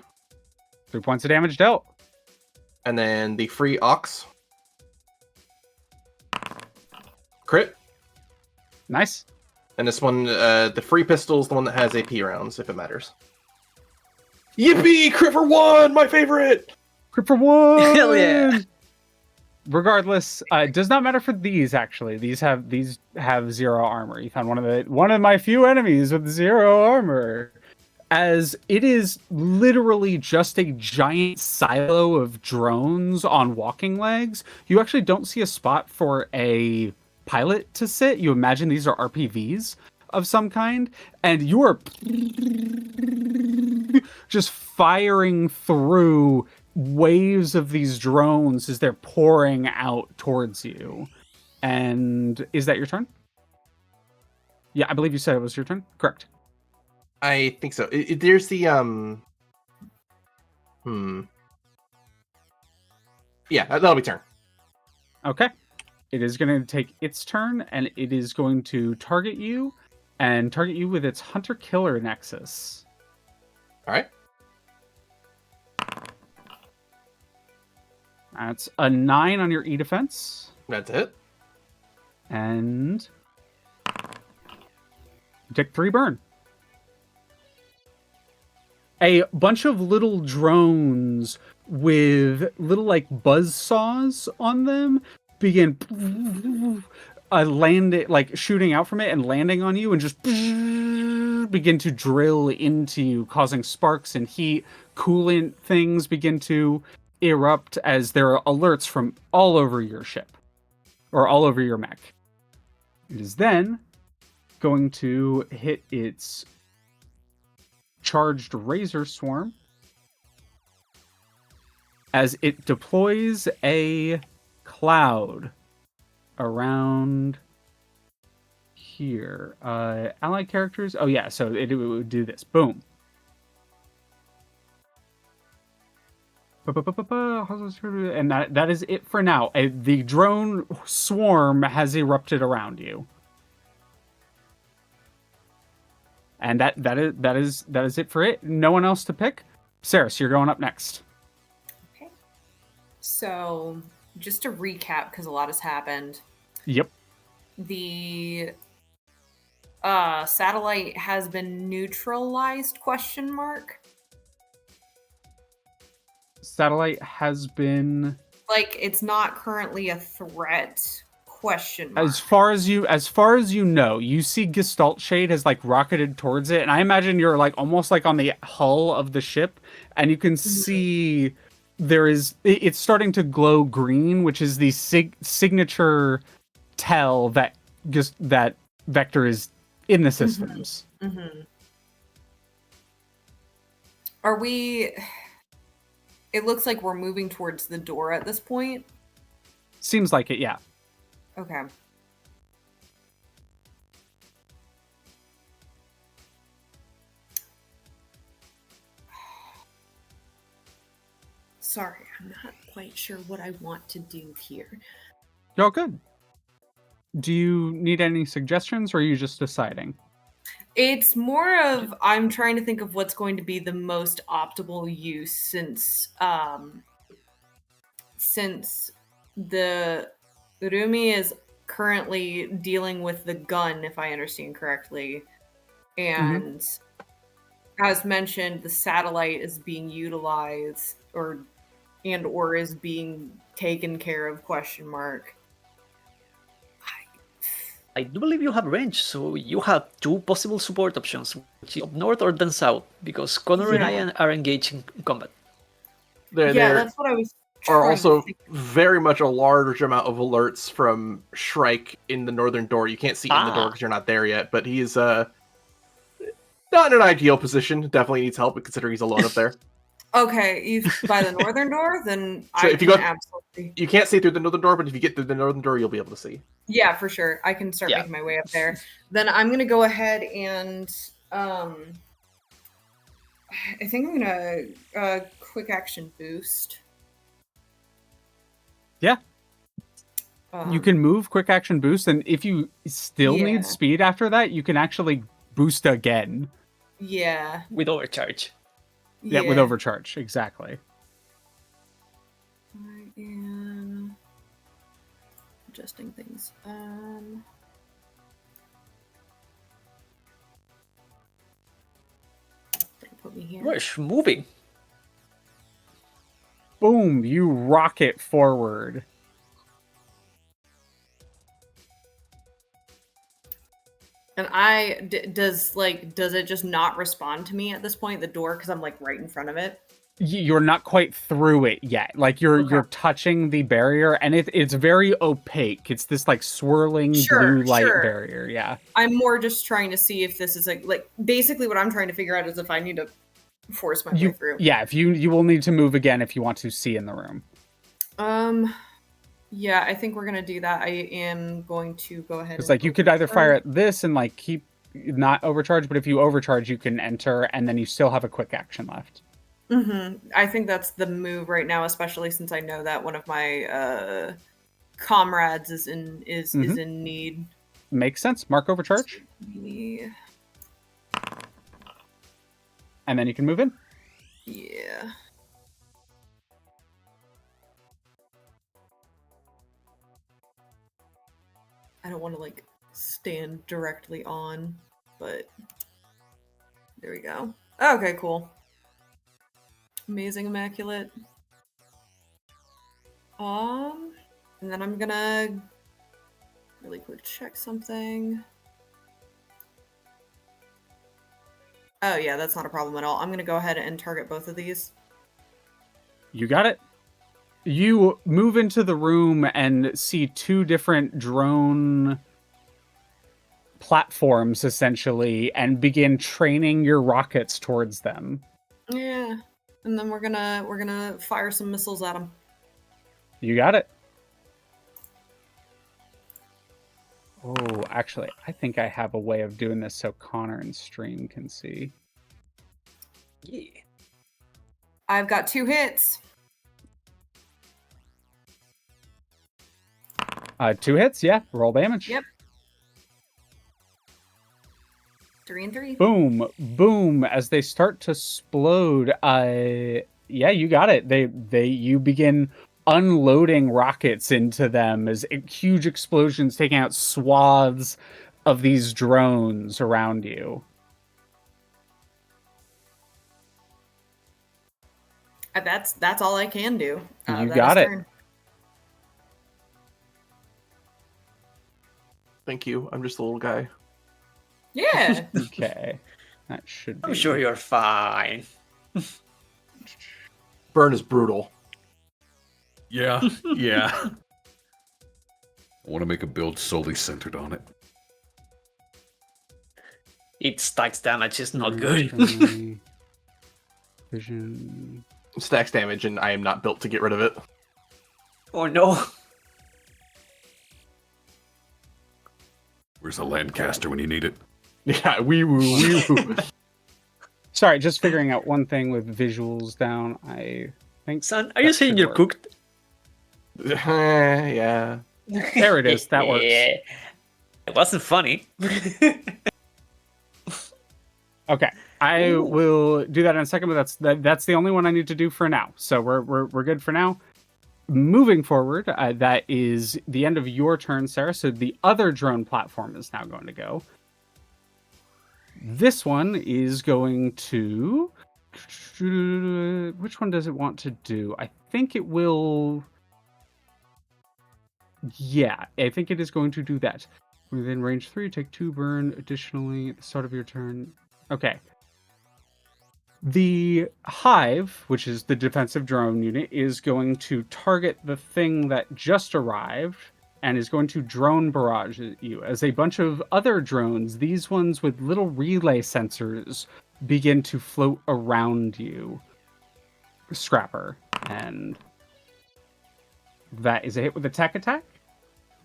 3 points of damage dealt. And then the free ox. Crit. Nice. And this one, the free pistol is the one that has AP rounds, if it matters. Yippee! Crit for 1! My favorite! Crit for 1! Hell yeah. Regardless, it does not matter for these, actually. These have 0 armor. You found one of my few enemies with 0 armor. As it is literally just a giant silo of drones on walking legs. You actually don't see a spot for a pilot to sit. You imagine these are RPVs of some kind, and you are just firing through waves of these drones as they're pouring out towards you. And is that your turn? Yeah, I believe you said it was your turn. Correct. I think so. There's the Yeah, that'll be turn. Okay. It is going to take its turn, and it is going to target you, and target you with its Hunter-Killer Nexus. All right. That's a 9 on your E defense, That's it. and you take 3 burn. A bunch of little drones with little like buzz saws on them begin landing, like shooting out from it and landing on you, and just begin to drill into you, causing sparks and heat. Coolant things begin to erupt as there are alerts from all over your ship, or all over your mech. It is then going to hit its charged Razor Swarm as it deploys a cloud around here. Allied characters. Oh yeah, so it would do this. Boom. And that is it for now. The drone swarm has erupted around you. And that is it for it. No one else to pick. Saris, you're going up next. Okay. So, just to recap, because a lot has happened. Yep. The satellite has been neutralized, question mark? Satellite has been, Like, it's not currently a threat, question mark. as far as you know, you see Gestalt Shade has like rocketed towards it, and I imagine you're like almost like on the hull of the ship, and you can see it's starting to glow green, which is the signature tell that that Vector is in the systems. Mm-hmm. Are we... It looks like we're moving towards the door at this point. Seems like it, yeah. Okay. Sorry, I'm not quite sure what I want to do here. Y'all good. Do you need any suggestions, or are you just deciding? It's more of I'm trying to think of what's going to be the most optimal use since the Rumi is currently dealing with the gun, if I understand correctly, and as mentioned, the satellite is being utilized or is being taken care of, question mark. I do believe you have range, so you have 2 possible support options, which is up north or down south, because Connor and I are engaged in combat. There That's what I was are trying also to think. very much a large amount of alerts from Shrike in the northern door. You can't see in the door because you're not there yet, but he's not in an ideal position. Definitely needs help, considering he's alone up there. Okay, if by the northern door, then So I if you can go- absolutely. You can't see through the northern door, but if you get through the northern door, you'll be able to see. Yeah, for sure. I can start making my way up there. Then I'm gonna go ahead and I think I'm gonna quick action boost. Yeah. You can move quick action boost, and if you still Yeah. need speed after that, you can actually boost again. Yeah. With overcharge. Yeah, with overcharge, exactly. I am adjusting things. Put me here. Rush, moving. Boom! You rocket forward. And does it just not respond to me at this point, the door, because I'm like right in front of it? You're not quite through it yet. Like you're touching the barrier, and it's very opaque. It's this like swirling blue light barrier. Yeah. I'm more just trying to see if this is like basically what I'm trying to figure out is if I need to force my way through. Yeah, if you will need to move again if you want to see in the room. Yeah, I think we're gonna do that. I am going to go ahead. It's like you could either fire at this and like keep not overcharge, but if you overcharge, you can enter, and then you still have a quick action left. I think that's the move right now, especially since I know that one of my comrades is in need. Makes sense. Mark overcharge. And then you can move in. Yeah. I don't want to like stand directly on, but there we go. Okay, cool. Amazing, immaculate. And then I'm gonna really quick check something. Oh yeah, that's not a problem at all. I'm gonna go ahead and target both of these. You got it. You move into the room and see 2 different drone platforms, essentially, and begin training your rockets towards them. Yeah, and then we're gonna fire some missiles at them. You got it. Oh, actually, I think I have a way of doing this so Connor and stream can see. Yeah. I've got 2 hits. 2 hits, yeah. Roll damage. Yep. 3 and 3. Boom, boom. As they start to explode, yeah, you got it. You begin unloading rockets into them as huge explosions taking out swaths of these drones around you. That's all I can do. You got it. Turn. Thank you. I'm just a little guy. Yeah. Okay. That should be... I'm sure you're fine. Burn is brutal. Yeah, yeah. I want to make a build solely centered on it. Its stacks damage is not good. Vision. Stacks damage, and I am not built to get rid of it. Oh no. Where's a Lancaster when you need it? Yeah, wee woo. Sorry, just figuring out one thing with visuals down. I think. Son, are you saying you're cooked? Yeah. There it is. That works. Yeah. It wasn't funny. Okay, I will do that in a second, but that's the only one I need to do for now. So we're good for now. Moving forward, that is the end of your turn, Sarah. So the other drone platform is now going to go. This one is going to... Which one does it want to do? I think it will... Yeah, I think it is going to do that. Within range 3, take 2 burn additionally at the start of your turn. Okay. The Hive, which is the defensive drone unit, is going to target the thing that just arrived and is going to drone barrage you. As a bunch of other drones, these ones with little relay sensors, begin to float around you, Scrapper. And that is a hit with a tech attack.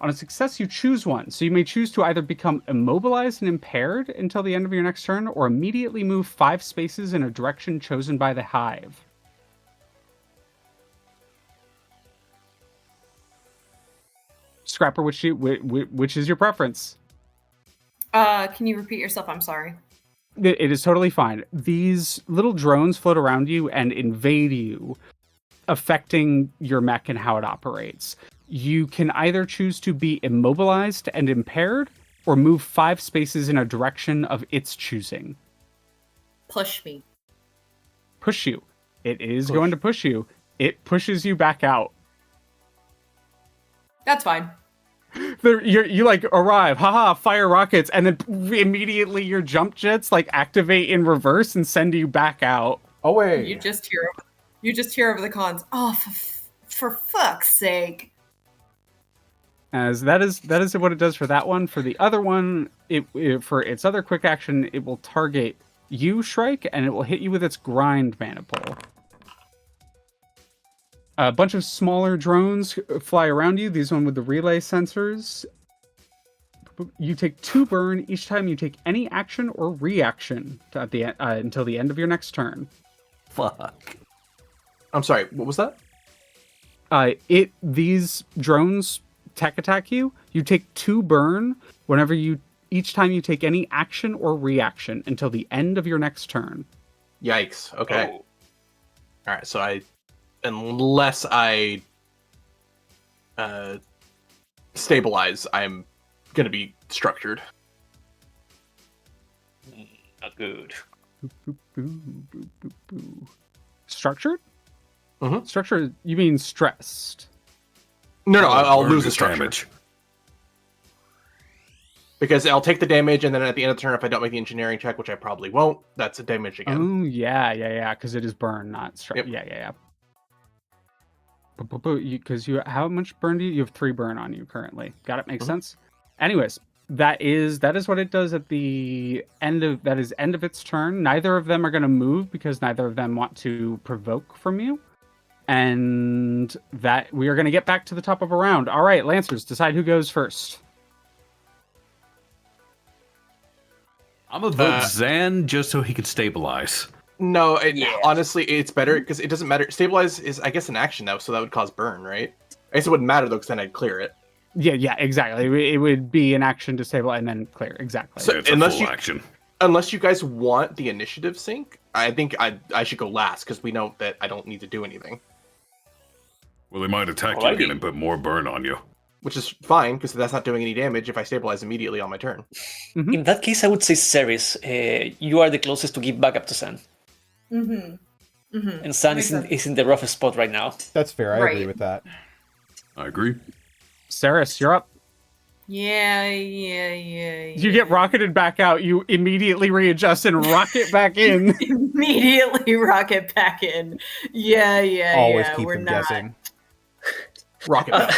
On a success, you choose one. So you may choose to either become immobilized and impaired until the end of your next turn, or immediately move 5 spaces in a direction chosen by the Hive. Scrapper, which is your preference? Can you repeat yourself? I'm sorry. It is totally fine. These little drones float around you and invade you, affecting your mech and how it operates. You can either choose to be immobilized and impaired, or move 5 spaces in a direction of its choosing. Push me. Push you. It is going to push you. It pushes you back out. That's fine. You like arrive, haha, fire rockets, and then immediately your jump jets like activate in reverse and send you back out. Away. You just hear over the cons. Oh, for fuck's sake. As that is what it does for that one. For the other one, for its other quick action, it will target you, Shrike, and it will hit you with its grind maniple. A bunch of smaller drones fly around you. These one with the relay sensors. You take 2 burn each time you take any action or reaction at the until the end of your next turn. Fuck. I'm sorry, what was that? These drones tech attack you. You take 2 burn each time you take any action or reaction until the end of your next turn. Yikes. Okay. Oh. All right. So unless I stabilize, I'm gonna be structured. Not good. Structured? Mm-hmm. Structured? You mean stressed? No, I'll lose the the structure. damage. Because I'll take the damage, and then at the end of the turn, if I don't make the engineering check, which I probably won't, that's a damage again. Oh, yeah, because it is burn, not stress. Yep. Yeah. Because how much burn do you have? 3 burn on you currently. Got it? Makes sense? Anyways, that is what it does at the end of its turn. Neither of them are going to move because neither of them want to provoke from you. And that we are going to get back to the top of a round. All right, Lancers, decide who goes first. I'm gonna vote Zan just so he could stabilize. No, honestly, it's better because it doesn't matter. Stabilize is, I guess, an action now, so that would cause burn, right? I guess it wouldn't matter though, because then I'd clear it. Yeah, exactly. It would be an action to stabilize and then clear. Exactly. So It's a full action. Unless you guys want the initiative sync, I think I should go last because we know that I don't need to do anything. Well, they might attack you again and put more burn on you. Which is fine, because that's not doing any damage if I stabilize immediately on my turn. Mm-hmm. In that case, I would say Ceres. You are the closest to give backup to San. Mm-hmm. Mm-hmm. And San is in the roughest spot right now. That's fair. I agree with that. I agree. Saris, you're up. Yeah. You get rocketed back out. You immediately readjust and rocket back in. Immediately rocket back in. Yeah. Always keep we're them not. guessing. Rocket power.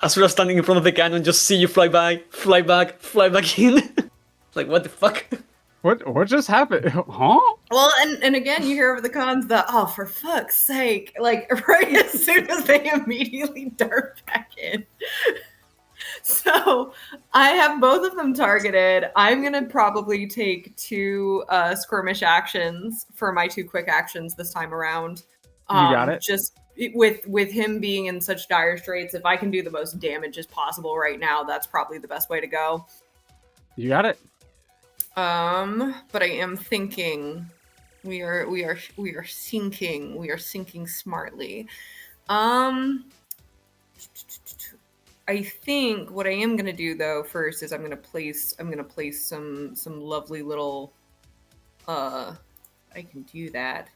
Asura standing in front of the cannon, just see you fly back in. Like, what the fuck? What just happened? Huh? Well, and again, you hear over the cons for fuck's sake, like right as soon as they immediately dart back in. So I have both of them targeted. I'm gonna probably take 2 skirmish actions for my 2 quick actions this time around. You got it. Just with him being in such dire straits, if I can do the most damage as possible right now, that's probably the best way to go. You got it. But I am thinking we are sinking smartly. I I think what I am gonna do though first is I'm gonna place some lovely little I can do that.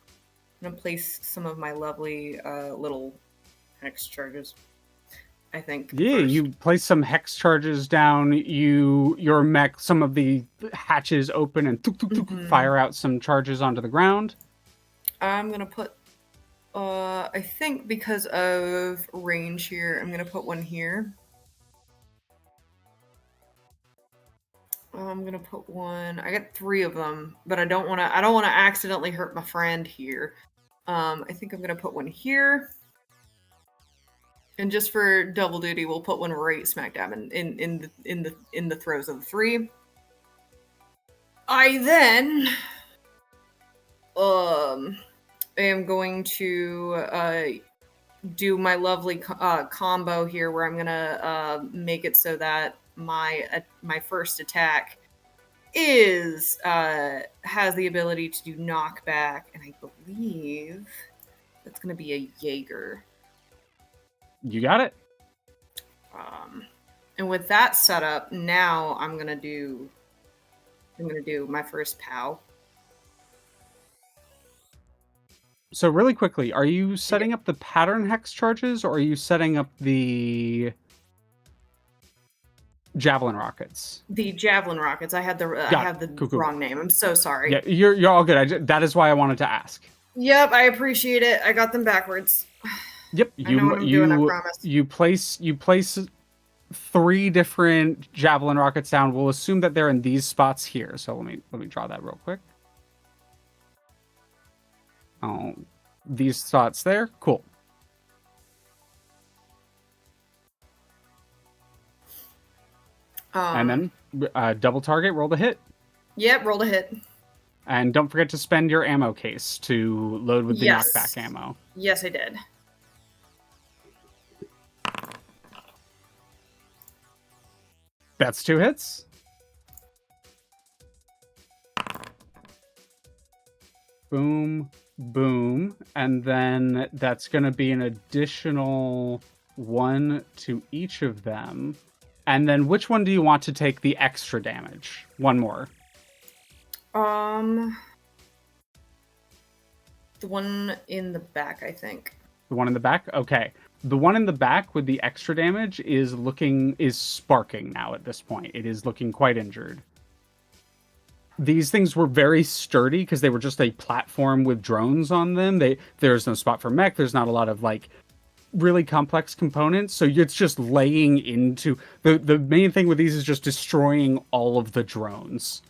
I'm gonna place some of my lovely little hex charges. I think. Yeah, first. you place some hex charges down. Your mech, some of the hatches open and fire out some charges onto the ground. I'm gonna put. I think because of range here, I'm gonna put one here. I'm gonna put one. I got 3 of them, but I don't want to. I don't want to accidentally hurt my friend here. I think I'm gonna put one here. And just for double duty, we'll put one right smack dab in the throes of the 3. I then am going to do my lovely combo here, where I'm gonna make it so that my first attack is has the ability to do knockback, and I believe that's gonna be a Jaeger. You got it. And with that set up, now I'm gonna do my first POW. So really quickly, are you setting up the pattern hex charges, or are you setting up the javelin rockets? The javelin rockets. I had the Cool. wrong name. I'm so sorry. Yeah, you're all good. That is why I wanted to ask. Yep, I appreciate it. I got them backwards. Yep, I know what I'm doing, I promise. You place 3 different javelin rockets down. We'll assume that they're in these spots here. So let me draw that real quick. Oh, these spots there. Cool. And then double target, roll the hit. Yep, roll a hit. And don't forget to spend your ammo case to load with the Yes. knockback ammo. Yes, I did. That's 2 hits. Boom, boom. And then that's going to be an additional 1 to each of them. And then which one do you want to take the extra damage? One more. The one in the back, I think. The one in the back? Okay. The one in the back with the extra damage is sparking now at this point. It is looking quite injured. These things were very sturdy because they were just a platform with drones on them. There's no spot for mech. There's not a lot of really complex components. So it's just laying into the main thing with these is just destroying all of the drones.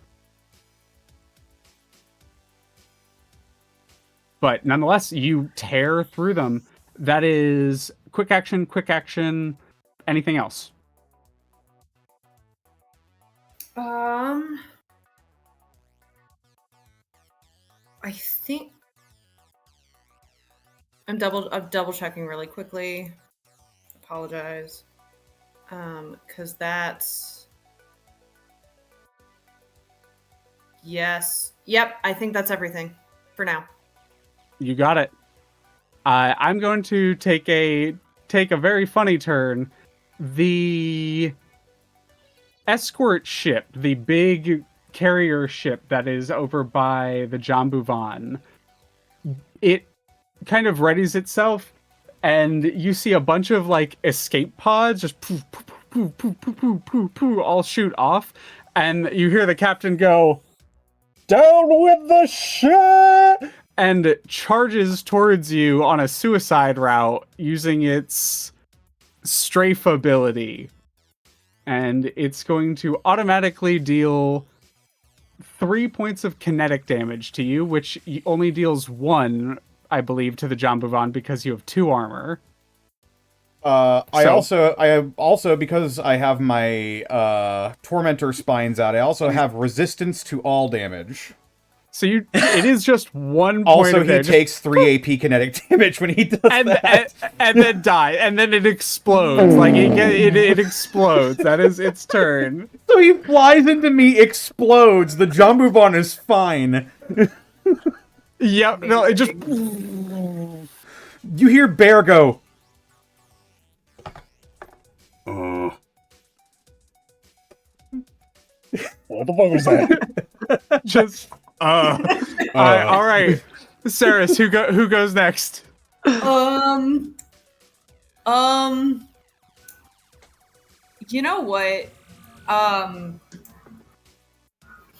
But nonetheless, you tear through them. That is quick action. Anything else? I think I'm double checking really quickly. Apologize. Because that's yes. Yep, I think that's everything for now. You got it. I'm going to take a very funny turn. The escort ship, the big carrier ship that is over by the Jambuvan, it kind of readies itself, and you see a bunch of escape pods just poof, poof, poof, poof, poof, poof, poof, poof, all shoot off, and you hear the captain go, "Down with the ship!" and charges towards you on a suicide route using its strafe ability. And it's going to automatically deal 3 points of kinetic damage to you, which only deals 1, I believe, to the Jambuvan because you have 2 armor. I also, because I have my Tormentor spines out, I also have resistance to all damage. So it is just 1 point Also, of he damage. takes 3 AP kinetic damage when he does that. And then die, and then it explodes. It explodes. That is its turn. So he flies into me, explodes. The Jambuvan is fine. Yep. No, it just. You hear Bear go. What the fuck was that? Just all right, Saris, who goes next? You know what?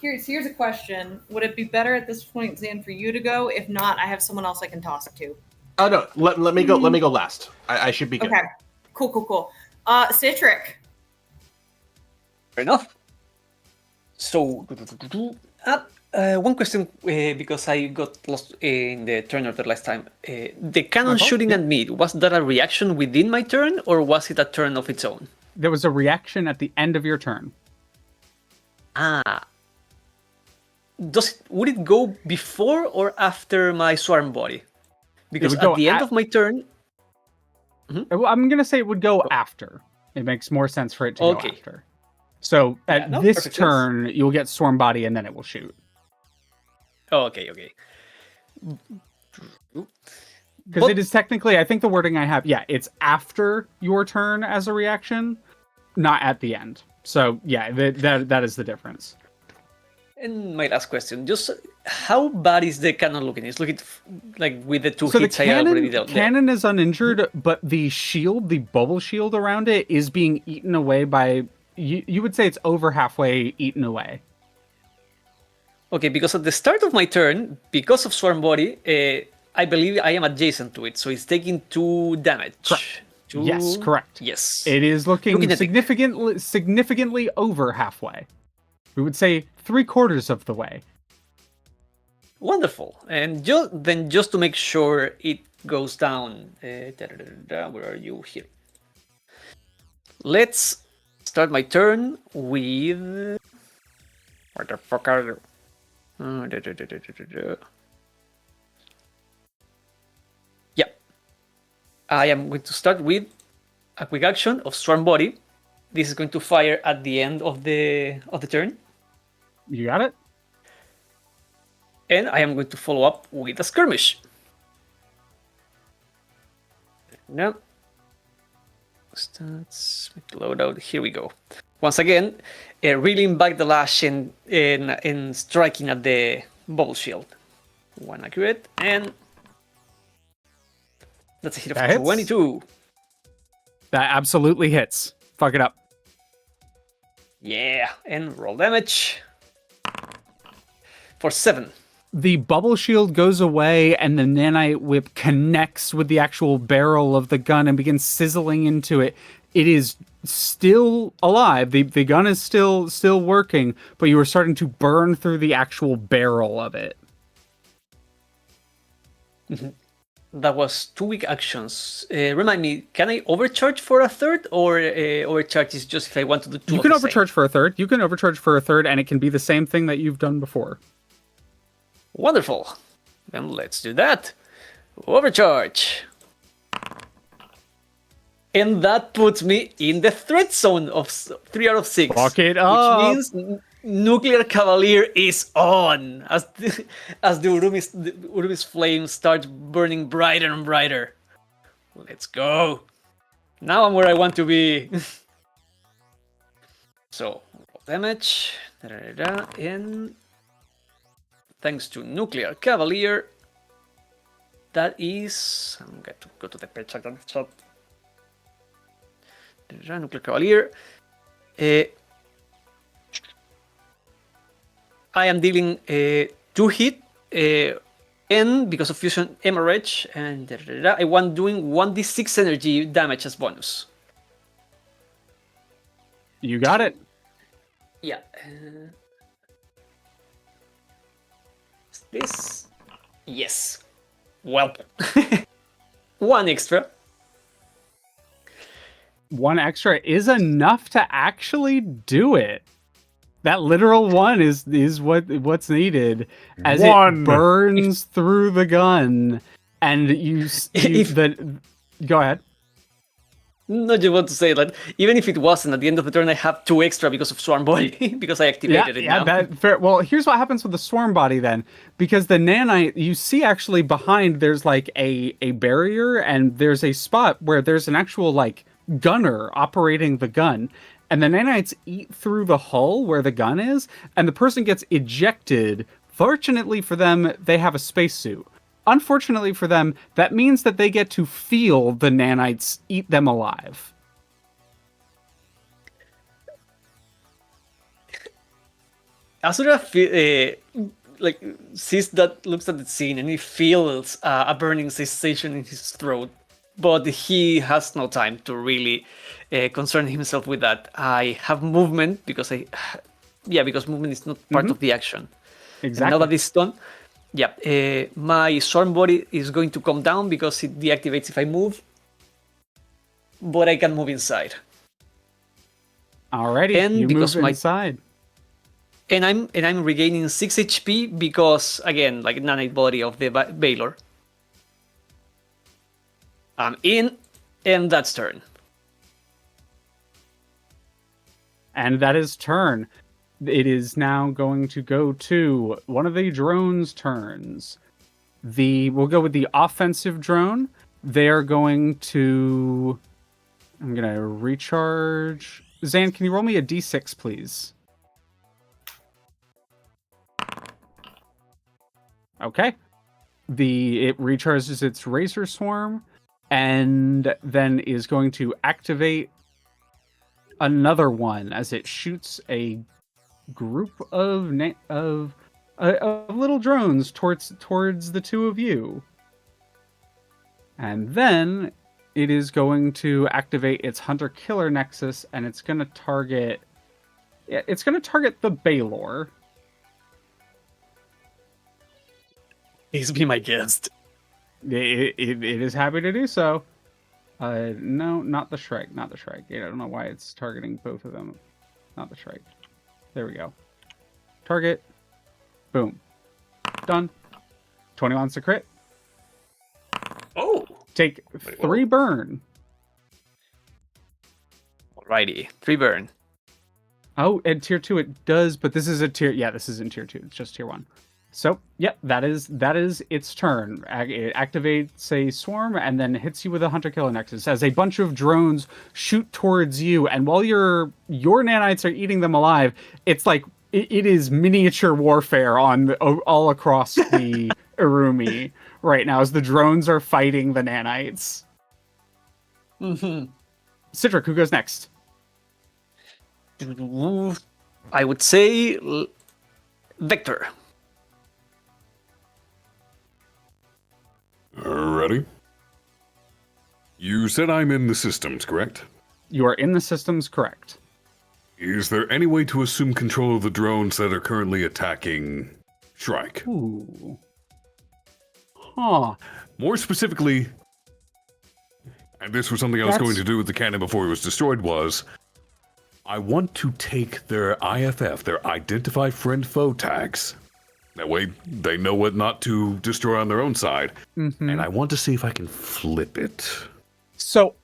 Here's a question. Would it be better at this point, Zan, for you to go? If not, I have someone else I can toss it to. Oh no, let me go. Let me go last. I should be good. Okay. Cool. Citric. Fair enough. So, one question, because I got lost in the turn order last time. The cannon shooting at me, was that a reaction within my turn, or was it a turn of its own? There was a reaction at the end of your turn. Would it go before or after my swarm body? Because at the end of my turn... Well, I'm going to say it would go after. It makes more sense for it to go after. So at this turn, you'll get swarm body and then it will shoot. Okay. Because it is technically, I think the wording I have, it's after your turn as a reaction, not at the end. So yeah, that is the difference. And my last question, just how bad is the cannon looking? It's looking like with the two hits I already dealt. The cannon is uninjured, but the shield, the bubble shield around it, is being eaten away by... You would say it's over halfway eaten away. Okay, because at the start of my turn, because of Swarm Body, I believe I am adjacent to it, so it's taking 2 damage. Correct. Yes, correct. Yes. It is looking significantly over halfway. We would say 3/4 of the way. Wonderful. And just to make sure it goes down, where are you? Here. Let's start my turn with... What the fuck are you? Yeah. I am going to start with a quick action of Swarm Body. This is going to fire at the end of the turn. You got it? And I am going to follow up with a skirmish. No. Stats, loadout. Here we go. Once again, reeling back the lash and striking at the bubble shield. 1 accurate, and that's a hit of 22. That absolutely hits. Fuck it up. Yeah, and roll damage for 7. The bubble shield goes away, and the nanite whip connects with the actual barrel of the gun and begins sizzling into it. It is still alive. The gun is still working, but you are starting to burn through the actual barrel of it. That was 2 weak actions. Remind me, can I overcharge for a third, or overcharge is just if I want to do 2? You can overcharge for a third. You can overcharge for a third, and it can be the same thing that you've done before. Wonderful. Then let's do that. Overcharge. And that puts me in the threat zone of 3 out of 6. Fuck it up. Which means Nuclear Cavalier is on. As the Urumis flame starts burning brighter and brighter. Let's go. Now I'm where I want to be. So, roll damage. And thanks to Nuclear Cavalier, that is... I'm going to go to the page shot. Nuclear Cavalier. I am dealing 2 hit, and because of fusion hemorrhage, and I want doing 1d6 energy damage as bonus. You got it. Yeah. This? Yes. Well, 1 extra. 1 extra is enough to actually do it. That literal 1 is what's needed as it burns through the gun, and go ahead. No, just want to say that even if it wasn't, at the end of the turn I have 2 extra because of Swarm Body, because I activated it now. Fair. Well, here's what happens with the Swarm Body then. Because the nanite, you see actually behind, there's like a barrier, and there's a spot where there's an actual like gunner operating the gun. and the nanites eat through the hull where the gun is, and the person gets ejected. Fortunately for them, they have a spacesuit. Unfortunately for them, that means that they get to feel the nanites eat them alive. Asura sees that, looks at the scene, and he feels a burning sensation in his throat, but he has no time to really concern himself with that. I have movement because because movement is not part of the action. Exactly. And now that it's done, my swarm body is going to come down because it deactivates if I move, but I can move inside. Alrighty, And you because move inside. And I'm regaining 6 HP because, again, like nanite body of the Baylor. I'm in, and that's turn. And that is turn. It is now going to go to one of the drone's turns. We'll go with the offensive drone. They're going to... I'm going to recharge. Zan, can you roll me a d6, please? Okay. It recharges its Razor Swarm, and then is going to activate another one as it shoots a group of little drones towards the two of you. And then it is going to activate its Hunter-Killer Nexus, and it's going to target the Baylor. Please be my guest. It is happy to do so. No, not the Shrike. Not the Shrike. I don't know why it's targeting both of them. Not the Shrike. There we go. Target. Boom. Done. 21's to crit. Oh! Take 3 burn. Alrighty, 3 burn. Oh, and tier 2 it does, but this is a tier... Yeah, this isn't tier 2. It's just tier 1. So, yep, that is its turn. It activates a swarm and then hits you with a Hunter-Killer Nexus as a bunch of drones shoot towards you. And while your nanites are eating them alive, it's like it is miniature warfare all across the Irumi right now as the drones are fighting the nanites. Mm-hmm. Citric, who goes next? I would say Vector. Ready? You said I'm in the systems, correct? You are in the systems, correct. Is there any way to assume control of the drones that are currently attacking Shrike? Ooh. Huh. More specifically, and this was something I was going to do with the cannon before it was destroyed, was I want to take their IFF, their Identify Friend Foe tags. That way, they know what not to destroy on their own side. Mm-hmm. And I want to see if I can flip it. So,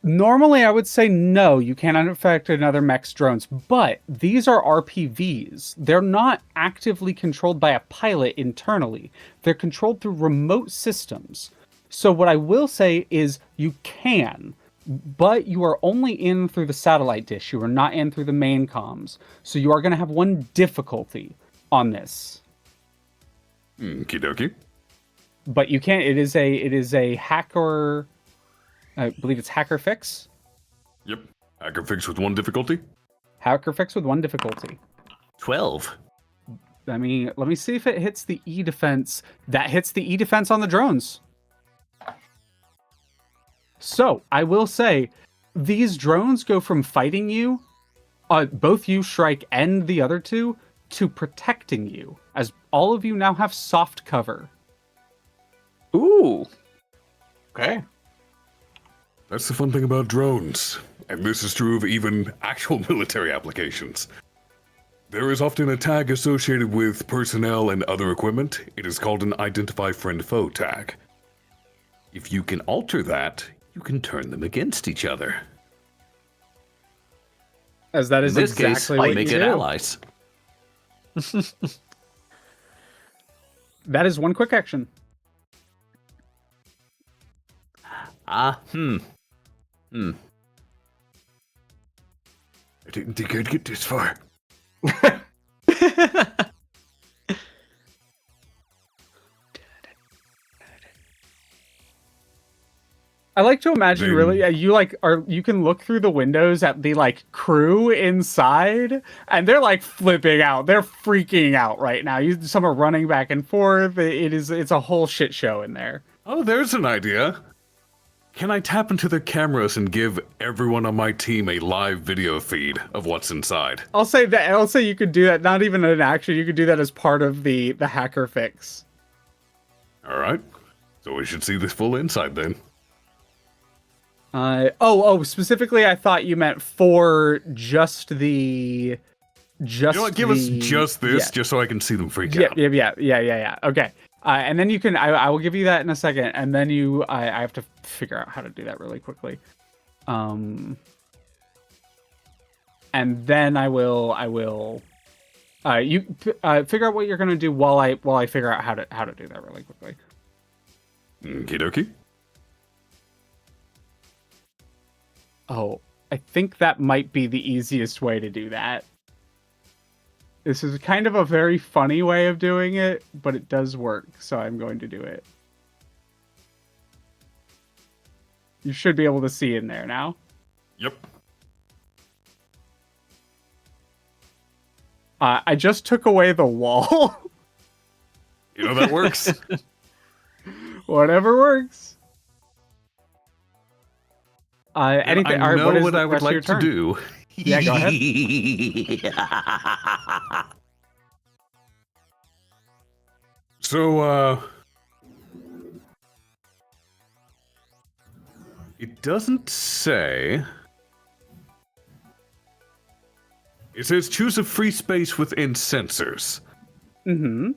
normally I would say no, you cannot affect another mech's drones, but these are RPVs. They're not actively controlled by a pilot internally. They're controlled through remote systems. So what I will say is you can, but you are only in through the satellite dish. You are not in through the main comms. So you are going to have one difficulty on this. Okie dokie. But you can't. It is a hacker. I believe it's hacker fix. Yep. Hacker fix with 1 difficulty. Hacker fix with 1 difficulty. 12. Let me see if it hits the E defense. That hits the E defense on the drones. So I will say, these drones go from fighting you, both you, Shrike, and the other two, to protecting you, as all of you now have soft cover. Ooh. Okay. That's the fun thing about drones, and this is true of even actual military applications. There is often a tag associated with personnel and other equipment. It is called an Identify Friend Foe tag. If you can alter that, you can turn them against each other. As that is In this exactly case, what make you it do. allies. That is 1 quick action. I didn't think I'd get this far. I like to imagine Then- really you can look through the windows at the like crew inside and they're like flipping out. They're freaking out right now. Some are running back and forth. It's a whole shit show in there. Oh, there's an idea. Can I tap into their cameras and give everyone on my team a live video feed of what's inside? I'll say you could do that, not even an action, you could do that as part of the hacker fix. Alright. So we should see this full inside then. Specifically I thought you meant for just the You know what? Give us just this, yeah. just so I can see them freak Yeah, out. yeah. Okay. And then you can, I will give you that in a second, and then I have to figure out how to do that really quickly. And then I will, figure out what you're gonna do while I figure out how to do that really quickly. Okie dokie. Oh, I think that might be the easiest way to do that. This is kind of a very funny way of doing it, but it does work, so I'm going to do it. You should be able to see in there now. Yep. I just took away the wall. You know that works. Whatever works. Anything? I know what is what the I would rest of your like to turn? do. Yeah, go ahead. So, it doesn't say. It says choose a free space within sensors. Mm-hmm.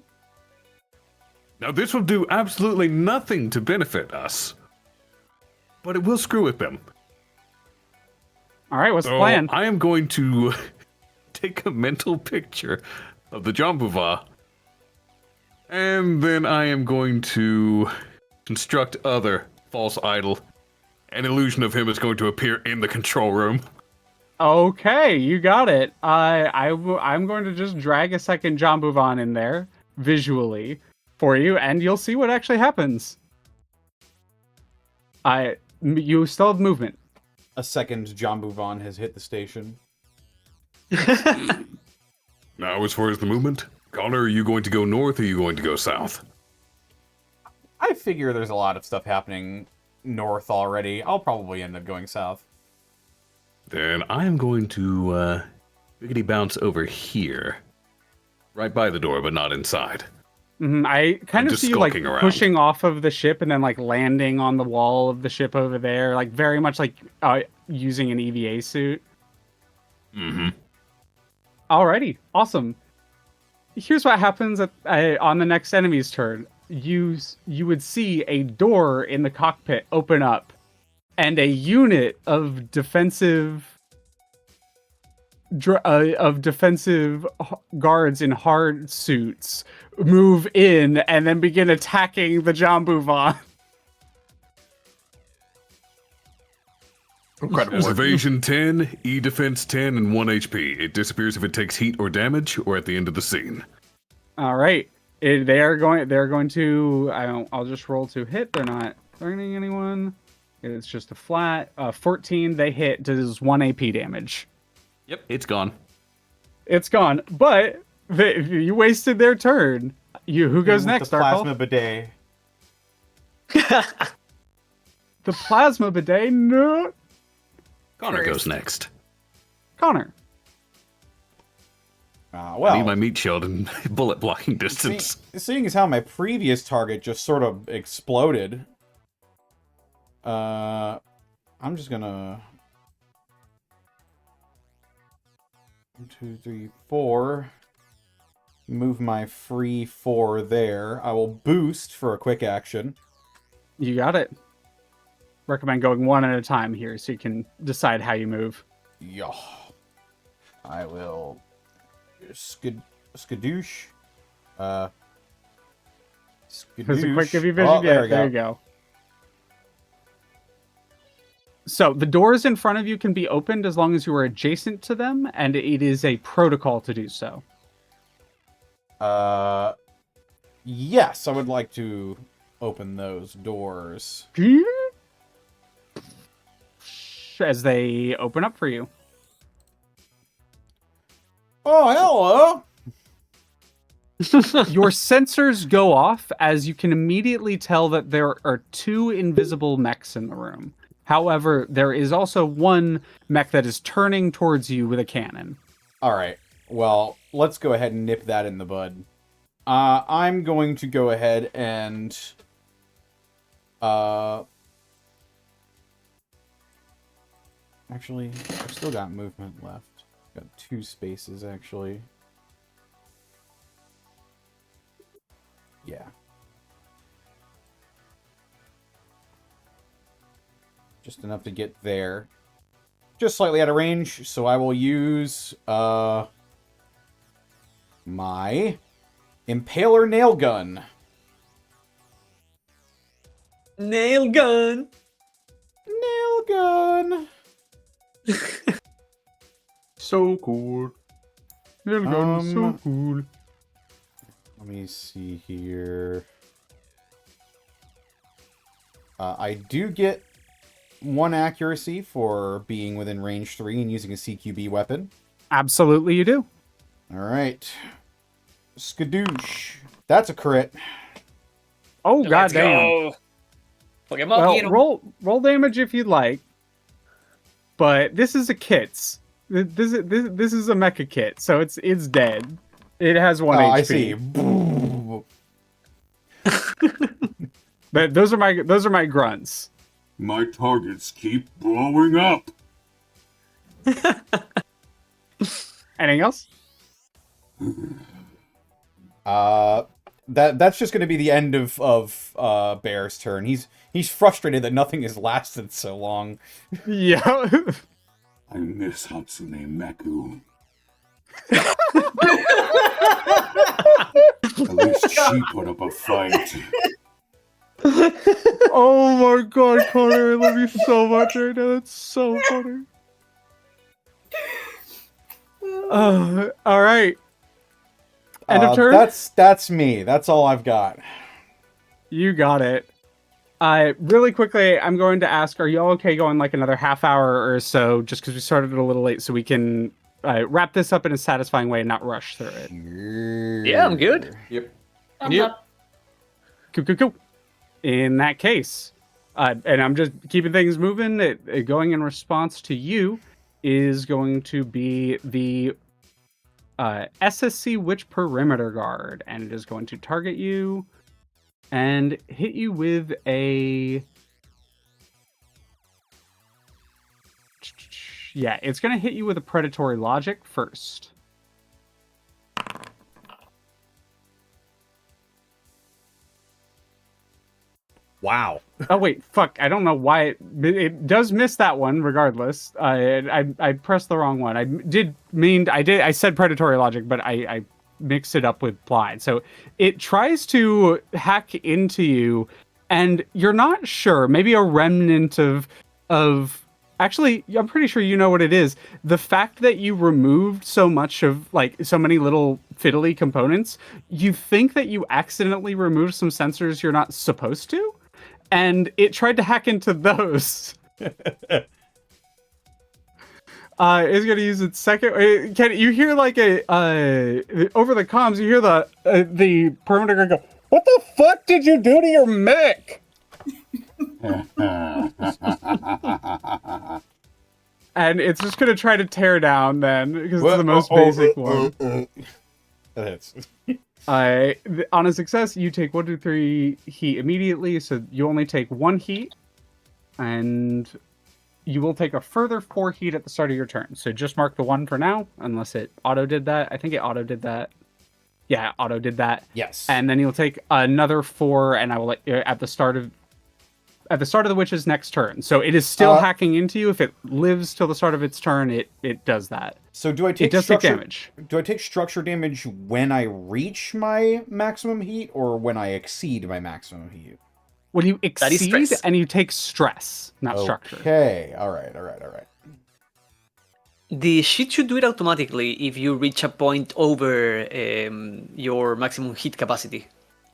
Now, this will do absolutely nothing to benefit us, but it will screw with them. All right, what's the So plan? I am going to take a mental picture of the Jambuva, and then I am going to construct other false idol. An illusion of him is going to appear in the control room. Okay, you got it. I'm going to just drag a second Jambuvan in there visually for you, and you'll see what actually happens. You still have movement. A second Jambuvan has hit the station. Now, as far as the movement, Connor, are you going to go north or are you going to go south? I figure there's a lot of stuff happening north already. I'll probably end up going south. Then I am going to biggity bounce over here. Right by the door, but not inside. I kind of just see you like skulking around. pushing off of the ship and then like landing on the wall of the ship over there, like very much like using an EVA suit. Mm-hmm. Alrighty, awesome. Here's what happens on the next enemy's turn. You would see a door in the cockpit open up, and a unit of defensive guards in hard suits move in and then begin attacking the Jambuvan. Incredible. There's work. evasion 10, E defense 10, and 1 HP. It disappears if it takes heat or damage, or at the end of the scene. All right, they're going to. I'll just roll to hit. They're not threatening anyone. It's just a flat 14. They hit. Does 1 AP damage. Yep, it's gone. It's gone, but you wasted their turn. Who goes With next, the Arcolf? plasma bidet. The plasma bidet. No, Connor First. goes next. Connor. I Well, need my meat shield and bullet blocking distance. seeing as how my previous target just sort of exploded, I'm just gonna 1, 2, 3, 4. Move my free 4 there. I will boost for a quick action. You got it. Recommend going one at a time here so you can decide how you move. Yeah. I will skadoosh. Does it Skadoosh. quick give you vision? Oh, Yeah, we there you go. So the doors in front of you can be opened as long as you are adjacent to them, and it is a protocol to do so. Yes, I would like to open those doors. As they open up for you. Oh, hello! Your sensors go off as you can immediately tell that there are 2 invisible mechs in the room. However, there is also one mech that is turning towards you with a cannon. Alright, well, let's go ahead and nip that in the bud. I'm going to go ahead and... Actually, I've still got movement left. Got 2 spaces, actually. Yeah. Just enough to get there. Just slightly out of range, so I will use, my Impaler Nail Gun. Nail gun. Nail Gun! So cool. Nail gun is so cool. Let me see here. I do get 1 accuracy for being within range 3 and using a CQB weapon. Absolutely you do. Alright. Skadoosh. That's a crit. Oh, Let's goddamn. go. Fuck him up. Well, roll damage if you'd like. But this is a kit. This is a mecha kit, so it's dead. It has 1 HP. I see. But those are my grunts. My targets keep blowing up. Anything else? That's just going to be the end of Bear's turn. He's frustrated that nothing has lasted so long. Yeah. I miss Hatsune Miku. At least she put up a fight. Oh my god, Connor, I love you so much right now. That's so funny. All right. End of turn. That's me. That's all I've got. You got it. Really quickly, I'm going to ask, are you all okay going like another half hour or so, just because we started a little late, so we can wrap this up in a satisfying way and not rush through it? Yeah, I'm good. Yep. Thumbs Yep. up. Cool. In that case, and I'm just keeping things moving, going in response to you is going to be the SSC Witch Perimeter Guard, and it is going to target you and hit you with a... Yeah, it's going to hit you with a Predatory Logic first. Wow. Oh wait, fuck! I don't know why it does miss that one. Regardless, I pressed the wrong one. I said Predatory Logic, but I mixed it up with Plied. So it tries to hack into you, and you're not sure. Maybe a remnant of. Actually, I'm pretty sure you know what it is. The fact that you removed so much of so many little fiddly components, you think that you accidentally removed some sensors you're not supposed to. And it tried to hack into those. It's going to use its second. Can you hear over the comms? You hear the perimeter guard go, "What the fuck did you do to your mech?" And it's just going to try to tear down then, because it's the most basic one. That hits. On a success, you take 1, 2, 3 heat immediately, so you only take 1 heat, and you will take a further 4 heat at the start of your turn. So just mark the 1 for now, unless it auto did that. I think it auto did that. Yeah, it auto did that. Yes. And then you'll take another 4, and I will let you at the start of the witch's next turn. So it is still hacking into you. If it lives till the start of its turn, it does that. So do I take take damage? Do I take structure damage when I reach my maximum heat or when I exceed my maximum heat? When you That is exceed stress. and you take stress, not structure. Okay. All right. The sheet should do it automatically if you reach a point over your maximum hit capacity.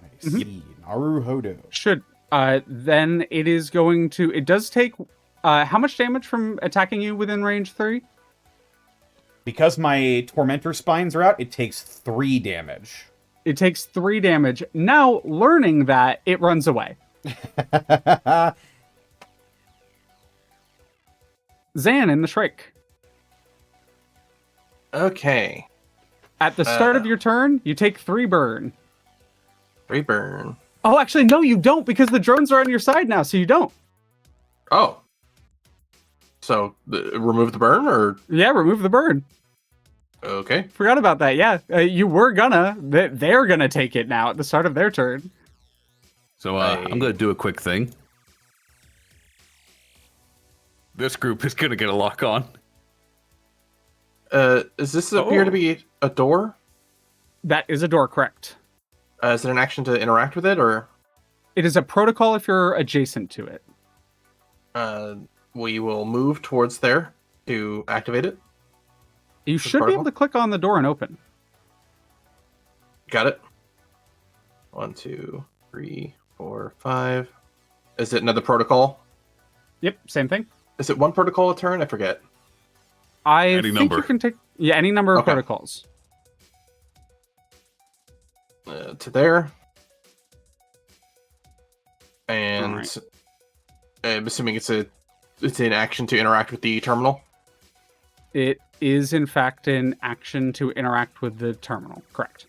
I see. Naruhodo. Should. Then it is going to... It does take... how much damage from attacking you within range 3? Because my Tormentor Spines are out, it takes 3 damage. It takes 3 damage. Now, learning that, it runs away. Zan in the Shrike. Okay. At the start of your turn, you take 3 burn. 3 burn. Oh, actually, no, you don't, because the drones are on your side now, so you don't. Oh. So, remove the burn, or? Yeah, remove the burn. Okay. Forgot about that, yeah. You were gonna. They're gonna take it now at the start of their turn. So I'm going to do a quick thing. This group is going to get a lock on. Does this appear to be a door? That is a door, correct. Is it an action to interact with it, or? It is a protocol if you're adjacent to it. We will move towards there to activate it. You should be able to click on the door and open. Got it. 1, 2, 3, 4, 5. Is it another protocol? Yep, same thing. Is it one protocol a turn? I forget. I Any think number. you can take any number of Okay. protocols. To there. And Alright. I'm assuming it's an action to interact with the terminal. It is in fact an action to interact with the terminal, correct?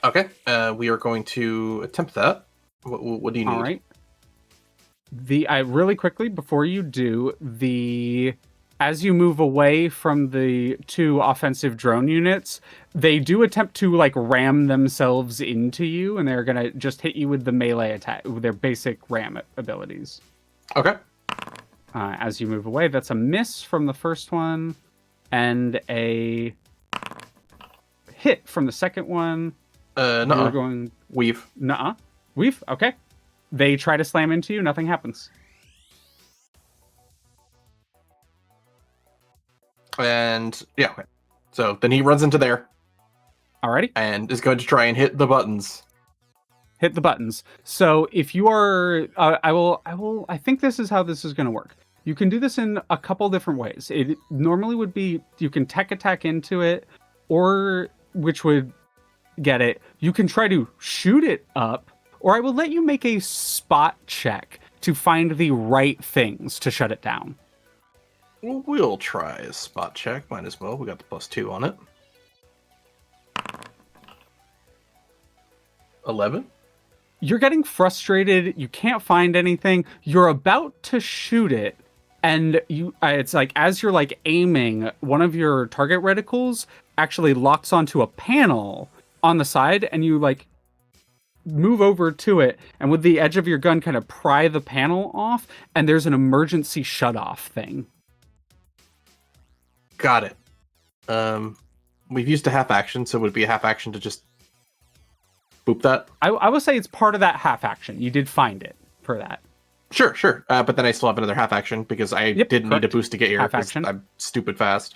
Okay. We are going to attempt that. What do you need? All right. Really quickly before you do, as you move away from the 2 offensive drone units, they do attempt to like ram themselves into you, and they're gonna just hit you with the melee attack, with their basic ram abilities. Okay. As you move away, that's a miss from the first one, and a hit from the second one. No. You're going Weave. nuh-uh. Weave. Okay. They try to slam into you. Nothing happens. And yeah. Okay. So then he runs into there Alrighty. and is going to try and hit the buttons. Hit the buttons. So if you are, I think this is how this is going to work. You can do this in a couple different ways. It normally would be, you can tech attack into it, or which would get it. You can try to shoot it up, or I will let you make a spot check to find the right things to shut it down. We'll try a spot check. Might as well. We got the +2 on it. 11. You're getting frustrated. You can't find anything. You're about to shoot it, and it's like as you're like aiming, one of your target reticles actually locks onto a panel on the side, and you like move over to it, and with the edge of your gun kind of pry the panel off, and there's an emergency shut-off thing. Got it. We've used a half action, so it would be a half action to just boop that. I will say it's part of that half action. You did find it for that. Sure. But then I still have another half action because I didn't need a correct. boost to get here. Half 'cause action. I'm stupid fast.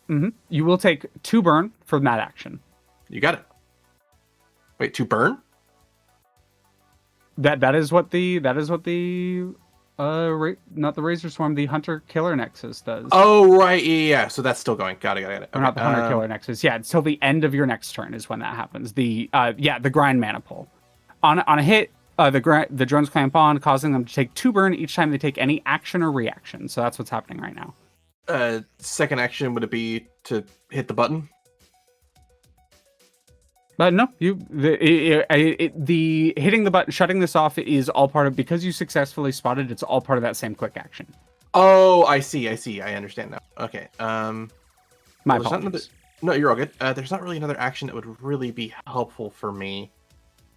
You will take 2 burn from that action. You got it. Wait, 2 burn? That is what the not the Razor Swarm, the Hunter Killer Nexus does. Oh, right. Yeah. So that's still going. Got it. Or Okay, not the Hunter Killer Nexus. Yeah, until the end of your next turn is when that happens. The grind mana pull. On a hit, the drones clamp on, causing them to take 2 burn each time they take any action or reaction. So that's what's happening right now. Second action, would it be to hit the button? But no, the hitting the button, shutting this off is all part of, because you successfully spotted, it's all part of that same quick action. Oh, I see. I understand now. Okay. My there's not apologies. No, you're all good. There's not really another action that would really be helpful for me.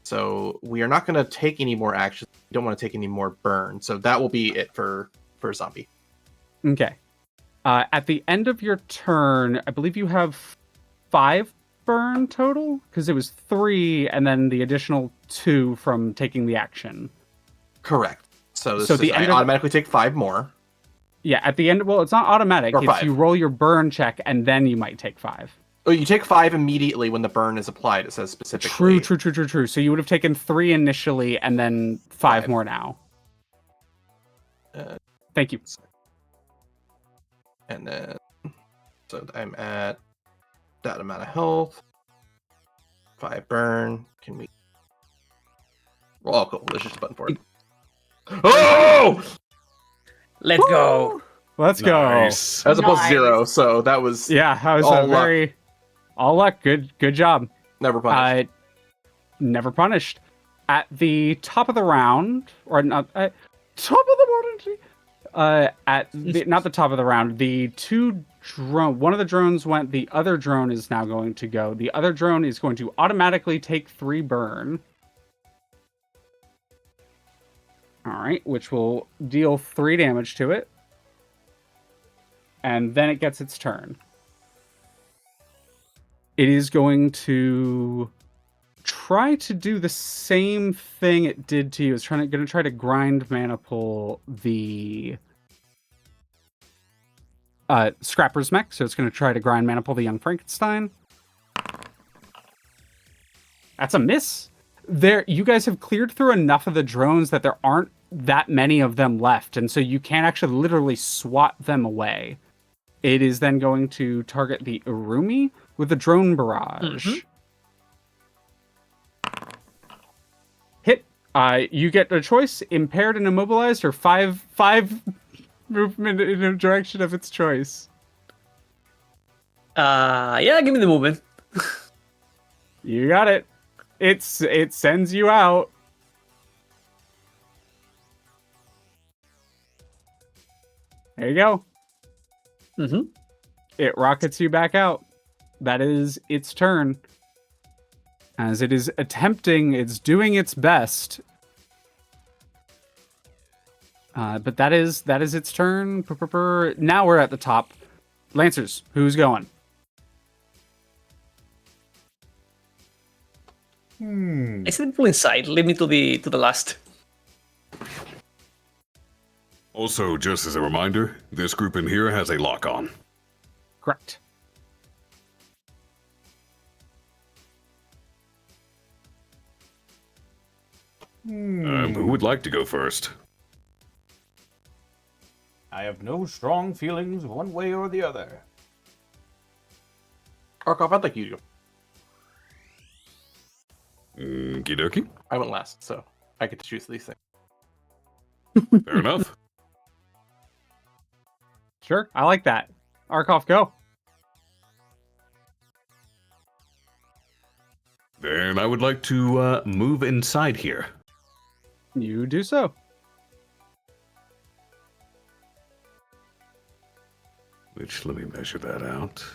So we are not going to take any more action. We don't want to take any more burn. So that will be it for zombie. Okay. At the end of your turn, I believe you have 5 burn total, because it was 3 and then the additional 2 from taking the action. Correct. So this So is the I end of- automatically take 5 more. Yeah, at the end, well, it's not automatic. Or It's 5. you roll your burn check, and then you might take 5. Oh, you take 5 immediately when the burn is applied. It says specifically. True. So you would have taken 3 initially, and then 5 more now. Thank you. And then, so I'm at that amount of health. 5 burn. Can we? Oh, cool. There's just a button for it. Oh! Let's go. Let's go. Nice. That was a Nice. +0, so that was Yeah, I was All very all luck. Good job. never punished. Never punished. At the top of the round, or not top of the morning. Not the top of the round. The 2 drone. One of the drones went. The other drone is now going to go. The other drone is going to automatically take 3 burn. All right, which will deal 3 damage to it. And then it gets its turn. It is going to try to do the same thing it did to you. It's going to try to grind maniple the Scrapper's mech. So it's going to try to grind maniple the Young Frankenstein. That's a miss. You guys have cleared through enough of the drones that there aren't that many of them left, and so you can actually literally swat them away. It is then going to target the Urumi with the drone barrage. Hit. You get a choice: impaired and immobilized, or 5 movement in a direction of its choice. Yeah, give me the movement. You got it. It sends you out. There you go. Mm-hmm. It rockets you back out. That is its turn. As it is attempting, it's doing its best. But that is its turn. Now we're at the top. Lancers, who's going? I see the people inside. Lead me to the last. Also, just as a reminder, this group in here has a lock-on. Correct. Who would like to go first? I have no strong feelings one way or the other. Arcolf, I'd like you to go. Okie dokie. I went last, so I get to choose these things. Fair enough. Sure, I like that. Arcolf, go. Then I would like to move inside here. You do so. Which, let me measure that out.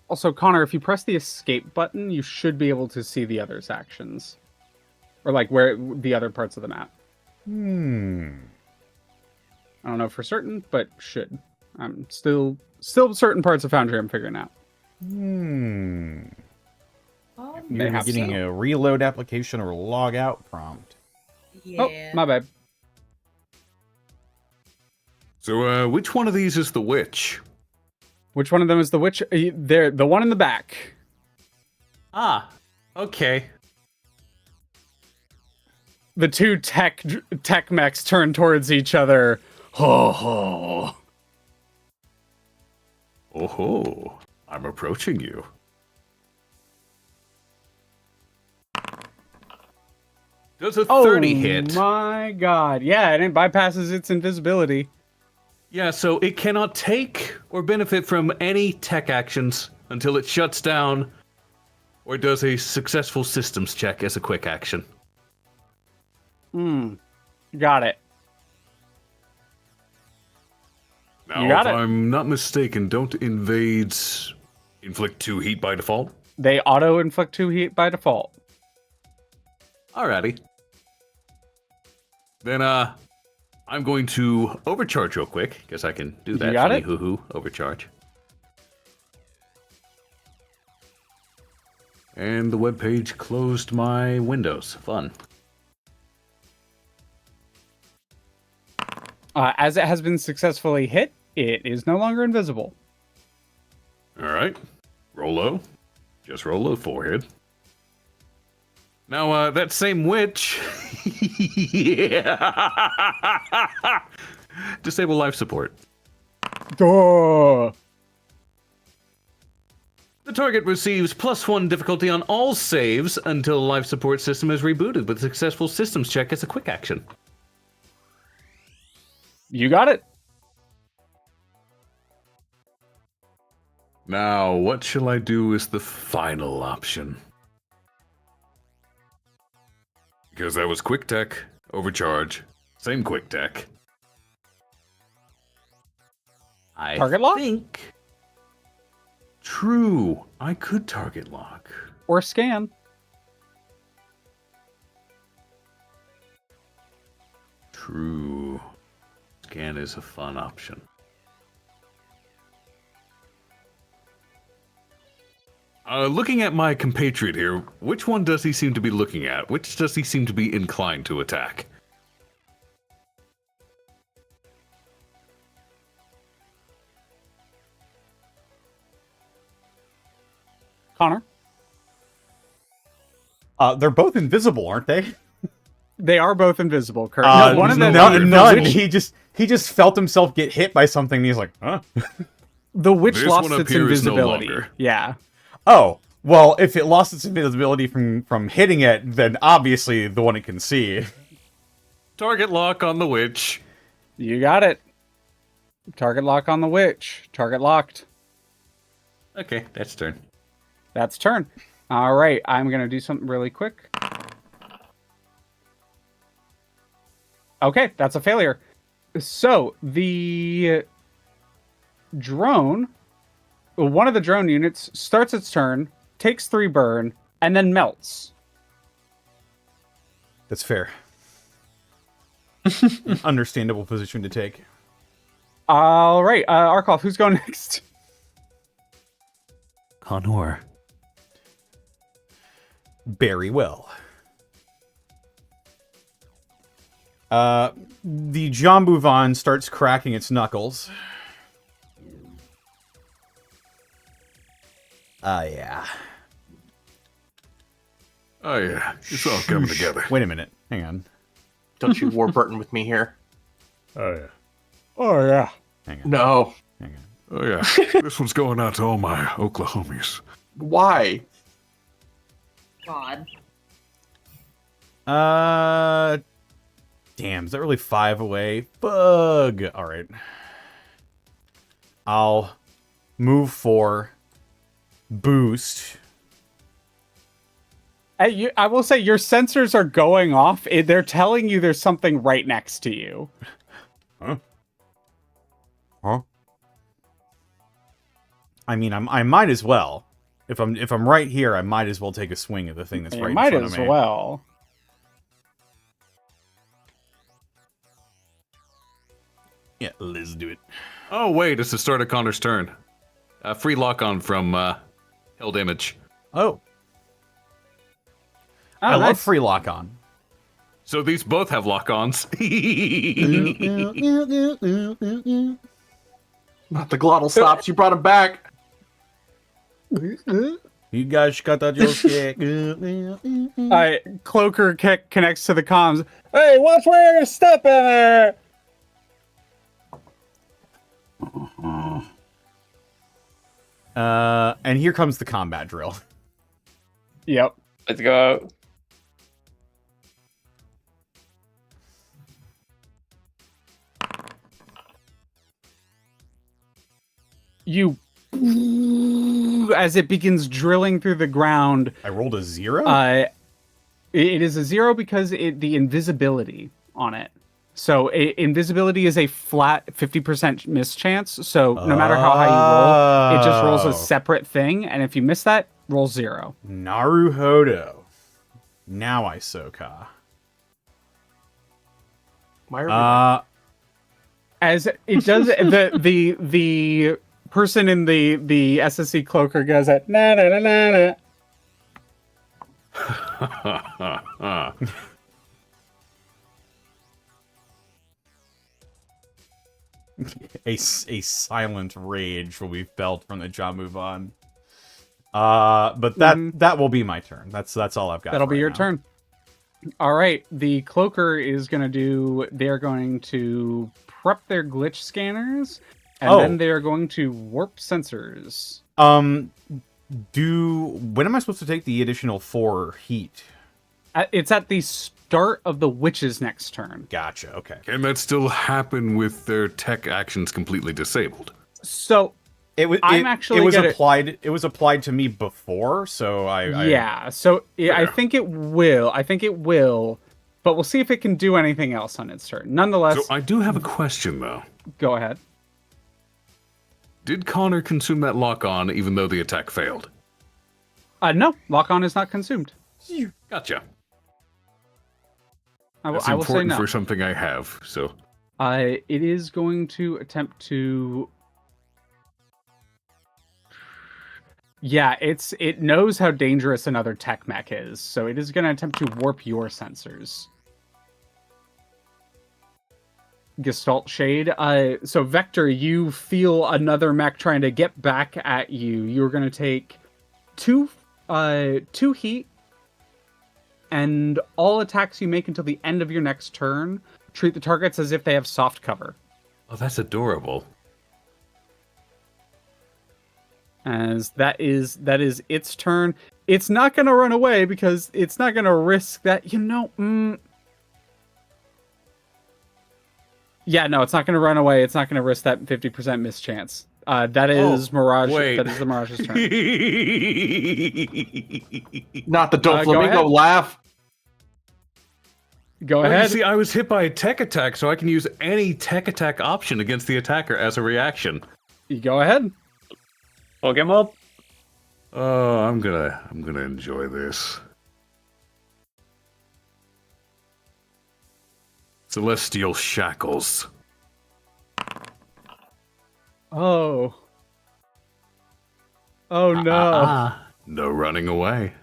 Also, Connor, if you press the escape button, you should be able to see the others' actions. Or like where the other parts of the map. I don't know for certain, but should. I'm still certain parts of Foundry I'm figuring out. You're have getting so. a reload application or log out prompt. Yeah. Oh, my bad. So, which one of these is the witch? Which one of them is the witch? There, the one in the back. Ah, okay. The 2 tech mechs turn towards each other. Ho ho. Oh ho, I'm approaching you. Does a 30 hit? Oh my god. Yeah, and it bypasses its invisibility. Yeah, so it cannot take or benefit from any tech actions until it shuts down or does a successful systems check as a quick action. Got it. Now, You got if it. I'm not mistaken, don't invades inflict 2 heat by default? They auto-inflict 2 heat by default. Alrighty. Then, I'm going to overcharge real quick, because I can do that. got Funny it? hoo-hoo, overcharge. And the web page closed my windows. Fun. As it has been successfully hit, it is no longer invisible. All right. Roll low. Just roll low, forehead. Now, that same witch... yeah. Disable life support. Duh. The target receives +1 difficulty on all saves until the life support system is rebooted with a successful systems check as a quick action. You got it. Now, what shall I do as the final option? Because that was quick tech, overcharge, same quick tech. I Target lock? think... True, I could target lock. Or scan. True. Scan is a fun option. Looking at my compatriot here, which one does he seem to be looking at? Which does he seem to be inclined to attack? Connor? They're both invisible, aren't they? They are both invisible currently. One of them, none. He just felt himself get hit by something. And he's like, huh? The witch This lost one its appears no invisibility. longer. Yeah. Oh, well, if it lost its invisibility from hitting it, then obviously the one it can see. Target lock on the witch. You got it. Target lock on the witch. Target locked. Okay, that's turn. That's turn. All right, I'm going to do something really quick. Okay, that's a failure. So, the drone, one of the drone units starts its turn, takes 3 burn, and then melts. That's fair. An understandable position to take. All right, Arcolf, who's going next? Connor. Very well. The Jambuvan starts cracking its knuckles. Yeah. Oh yeah, it's all coming together. Wait a minute. Hang on. Don't you Warburton with me here. Oh yeah. Oh, yeah. Hang on. No. Hang on. Oh yeah. This one's going out to all my Oklahomies. Why? God. Damn, is that really 5 away? Bug. All right. I'll move for boost. I will say your sensors are going off. They're telling you there's something right next to you. Huh? Huh? I mean, I might as well. If I'm right here, I might as well take a swing at the thing that's You right in might front as of me. well. Yeah, let's do it. Oh wait, it's the start of Connor's turn. Free lock on from Held Image. Oh. Oh, I love nice. free lock on. So these both have lock-ons. Not the glottal stops. You brought him back. You guys got that joystick. Cloaker connects to the comms. Hey, watch where you're stepping there! And here comes the combat drill. Yep. Let's go. You... As it begins drilling through the ground, I rolled a 0? it is a 0 because the invisibility on it. So invisibility is a flat 50% miss chance. So no matter how high you roll, it just rolls a separate thing. And if you miss that, roll 0. Naruhodo. Now I Soka. Why are we As it does, the person in the SSC cloaker goes at na na na na na. A silent rage will be felt from the Jamuvan. But that will be my turn. That's all I've got. That'll be right your now. turn. All right. The cloaker is going to do. They're going to prep their glitch scanners, and then they're going to warp sensors. When am I supposed to take the additional 4 heat? It's at the start of the witch's next turn. Gotcha. Okay. Can that still happen with their tech actions completely disabled? So It was applied. It was applied to me before, so yeah. So I think it will. But we'll see if it can do anything else on its turn. Nonetheless, So I do have a question though. go ahead. Did Connor consume that lock-on even though the attack failed? No, lock-on is not consumed. Gotcha. I That's will say important no. for something I have, so... It is going to attempt to... Yeah, it knows how dangerous another tech mech is, so it is going to attempt to warp your sensors. Gestalt Shade. So Vector, you feel another mech trying to get back at you. You're going to take 2 heat, and all attacks you make until the end of your next turn treat the targets as if they have soft cover. Oh, that's adorable. As that is its turn. It's not going to run away because it's not going to risk that, Yeah, no, it's not going to run away. It's not going to risk that 50% mischance. That is Mirage. wait. That is the Mirage's turn. Not the Don't Go Flamingo ahead. laugh. Go Oh, you ahead. see, I was hit by a tech attack, so I can use any tech attack option against the attacker as a reaction. You go ahead. Hook him up. Oh, I'm gonna enjoy this. Celestial Shackles. Oh. Oh no. No running away.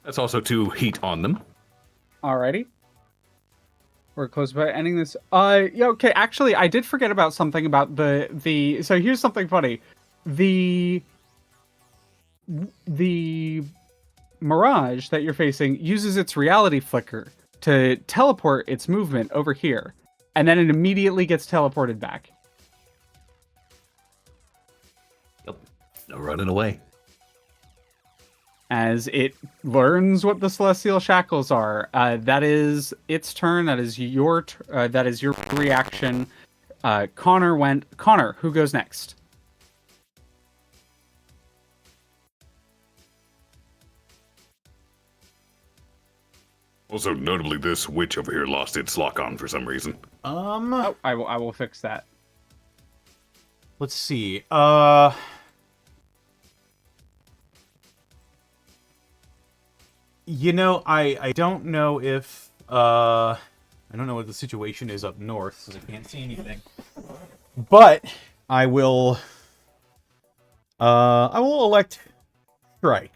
That's also 2 heat on them. Alrighty. We're close by ending this. Yeah, okay, actually, I did forget about something about the so here's something funny. The Mirage that you're facing uses its reality flicker to teleport its movement over here, and then it immediately gets teleported back. Yep. No running away. As it learns what the Celestial Shackles are. That is its turn. That is your reaction. Connor, who goes next? Also, notably, this witch over here lost its lock-on for some reason. Oh, I will fix that. Let's see. I don't know if I don't know what the situation is up north, so I can't see anything. But I will elect strike.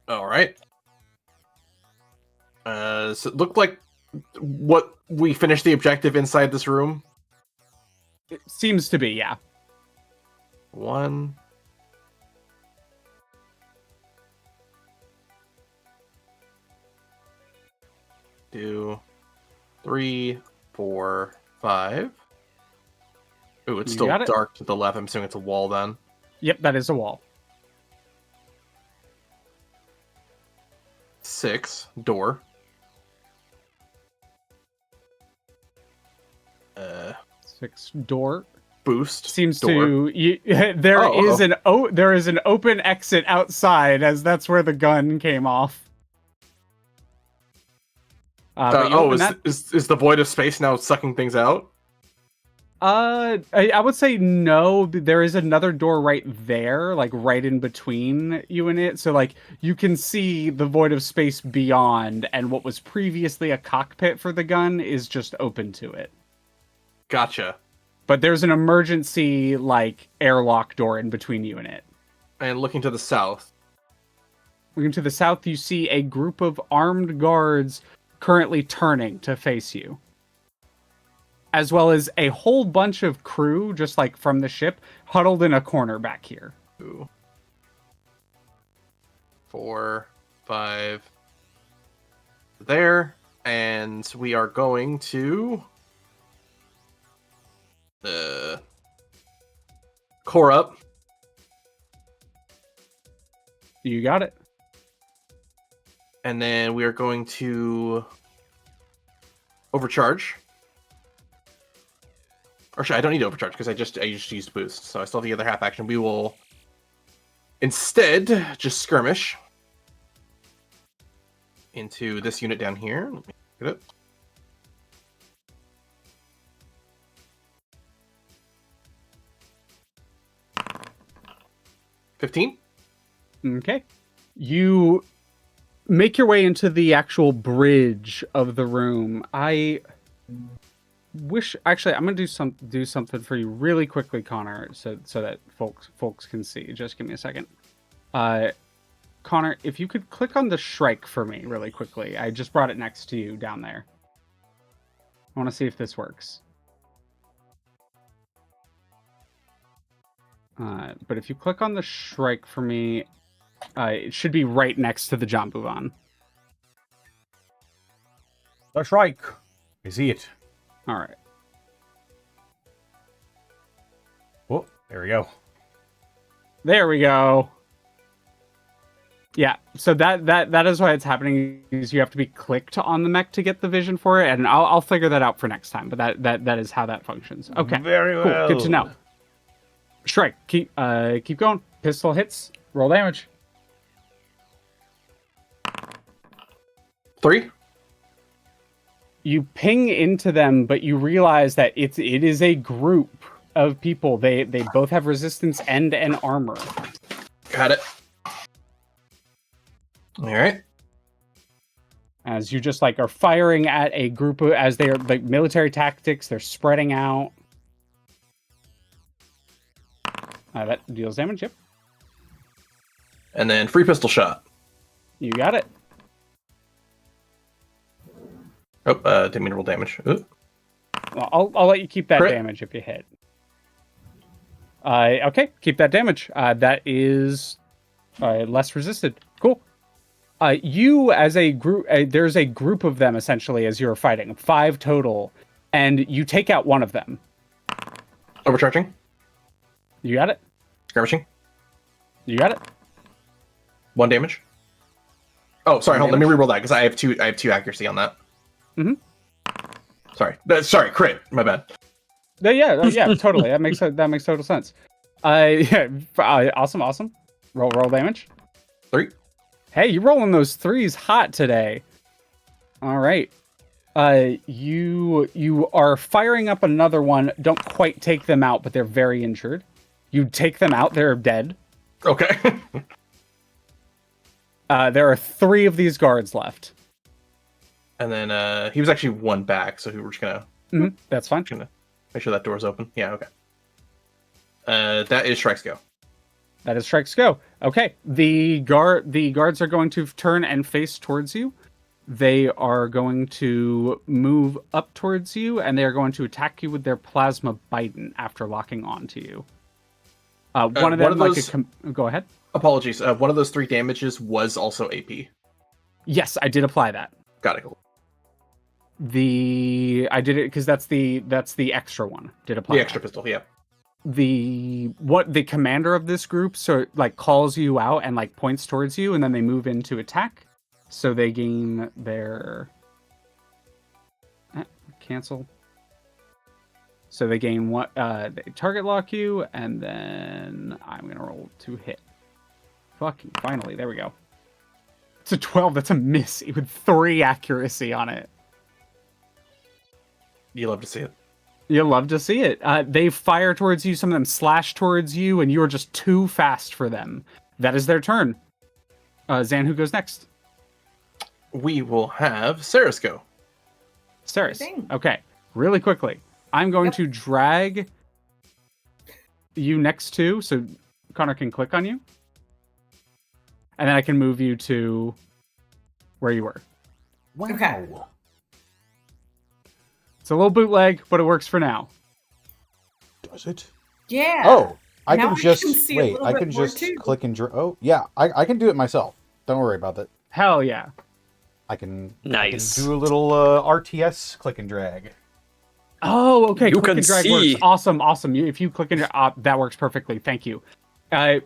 All right. So it looked like what we finished the objective inside this room. It seems to be, yeah. 1, 2, 3, 4, 5. Ooh, it's You still got it. dark to the left. I'm assuming it's a wall then. Yep, that is a wall. 6, door. 6 door. Boost. Seems door. there is an open exit outside, as that's where the gun came off. But you open that- is the void of space now sucking things out? I would say no. There is another door right there, like right in between you and it. So like you can see the void of space beyond, and what was previously a cockpit for the gun is just open to it. Gotcha. but there's an emergency like airlock door in between you and it. And looking to the south. Looking to the south, you see a group of armed guards currently turning to face you, as well as a whole bunch of crew, just like from the ship, huddled in a corner back here. 2, 4, 5. There, and we are going to core up. You got it. And then we are going to overcharge. Or actually, I don't need to overcharge because I just used boost, so I still have the other half action. We will instead just skirmish into this unit down here. Let me get it. $15. Okay. You make your way into the actual bridge of the room. I wish actually I'm gonna do something for you really quickly, Connor, so that folks can see. Just give me a second. Connor, if you could click on the Shrike for me really quickly. I just brought it next to you down there. I want to see if this works. But if you click on the Shrike for me, it should be right next to the Jambuvan. That's right. I see it. All right. Oh, there we go. There we go. Yeah, so that is why it's happening. Is you have to be clicked on the mech to get the vision for it, and I'll figure that out for next time. But that is how that functions. Okay, Very well. cool. Good to know. Shrike, keep going. Pistol hits. Roll damage. 3. You ping into them, but you realize that it is a group of people. They both have resistance and armor. Got it. All right. As you just like are firing at a group of, as they are like military tactics, they're spreading out. That deals damage. Yep. And then free pistol shot. You got it. Oh, didn't mean to roll damage. Ooh. Well, I'll let you keep that Crit. damage if you hit. Okay, keep that damage. That is less resisted. Cool. You as a group, there's a group of them essentially as you're fighting, 5 total, and you take out one of them. Overcharging. You got it. Skirmishing. You got it. 1 damage. Oh, sorry. Hold on. Let me reroll that because I have two accuracy on that. Mhm. Sorry. Sorry. Crit. My bad. Yeah, totally. That makes total sense. Awesome. Roll damage. 3. Hey, you're rolling those 3s hot today. All right. You are firing up another one. Don't quite take them out, but they're very injured. You take them out, they're dead. Okay. There are 3 of these guards left. And then he was actually 1 back, so we're just gonna That's fine. make sure that door's open. Yeah. Okay. That is Shrike's go. That is Strike's go. Okay. The guards are going to turn and face towards you. They are going to move up towards you, and they are going to attack you with their plasma Biden after locking on to you. One of them, go ahead. Apologies. One of those 3 damages was also AP. Yes, I did apply that. Got it. Cool. I did it because that's the extra one. Did apply The extra pistol. Yeah. The commander of this group calls you out and like points towards you, and then they move into attack. So they gain their cancel. So they gain what? They target lock you, and then I'm gonna roll to hit. Fucking finally, there we go. It's a 12. That's a miss with 3 accuracy on it. You love to see it. You love to see it. They fire towards you. Some of them slash towards you, and you are just too fast for them. That is their turn. Zan, who goes next? We will have Saris go. Saris. Dang. Okay, really quickly. I'm going to drag you next to, so Connor can click on you. And then I can move you to where you were. Wow. Okay. It's a little bootleg, but it works for now. Does it? Yeah. Oh, I Now can I just can see a wait. little I bit can more just too. click and draw. Oh, yeah. I can do it myself. Don't worry about that. Hell yeah. I can Nice. do a little RTS click and drag. Oh, okay. You Click can and drag see. works. Awesome, awesome. If you click and drag, that works perfectly. Thank you.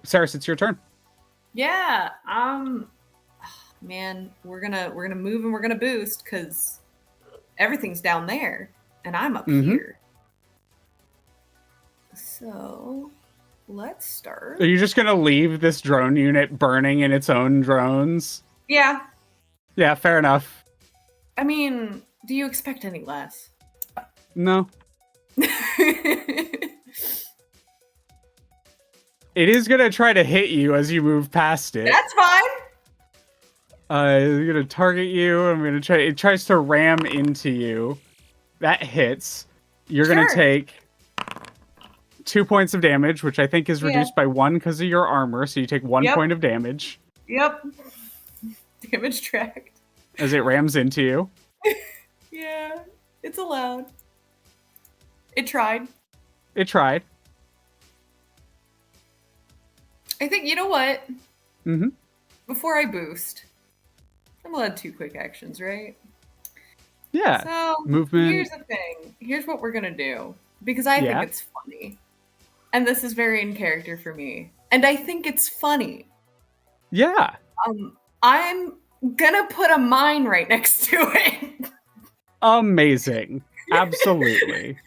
Saris, it's your turn. Yeah. Man, we're gonna move and we're gonna boost because everything's down there and I'm up Mhm. here. So let's start. Are you just gonna leave this drone unit burning in its own drones? Yeah. Yeah, fair enough. I mean, do you expect any less? No. It is gonna try to hit you as you move past it. That's fine. It's gonna target you. I'm gonna try. It tries to ram into you. That hits. You're gonna Sure. take 2 points of damage, which I think is Yeah. reduced by 1 because of your armor. So you take 1 Yep. point of damage Yep. Damage tracked. as it rams into you. Yeah, it's allowed. It tried. It tried. I think, you know what? Mm-hmm. Before I boost, I'm allowed 2 quick actions, right? Yeah. So, movement. here's the thing. Here's what we're gonna do. Because I Yeah. think it's funny. And this is very in character for me. And I think it's funny. Yeah. I'm gonna put a mine right next to it. Amazing. Absolutely.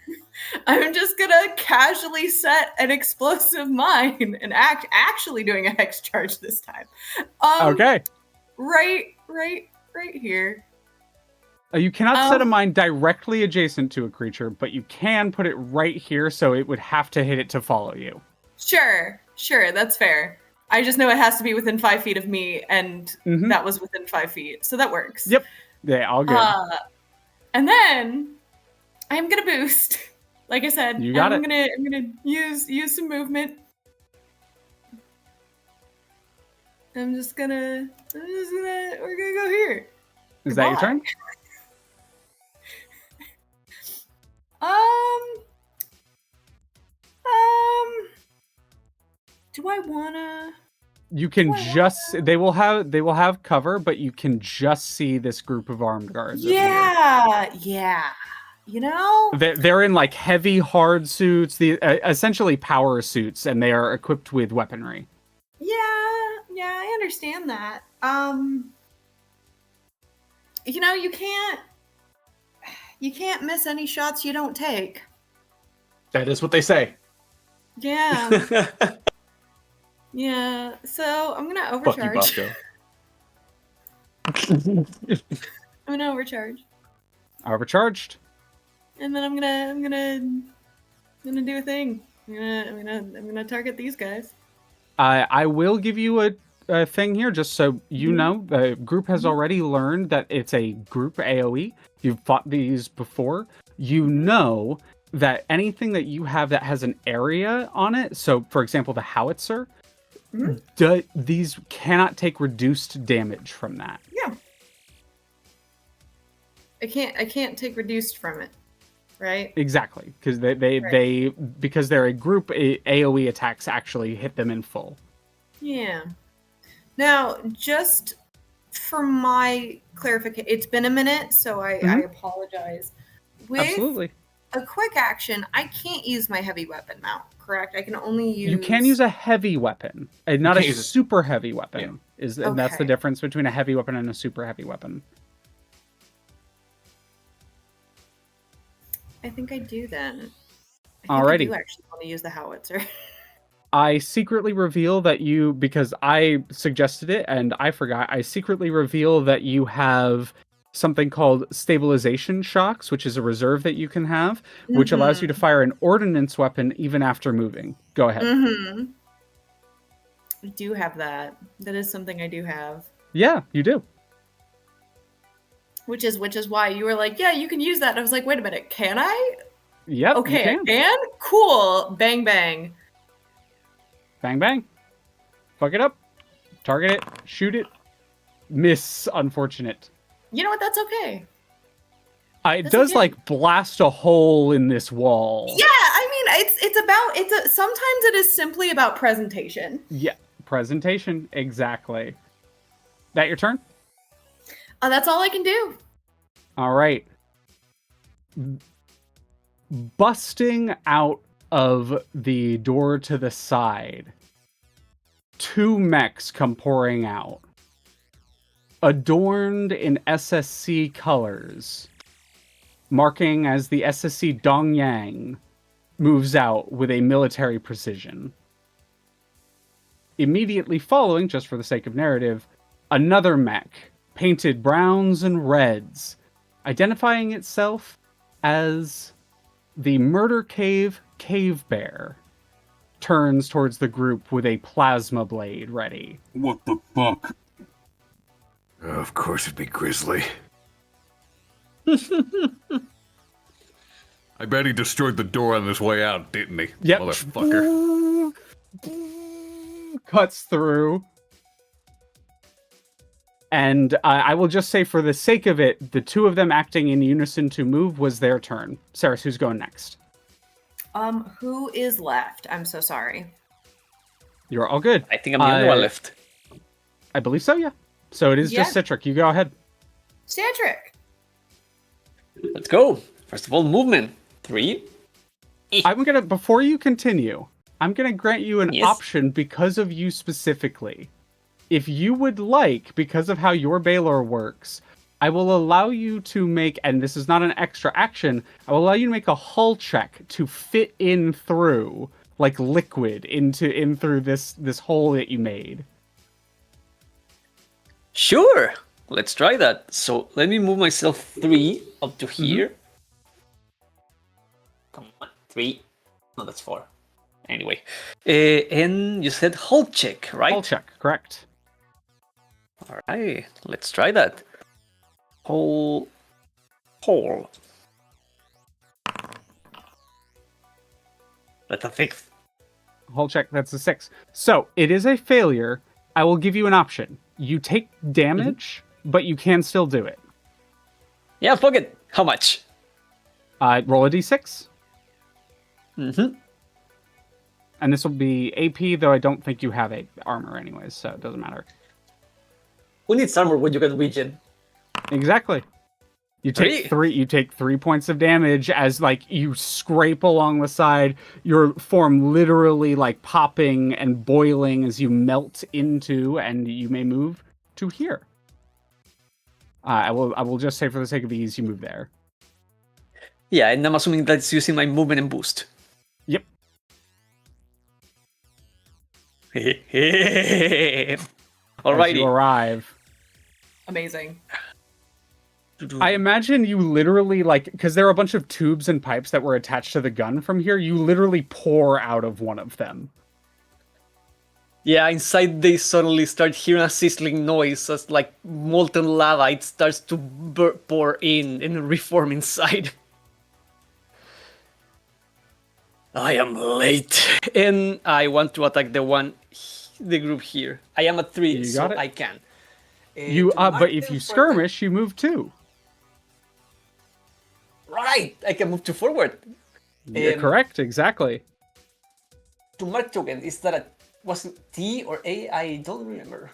I'm just gonna casually set an explosive mine and actually doing a hex charge this time. Okay. Right here. You cannot set a Um, mine directly adjacent to a creature, but you can put it right here, so it would have to hit it to follow you. Sure, that's fair. I just know it has to be within 5 feet of me, and Mhm. that was within 5 feet, so that works. Yep. Yeah, all good. And then I'm gonna boost. Like I said, You got I'm it. gonna use some movement. We're gonna go here. Is that your Goodbye. turn? Do I wanna? You can Well- just they will have cover, but you can just see this group of armed guards. over here. Yeah. You know? They're in like heavy hard suits, the essentially power suits, and they are equipped with weaponry. Yeah, I understand that. You know, you can't miss any shots you don't take. That is what they say. Yeah. Yeah. So I'm gonna Fuck you, overcharge. Bosco. I'm gonna overcharge. Overcharged. And then I'm gonna do a thing. I'm gonna target these guys. I will give you a thing here, just so you Mhm. know. The group has already learned that it's a group AoE. You've fought these before. You know that anything that you have that has an area on it, so for example, the howitzer, Mhm. these cannot take reduced damage from that. Yeah. I can't take reduced from it. Right? Exactly, because because they're a group, AoE attacks actually hit them in full. Yeah. Now, just for my clarification, it's been a minute, so I apologize. With Absolutely. a quick action, I can't use my heavy weapon mount, correct? I can only use... You can use a heavy weapon, and not a can't use a- super heavy weapon. And that's the Okay. difference between a heavy weapon and a super heavy weapon. I think I do then. I Alrighty. do actually want to use the howitzer. I secretly reveal that you, because I suggested it and I forgot, I secretly reveal that you have something called stabilization shocks, which is a reserve that you can have, which allows you to fire an ordnance weapon even after moving. Go ahead. Mm-hmm. I do have that. That is something I do have. Yeah, you do. Which is why you were like, yeah, you can use that. And I was like, wait a minute, can I? Yep. Okay, you I can. can? Cool. Bang, bang. Bang, bang. Fuck it up. Target it. Shoot it. Miss. Unfortunate. You know what? That's okay. It That's does okay. like blast a hole in this wall. Yeah, I mean, sometimes it is simply about presentation. Yeah. Presentation. Exactly. That your turn? That's all I can do. All right. Busting out of the door to the side, 2 mechs come pouring out, adorned in SSC colors, marking as the SSC Dongyang moves out with a military precision. Immediately following, just for the sake of narrative, another mech, painted browns and reds, identifying itself as the Murder Cave Cave Bear, turns towards the group with a plasma blade ready. What the fuck? Of course it'd be Grizzly. I bet he destroyed the door on his way out, didn't he? Yep. Motherfucker. Cuts through. And I will just say, for the sake of it, the 2 of them acting in unison to move was their turn. Saris, who's going next? Who is left? I'm so sorry. You're all good. I think I'm the only one left. I believe so, yeah. So it is just Citric. You go ahead. Citric. Let's go. First of all, movement. 3. I'm gonna, before you continue, I'm gonna grant you an option because of you specifically. If you would like, because of how your Baylor works, I will allow you to make, and this is not an extra action, I will allow you to make a hull check to fit in through, like liquid, in through this hole that you made. Sure. Let's try that. So let me move myself 3 up to here. Come on, 3. No, that's 4. Anyway. And you said hull check, right? Hull check, correct. Alright, let's try that. Hole. That's a 6. Hull check, that's a 6. So, it is a failure. I will give you an option. You take damage, but you can still do it. Yeah, fuck it. How much? Roll a d6. Mm-hmm. And this will be AP, though I don't think you have a armor anyways, so it doesn't matter. Who needs armor when you can regen? Exactly. You take 3. You take 3 points of damage as like you scrape along the side. Your form literally like popping and boiling as you melt into, and you may move to here. I will just say for the sake of ease, you move there. Yeah, and I'm assuming that's using my movement and boost. Yep. Alrighty. You arrive. Amazing. I imagine you literally, like, because there are a bunch of tubes and pipes that were attached to the gun from here, you literally pour out of one of them. Yeah, inside they suddenly start hearing a sizzling noise as, like, molten lava, it starts to pour in and reform inside. I am late. And I want to attack the group here. I am at 3, so I can. But if you skirmish, you move 2. Right, I can move to forward. You're correct, exactly. To mark token, is that was it T or A? I don't remember.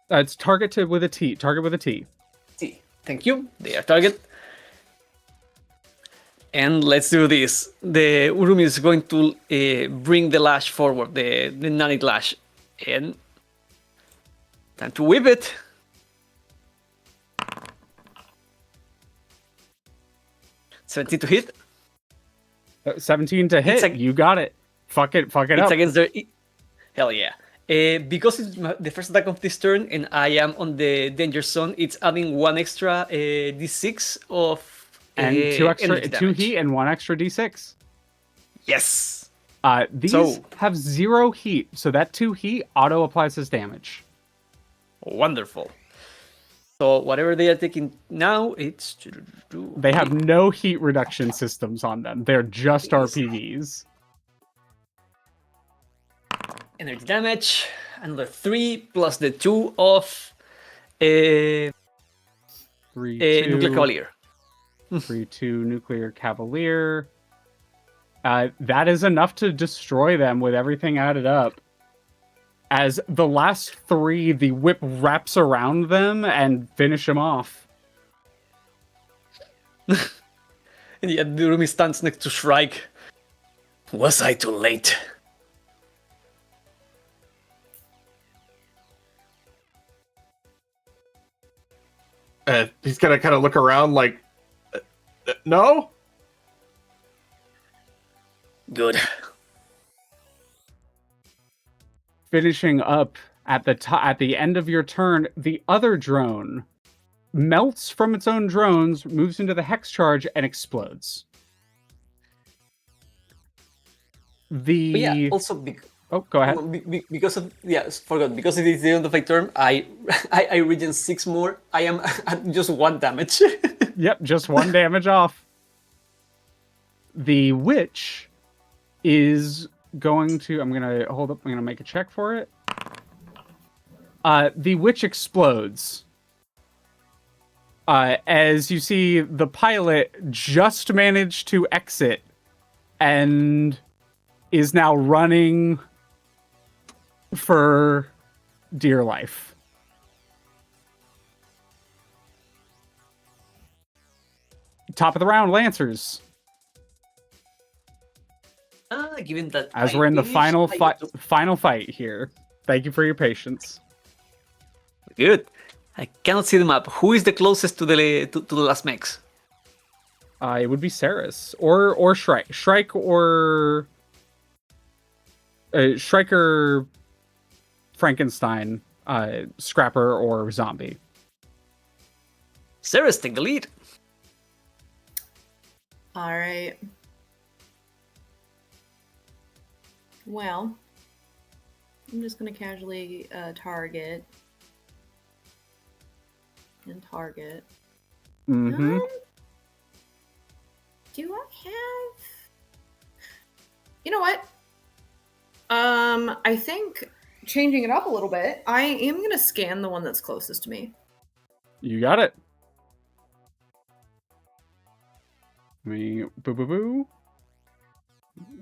It's targeted with a T. Target with a T. T. Thank you. They are target. And let's do this. The Urumi is going to bring the lash forward, the Nanic lash. And time to whip it. $17 to hit. 17 to hit. You got it. Fuck it up. It's against their... Hell yeah. Because it's the first attack of this turn and I am on the danger zone, it's adding 1 extra d6 of... And 2 heat and 1 extra d6. Yes. These have 0 heat, so that 2 heat auto applies as damage. Wonderful. So whatever they are taking now, it's... They have no heat reduction systems on them. They're just RPGs. energy damage. Another 3 plus the 2 of Nuclear 3-2. Cavalier. 3-2 Nuclear Cavalier. That is enough to destroy them with everything added up. As the last 3, the whip wraps around them and finish them off. And yet Durumi stands next to Shrike. Was I too late? He's gonna kind of look around like, no? Good. Finishing up at the end of your turn, the other drone melts from its own drones, moves into the hex charge, and explodes. But yeah, also go ahead. because of forgot, because it is the end of my turn, I regen 6 more. I am at just 1 damage. Yep, just 1 damage off. The witch is going to... I'm going to hold up. I'm going to make a check for it. The witch explodes. As you see, the pilot just managed to exit and is now running for dear life. Top of the round, Lancers. Given that As I we're in the finished, final fight here. Thank you for your patience. Good. I cannot see the map. Who is the closest to the last mechs? It would be Saris or Shrike. Shrike or Shrike Frankenstein, Scrapper or Zombie. Saris, take the lead. All right. Well, I'm just going to casually target. And target. Mm-hmm. Do I have... You know what? I think changing it up a little bit, I am going to scan the one that's closest to me. You got it. Boo.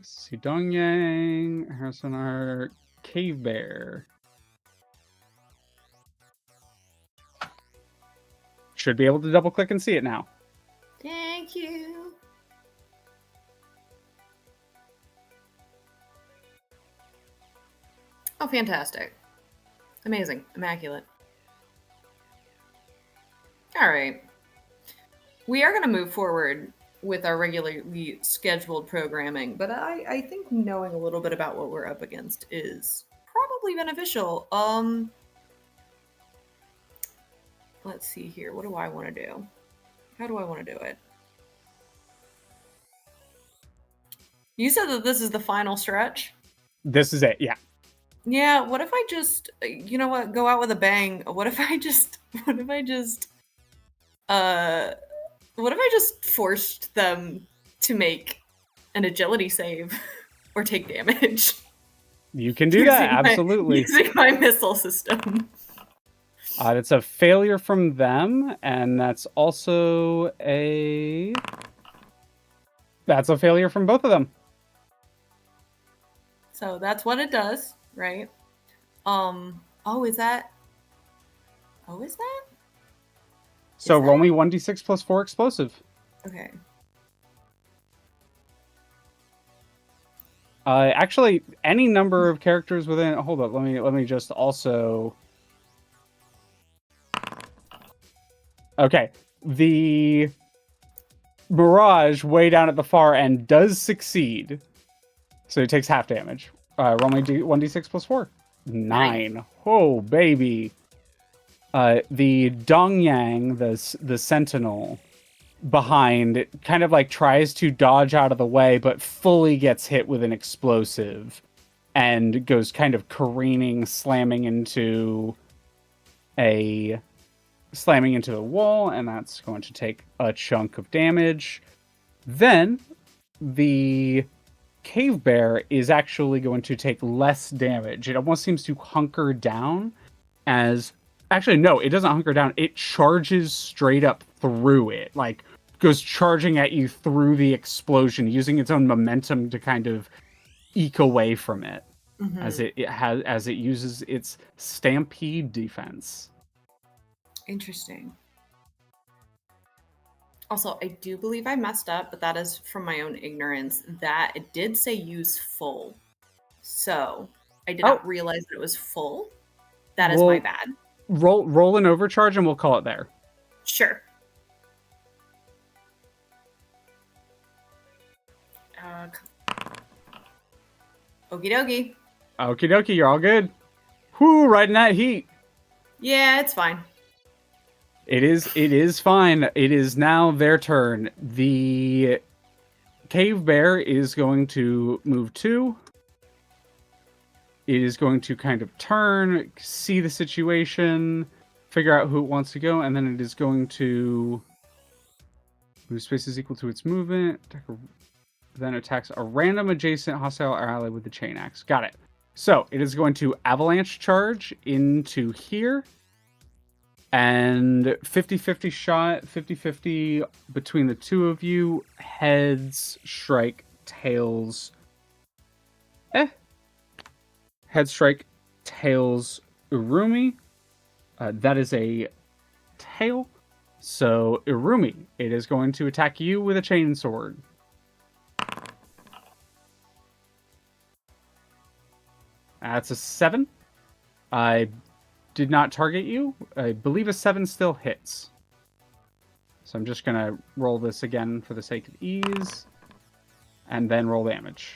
Sidong Yang, Harrison our Cave Bear. Should be able to double click and see it now. Thank you. Oh, fantastic. Amazing. Immaculate. All right. We are going to move forward with our regularly scheduled programming, but I think knowing a little bit about what we're up against is probably beneficial. Let's see here. What do I want to do? How do I want to do it? You said that this is the final stretch? This is it, yeah. Yeah, what if I just, you know what, go out with a bang? What if I just forced them to make an agility save or take damage? You can do that, absolutely. Using my missile system. That's a failure from them, and that's also a failure from both of them. So that's what it does, right? Is that? So roll me 1d6 plus 4 explosive. Okay. Actually, any number of characters within. Hold up, let me just also. Okay, the Mirage way down at the far end does succeed, so it takes half damage. Roll me 1d6 plus 4. 9. Oh baby. The Dongyang, the Sentinel behind, kind of like tries to dodge out of the way, but fully gets hit with an explosive and goes kind of careening, slamming into the wall, and that's going to take a chunk of damage. Then the Cave Bear is actually going to take less damage. It almost seems to hunker down as... Actually, no, it doesn't hunker down. It charges straight up through it. Like, goes charging at you through the explosion, using its own momentum to kind of eke away from it. As it uses its stampede defense. Interesting. Also, I do believe I messed up, but that is from my own ignorance. That it did say use full. So I did not realize that it was full. That is my bad. Roll an overcharge and we'll call it there. Sure. Okie dokie. Okie dokie, you're all good. Whoo, riding that heat. Yeah, it's fine. It is fine. It is now their turn. The Cave Bear is going to move 2. It is going to kind of turn, see the situation, figure out who it wants to go, and then it is going to move space is equal to its movement. Then attacks a random adjacent hostile or ally with the chain axe. Got it. So it is going to avalanche charge into here. And 50-50 shot, 50-50 between the two of you. Heads, strike, tails. Head strike, tails, Urumi. That is a tail. So, Urumi, it is going to attack you with a chainsword. That's a 7. I did not target you. I believe a 7 still hits. So I'm just going to roll this again for the sake of ease. And then roll damage.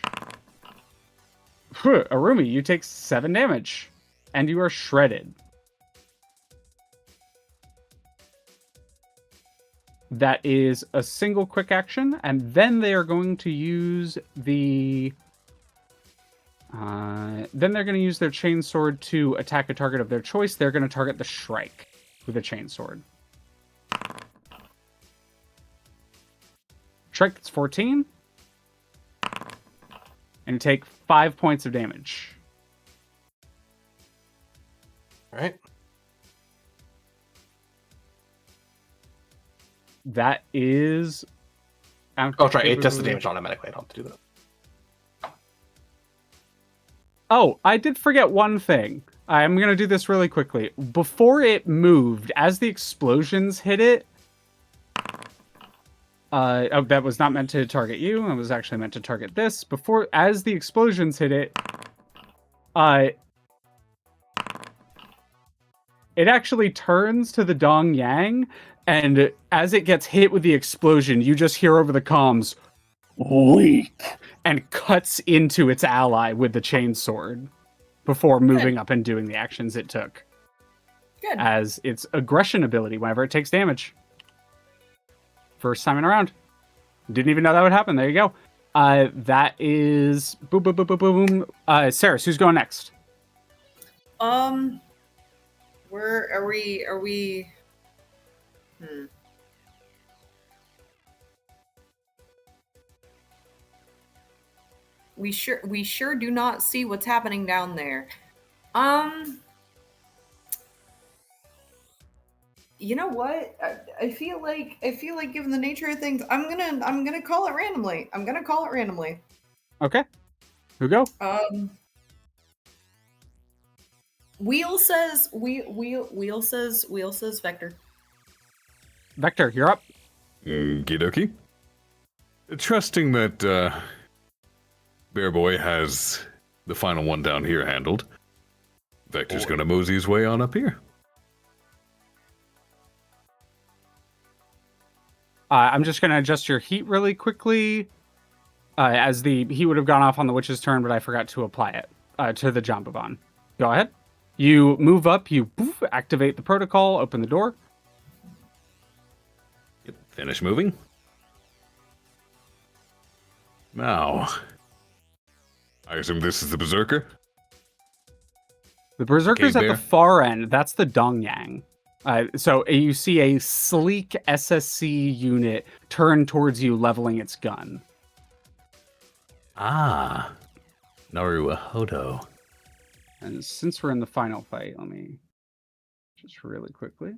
Urumi, you take 7 damage. And you are shredded. That is a single quick action. And then they are going to use the... then they're going to use their chainsword to attack a target of their choice. They're going to target the Shrike with a chainsword. Shrike, that's 14. And you take 5 points of damage. All right. That is... Oh, try it does the damage automatically. I don't have to do that. Oh, I did forget one thing. I'm going to do this really quickly. Before it moved, as the explosions hit it... oh, that was not meant to target you. It was actually meant to target this. As the explosions hit it... it actually turns to the Dong Yang, and as it gets hit with the explosion, you just hear over the comms, "Weak," and cuts into its ally with the chainsword before moving up and doing the actions it took. Good. As its aggression ability whenever it takes damage. First time in a round. Didn't even know that would happen. There you go. That is... Boom, boom, boom, boom, boom. Saris, who's going next? Where are we? We sure do not see what's happening down there. You know what? I feel like given the nature of things, I'm gonna call it randomly. Okay. Who go? Wheel says Vector. Vector, you're up. Okie dokie. Trusting that Bear Boy has the final one down here handled, Vector's gonna mosey his way on up here. I'm just gonna adjust your heat really quickly. As the heat would have gone off on the witch's turn, but I forgot to apply it to the Jambabon. Go ahead. You move up, you poof, activate the protocol, open the door. Yep, finish moving. Now, I assume this is the Berserker? The Berserker's Cave at Bear. the far end. That's the Dongyang. So you see a sleek SSC unit turn towards you, leveling its gun. Ah, Naruhodo. And since we're in the final fight, let me just really quickly.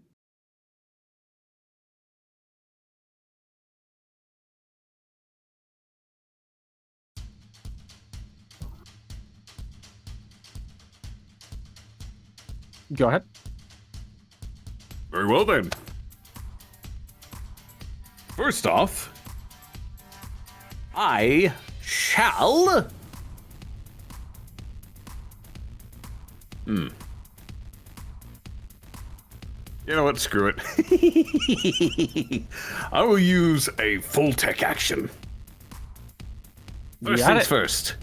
Go ahead. Very well then. First off, I shall. you know what? Screw it. I will use a full tech action. You First got things it. first.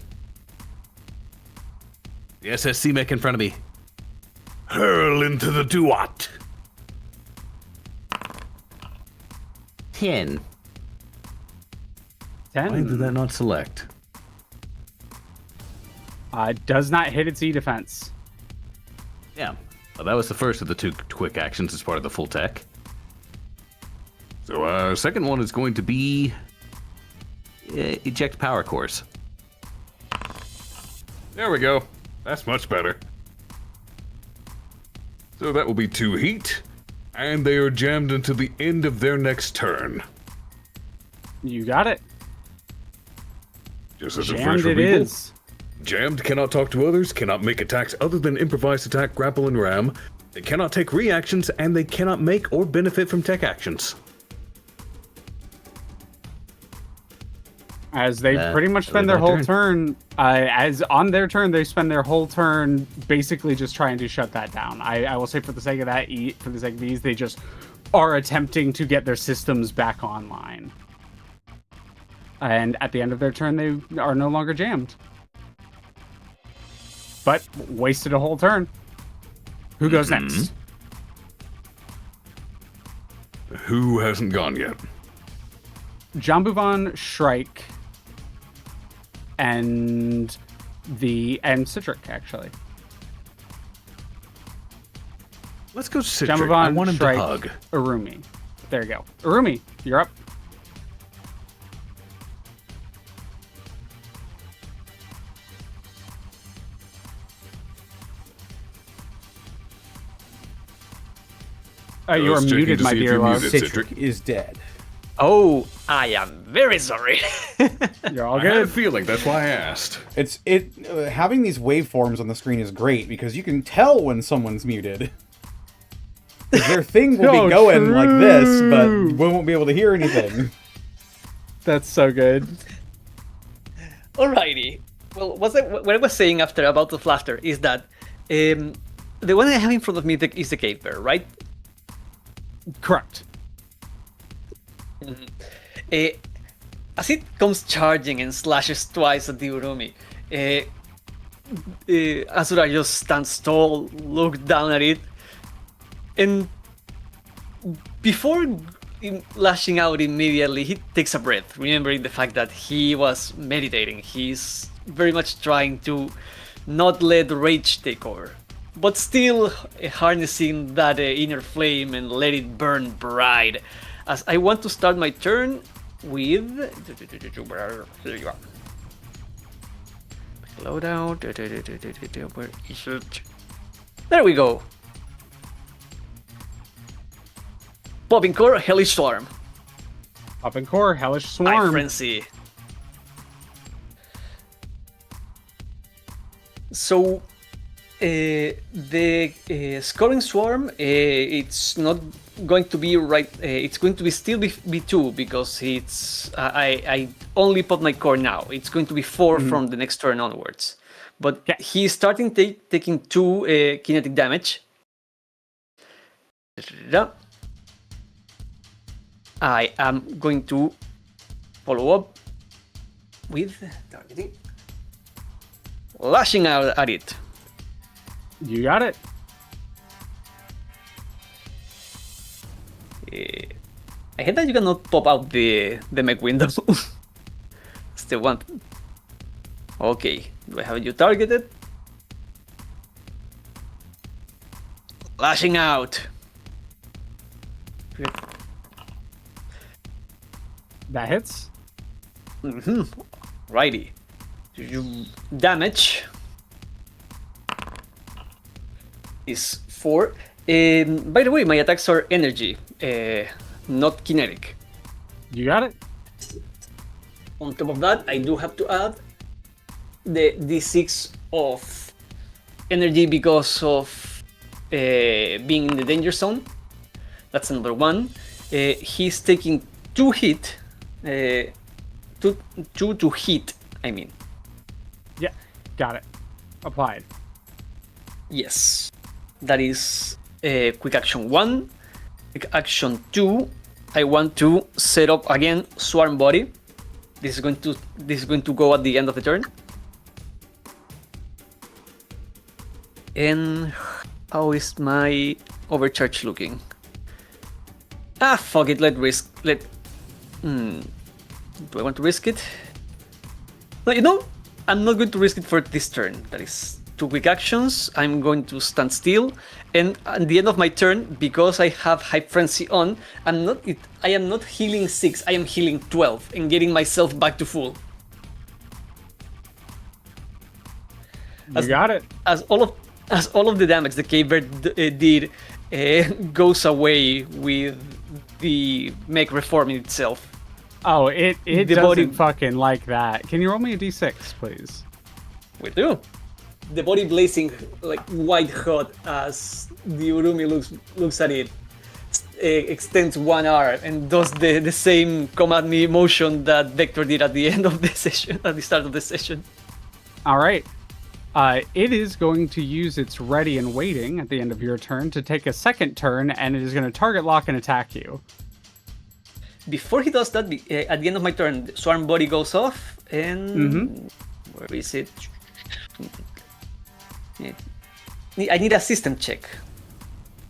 The SSC mech in front of me. Hurl into the duat. 10. 10. Why did that not select? Does not hit its E defense. Yeah. Well, that was the first of the 2 quick actions as part of the full tech. So, second one is going to be eject power cores. There we go. That's much better. So that will be 2 heat, and they are jammed until the end of their next turn. You got it. Just as a Jammed fresh it people. is. Jammed cannot talk to others, cannot make attacks other than improvised attack, grapple, and ram. They cannot take reactions, and they cannot make or benefit from tech actions. As they pretty much spend really their my whole turn, as on their turn, they spend their whole turn basically just trying to shut that down. I will say for the sake of that, for the sake of these, they just are attempting to get their systems back online. And at the end of their turn, they are no longer jammed. But wasted a whole turn. Who goes next? Who hasn't gone yet? Jambuvan, Shrike, and Citric, actually. Let's go Citric. I Jambuvan, want him Shrike, to hug. Urumi. There you go. Urumi, you're up. You are Just checking muted, to my see if dear you're love. muted. Citric is dead. Oh, I am very sorry. You're all I had a good. feeling, that's why I asked. Having these waveforms on the screen is great because you can tell when someone's muted. 'Cause their thing will Oh, be going like this, but true. we won't be able to hear anything. That's so good. Alrighty. Well, what I was saying after about the laughter is that the one I have in front of me is the cave bear, right? Correct. As it comes charging and slashes twice at the Urumi, Asura just stands tall, looks down at it, and before lashing out immediately, he takes a breath, remembering the fact that he was meditating. He's very much trying to not let rage take over, but still harnessing that inner flame and let it burn bright. As I want to start my turn with... Here you are. Loadout. Where is it? There we go. Popping Core, Hellish Swarm. Up in core, Hellish I Swarm. Frenzy. So, the scoring swarm, it's not going to be right. It's going to be still be 2 because it's I only put my core now. It's going to be 4 from the next turn onwards. But he's starting taking 2 kinetic damage. I am going to follow up with targeting, lashing out at it. You got it. I hate that you cannot pop out the mech window. Still want. Okay, do I have you targeted? Lashing out. That hits. Righty. Damage is 4. By the way, my attacks are energy, not kinetic. You got it? On top of that, I do have to add the d6 of energy because of being in the danger zone. That's another 1. He's taking 2 hit. 2 to hit, I mean. Yeah, got it. Applied. Yes. That is quick action 1. Quick action 2. I want to set up again Swarm Body. This is going to go at the end of the turn. And how is my overcharge looking? Ah, fuck it. Do I want to risk it? No, you know, I'm not going to risk it for this turn. That is 2 quick actions. I'm going to stand still, and at the end of my turn, because I have Hype Frenzy on, I am not healing 6. I am healing 12 and getting myself back to full. You got it. As all of the damage the K-Bird did goes away with the mech reforming itself. Oh, it The doesn't body- fucking like that. Can you roll me a d6, please? We do. The body blazing like white hot as the Urumi looks at it, extends one arm and does the same come at me motion that Vector did at the end of the session, at the start of the session. All right. It is going to use its ready and waiting at the end of your turn to take a second turn, and it is going to target lock and attack you. Before he does that, at the end of my turn, the Swarm Body goes off, and where is it? I need a system check.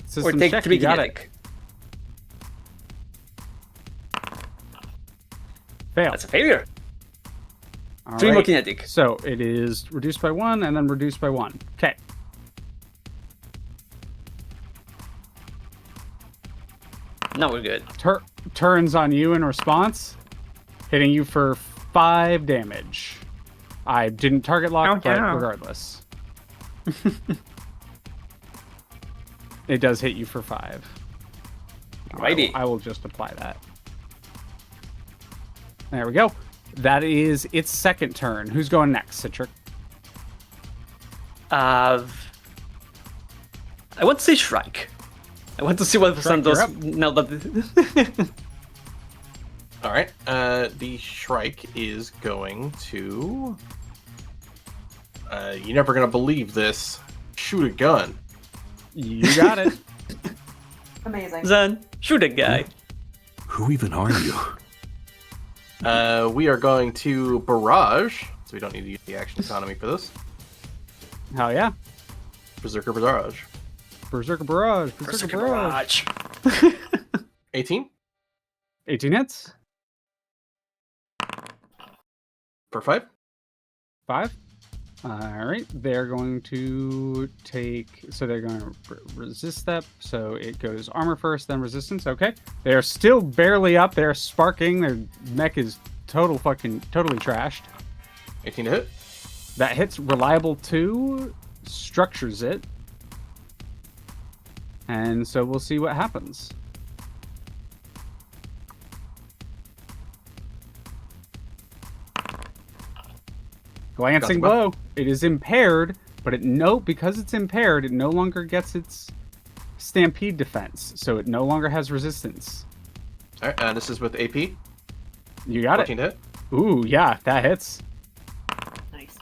System or take check, 3 you got kinetic. Fail. That's a failure. All 3 more right. kinetic. So it is reduced by 1 and then reduced by 1. Okay. Now we're good. Turns on you in response, hitting you for 5 damage. I didn't target lock, but regardless. It does hit you for 5. Alrighty. I will just apply that. There we go. That is its second turn. Who's going next, Citric? I want to say Shrike. I want to see what the sun does you're up. now that. All right. The Shrike is going to. You're never gonna believe this. Shoot a gun. You got it. Amazing. Zan, shoot a guy. Who even are you? We are going to barrage, so we don't need to use the action economy for this. Hell yeah. Berserker barrage. Berserker Barrage. Berserker Barrage. 18 18 hits. for 5. 5. All right. They're going to take. So they're going to resist that. So it goes armor first, then resistance. Okay. They're still barely up. They're sparking. Their mech is totally trashed. 18 to hit. That hits reliable 2. Structures it. And so we'll see what happens. Glancing blow. It is impaired, but because it's impaired, it no longer gets its stampede defense, so it no longer has resistance. All right, this is with AP. You got 14 it. to hit. Ooh, yeah, that hits. Nice.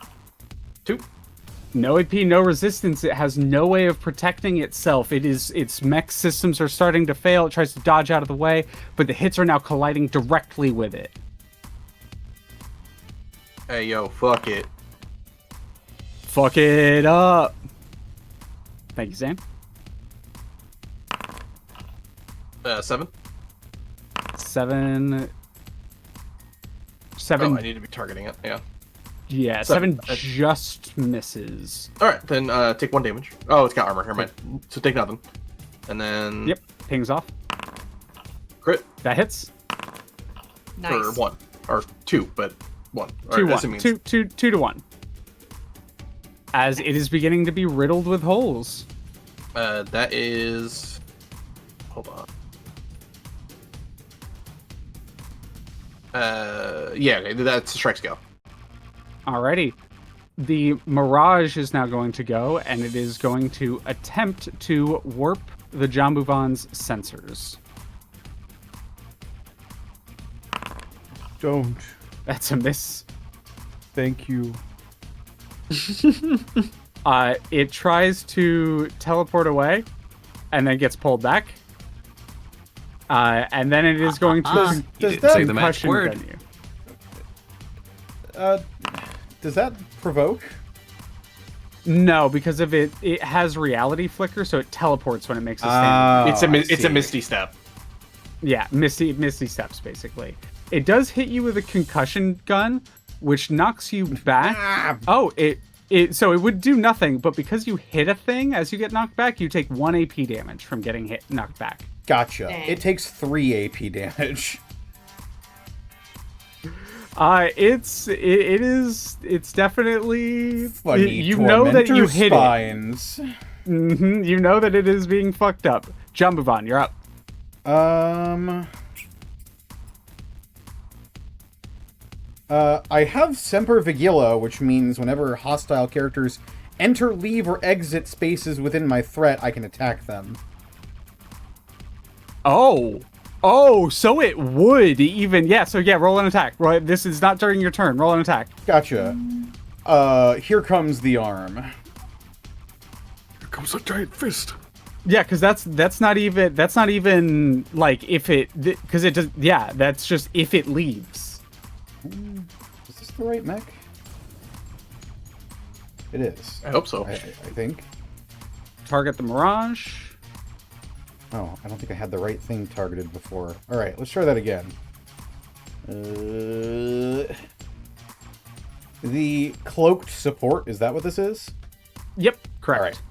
2. No AP, no resistance. It has no way of protecting itself. Its mech systems are starting to fail. It tries to dodge out of the way, but the hits are now colliding directly with it. Hey, yo, fuck it. Fuck it up. Thank you, Sam. 7. 7. Oh, I need to be targeting it. Yeah. Yeah, 7 just misses. All right, then take 1 damage. Oh, it's got armor. Never mind. So take nothing. And then Yep, pings off. crit That hits. Nice. for 1 or 2, but 1. 2-1. 2-1. As it is beginning to be riddled with holes. That is... Hold on. Yeah, that's a strike go. Alrighty. The Mirage is now going to go, and it is going to attempt to warp the Jambuvan's sensors. Don't. That's a miss. Thank you. It tries to teleport away, and then gets pulled back. And then it is going to Does didn't that say the magic concussion word. gun you. does that provoke? No, because of it has reality flicker, so it teleports when it makes a Ah. stand. It's a misty step. Yeah, misty steps basically. It does hit you with a concussion gun, which knocks you back. Oh, so it would do nothing, but because you hit a thing as you get knocked back, you take 1 AP damage from getting knocked back. Gotcha. Dang. It takes 3 AP damage. It's definitely Funny you know that you tormentor hit spines. it. You know that it is being fucked up. Jambuvan, you're up. I have Semper Vigila, which means whenever hostile characters enter, leave, or exit spaces within my threat, I can attack them. Oh, so it would even, yeah, so yeah, roll an attack. Right, this is not during your turn. Roll an attack. Gotcha. Here comes the arm. Here comes a giant fist. Yeah, because that's not even like if it, because it does, yeah, that's just if it leaves. Is this the right mech? It is. I hope so. I think. Target the Mirage. Oh, I don't think I had the right thing targeted before. Alright, let's try that again. The cloaked support, is that what this is? Yep, correct.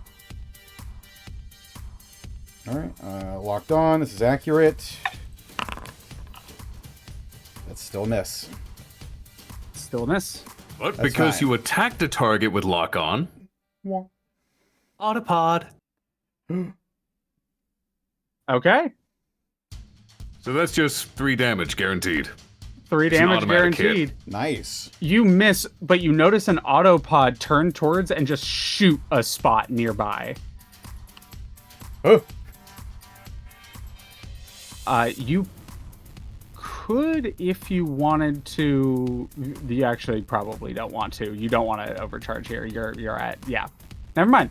Alright, locked on. This is accurate. That's still a miss. Still a miss. But That's because fine. you attacked a target with lock on, Autopod. Okay. So that's just 3 damage guaranteed. 3 It's an damage automatic hit. guaranteed. Nice. You miss, but you notice an autopod turn towards and just shoot a spot nearby. Oh, You could, if you wanted to. You actually probably don't want to. You don't want to overcharge here. You're at, yeah. Never mind.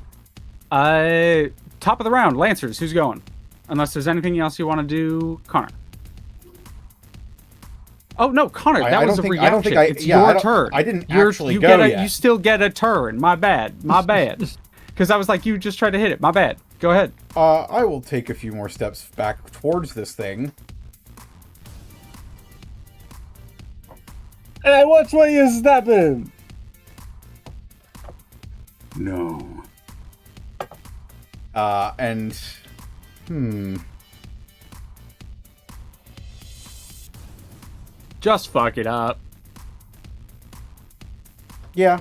Top of the round, Lancers. Who's going? Unless there's anything else you want to do, Connor. Oh no, Connor, that was a reaction. It's your turn. I didn't You're- actually you go get yet. You still get a turn. My bad. Because I was like, you just tried to hit it. My bad. Go ahead. I will take a few more steps back towards this thing. Hey, watch where you're stepping. No. And... Just fuck it up. Yeah.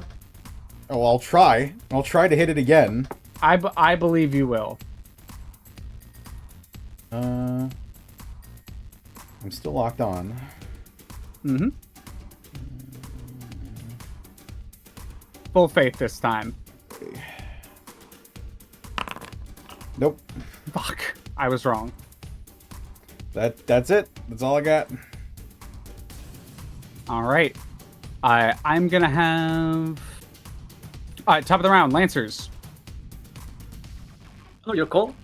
Oh, I'll try. I'll try to hit it again. I believe you will. I'm still locked on. Mm-hmm. Full faith this time. Nope. Fuck. I was wrong. That's it. That's all I got. All right. I'm gonna have. All right, top of the round, Lancers. Oh, your call?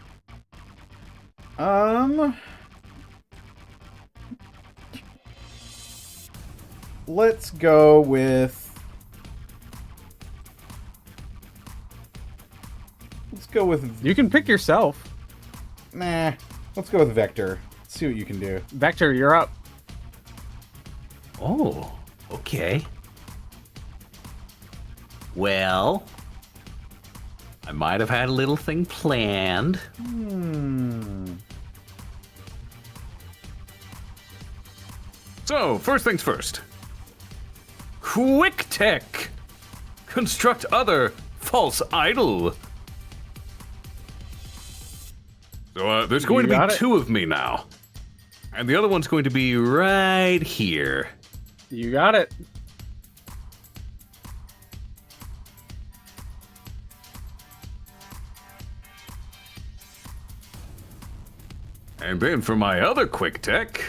Let's go with... You can pick yourself. Nah. Let's go with Vector. Let's see what you can do. Vector, you're up. Oh, okay. Well, I might have had a little thing planned. So, first things first. Quick Tech. Construct other false idol. So there's going to be 2 of me now. And the other one's going to be right here. You got it. And then for my other quick tech,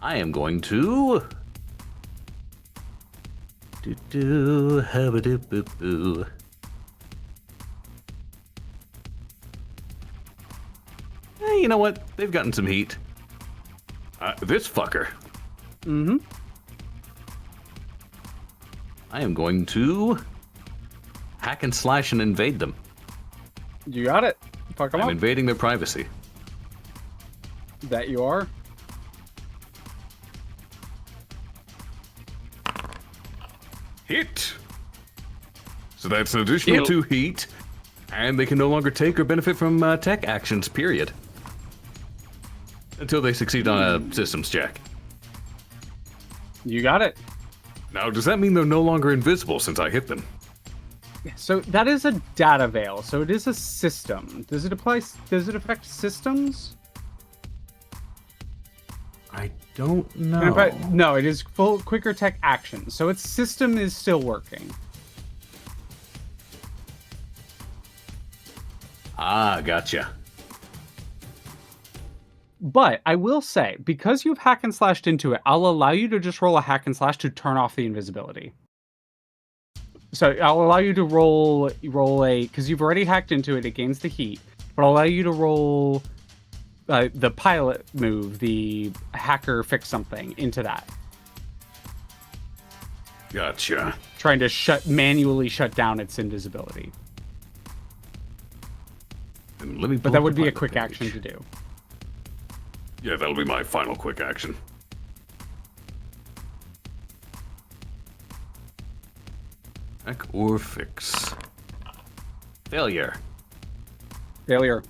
I am going to... Habba-doo-boo-boo. Hey, you know what? They've gotten some heat. This fucker. Mm-hmm. I am going to hack and slash and invade them. You got it. Fuck 'em I'm up. invading their privacy. That you are. Hit! So that's an additional 2 heat, and they can no longer take or benefit from tech actions, period. Until they succeed on a systems check. You got it. Now, does that mean they're no longer invisible since I hit them? So that is a data veil. So it is a system. Does it apply? Does it affect systems? I don't know. No, it is full quicker tech action. So its system is still working. Ah, gotcha. But I will say, because you've hack and slashed into it, I'll allow you to just roll a hack and slash to turn off the invisibility. So I'll allow you to roll a, because you've already hacked into it, it gains the heat. But I'll allow you to roll the pilot move, the hacker fix something into that. Gotcha. Trying to manually shut down its invisibility. And let me But that would be a quick action to do. Yeah, that'll be my final quick action. Hack or fix. Failure. Failure.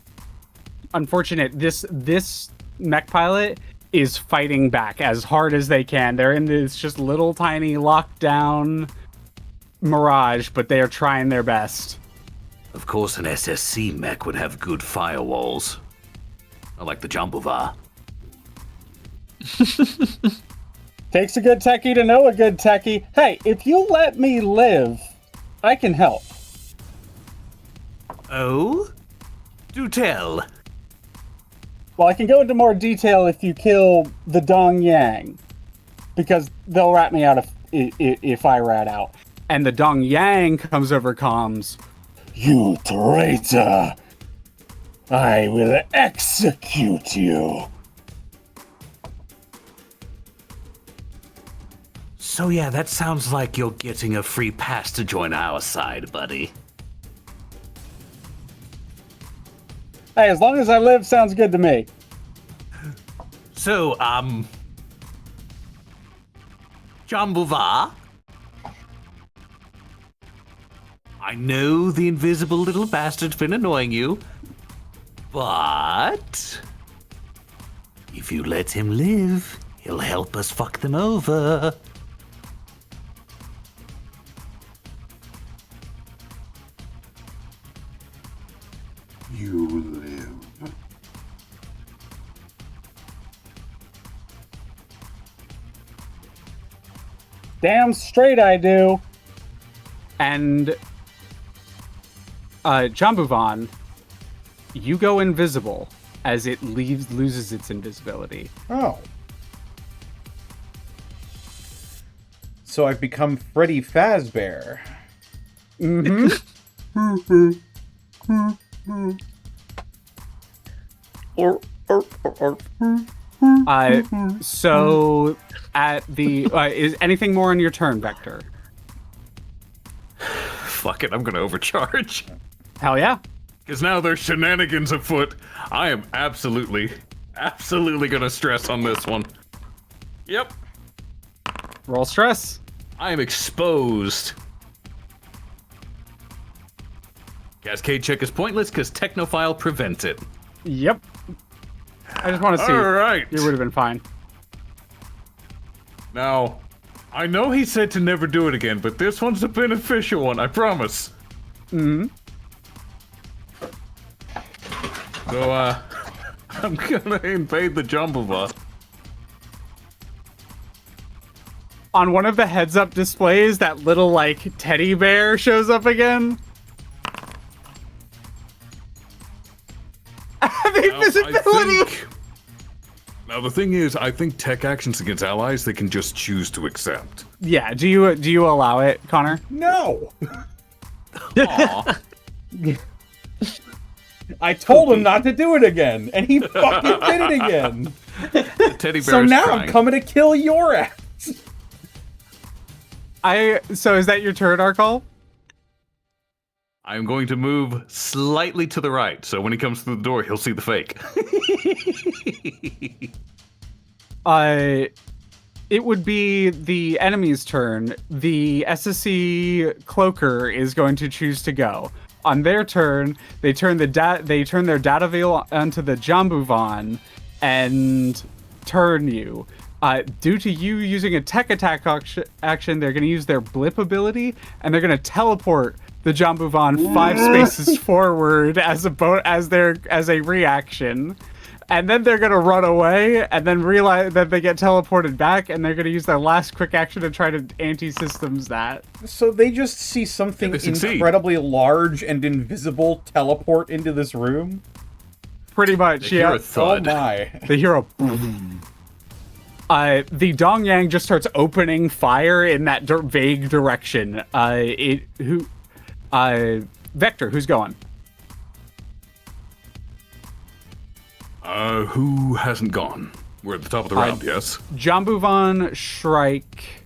Unfortunate. This mech pilot is fighting back as hard as they can. They're in this just little tiny lockdown mirage, but they are trying their best. Of course, an SSC mech would have good firewalls. I like the Jambuvar. Takes a good techie to know a good techie. Hey, if you let me live, I can help. Oh? Do tell. Well, I can go into more detail if you kill the Dong Yang, because they'll rat me out if I rat out. And the Dong Yang comes over comms. You traitor! I will execute you. So yeah, that sounds like you're getting a free pass to join our side, buddy. Hey, as long as I live, sounds good to me. So, Jambuvar? I know the invisible little bastard's been annoying you, but if you let him live, he'll help us fuck them over. You live. Damn straight I do. And Jambuvan, you go invisible as it loses its invisibility. Oh. So I've become Freddy Fazbear. Mm-hmm. So at the is anything more on your turn, Vector? Fuck it, I'm gonna overcharge. Hell yeah. Because now there's shenanigans afoot. I am absolutely gonna stress on this one. Yep. Roll stress. I am exposed. Cascade check is pointless because Technophile prevents it. Yep. I just want to see. All right. You would have been fine. Now, I know he said to never do it again, but this one's a beneficial one, I promise. Mm-hmm. So, I'm gonna invade the Jumblebot. On one of the heads-up displays, that little, like, teddy bear shows up again. The invisibility! Now, the thing is, I think tech actions against allies, they can just choose to accept. Yeah, do you allow it, Connor? No. Aw. I told him not to do it again, and he fucking did it again. The teddy bear So is now trying. I'm coming to kill your ass. So is that your turn, Arcolf? I'm going to move slightly to the right, so when he comes through the door, he'll see the fake. It would be the enemy's turn. The SSC cloaker is going to choose to go. On their turn, they turn their data veil onto the Jambuvan and turn you. Due to you using a tech attack action, they're going to use their blip ability, and they're going to teleport the Jambuvan 5 spaces forward as a reaction. And then they're going to run away, and then realize that they get teleported back, and they're going to use their last quick action to try to anti-systems that. So they just see something incredibly large and invisible teleport into this room? Pretty much, They yeah. hear a thud. Oh my. They hear a boom. The Dongyang just starts opening fire in that vague direction. Vector, who's going? Who hasn't gone? We're at the top of the round, yes? Jambuvan, Shrike.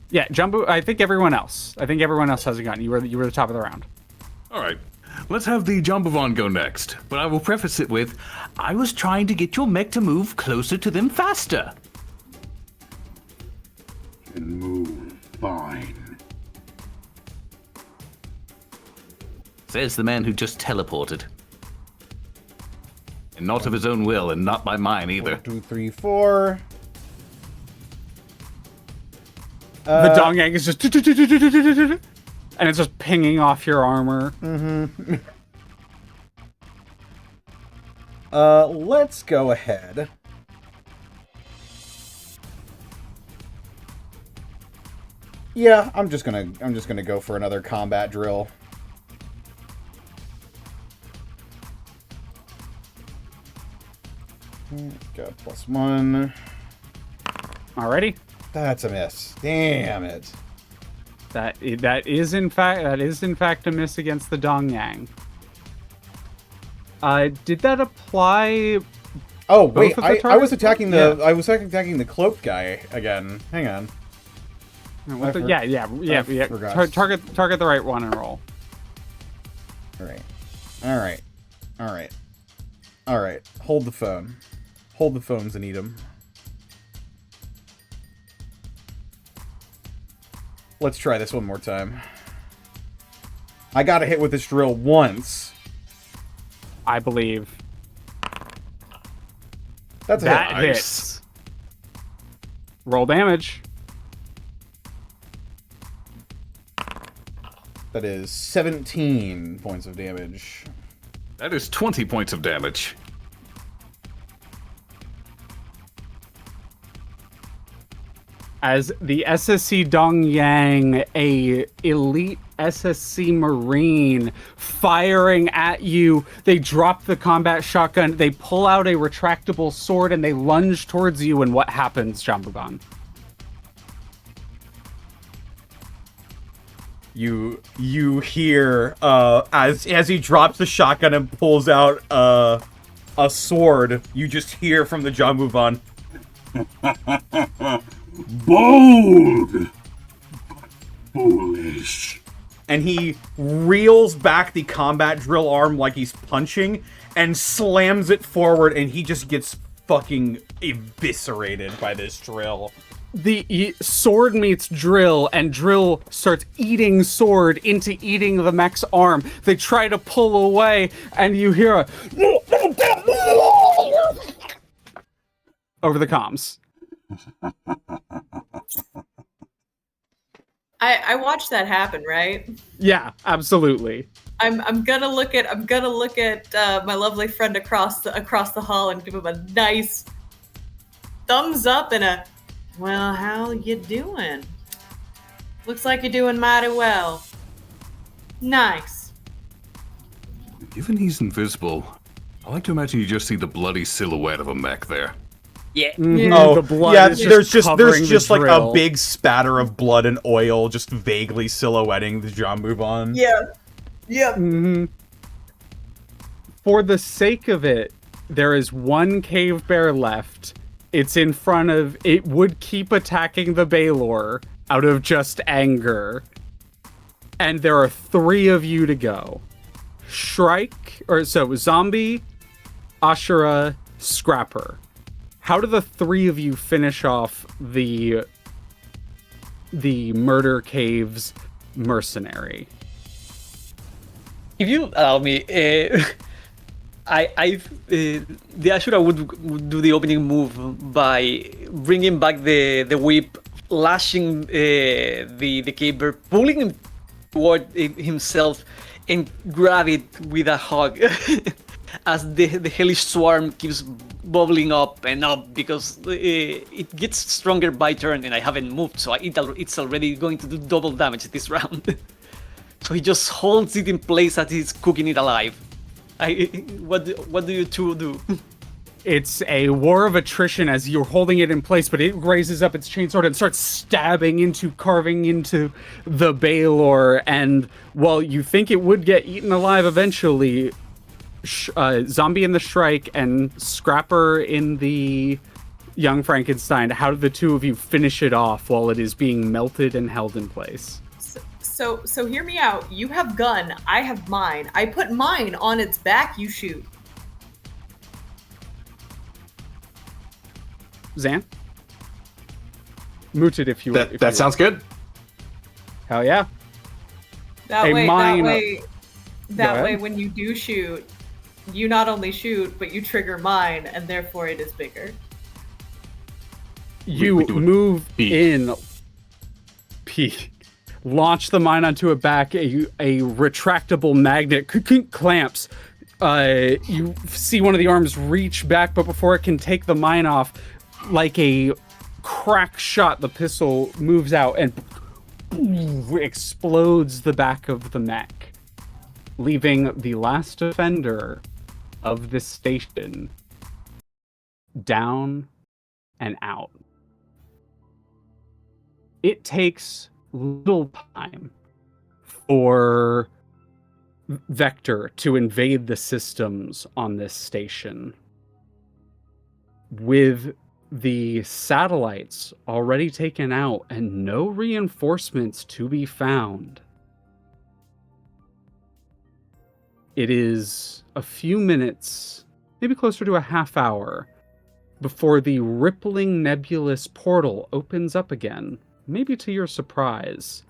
Yeah, I think everyone else. Hasn't gone. You were the top of the round. Alright. Let's have the Jambuvan go next, but I will preface it with, I was trying to get your mech to move closer to them faster. And move fine. Says the man who just teleported. And not of his own will, and not by mine either. 1, 2, 3, 4. The Dongyang is just and it's just pinging off your armor. Mm-hmm. Let's go ahead. Yeah, I'm just gonna go for another combat drill. Got +1. Alrighty. That's a miss. Damn it. That is in fact a miss against the Dongyang. Did that apply? Oh wait, of the I was attacking the Yeah. I was attacking the cloaked guy again. Hang on. Yeah. forgot. Target the right one and roll. All right. Hold the phone. Hold the phones and eat them. Let's try this one more time. I got to hit with this drill once. I believe That's a that hit. hits. Roll damage. That is 17 points of damage. That is 20 points of damage. As the SSC Dongyang, a elite SSC Marine, firing at you. They drop the combat shotgun, they pull out a retractable sword, and they lunge towards you, and what happens, Jambuvan? You hear as he drops the shotgun and pulls out a sword, you just hear from the Jambuvan, Bold! Foolish. and he reels back the combat drill arm like he's punching and slams it forward, and he just gets fucking eviscerated by this drill. The sword meets drill, and drill starts eating sword into eating the mech's arm. They try to pull away, and you hear a over the comms. I watched that happen, right? Yeah, absolutely. I'm gonna look at my lovely friend across the hall and give him a nice thumbs up and a, well, how you doing? Looks like you're doing mighty well. Nice. Given he's invisible, I like to imagine you just see the bloody silhouette of a mech there. Yeah. Mhm, Oh, the blood yeah. is There's just covering the like a drill. big spatter of blood and oil, just vaguely silhouetting the John move on. Yeah. Mhm. For the sake of it, there is one cave bear left. It's in front of. It would keep attacking the Baylor out of just anger. And there are 3 of you to go. Zombie, Asura, Scrapper. How do the 3 of you finish off the Murder Caves mercenary? If you allow me, the Asura would do the opening move by bringing back the whip, lashing the caber, pulling him toward himself, and grab it with a hug as the hellish swarm keeps bubbling up and up because it gets stronger by turn and I haven't moved, so it's already going to do double damage this round. So he just holds it in place as he's cooking it alive. What do you two do? It's a war of attrition as you're holding it in place, but it raises up its chainsword and starts carving into the Baylor. And while you think it would get eaten alive eventually, Zombie in the Shrike and Scrapper in the Young Frankenstein, how do the 2 of you finish it off while it is being melted and held in place? So hear me out. You have gun, I have mine. I put mine on its back, you shoot. Zan? Mooted if you That sounds good. Hell yeah. That A way, mine- that Go way, ahead. when you do shoot, you not only shoot, but you trigger mine, and therefore it is bigger. You we do it. move Peek. in, launch the mine onto a back, a retractable magnet clamps. You see one of the arms reach back, but before it can take the mine off, like a crack shot, the pistol moves out and explodes the back of the mech, leaving the last defender of this station down and out. It takes little time for Vector to invade the systems on this station. With the satellites already taken out and no reinforcements to be found, it is a few minutes, maybe closer to a half hour, before the rippling nebulous portal opens up again, maybe to your surprise,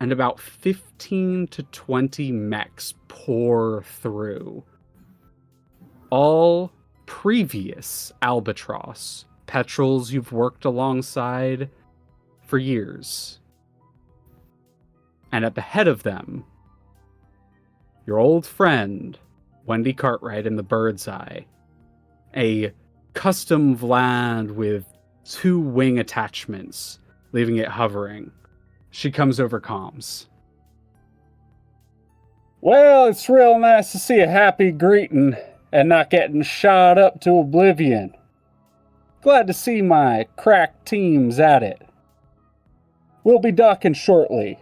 and about 15 to 20 mechs pour through. All previous Albatross, petrels you've worked alongside for years. And at the head of them, your old friend, Wendy Cartwright in the Bird's Eye, a custom Vlad with 2 wing attachments, leaving it hovering. She comes over comms. Well, it's real nice to see a happy greeting and not getting shot up to oblivion. Glad to see my crack team's at it. We'll be docking shortly.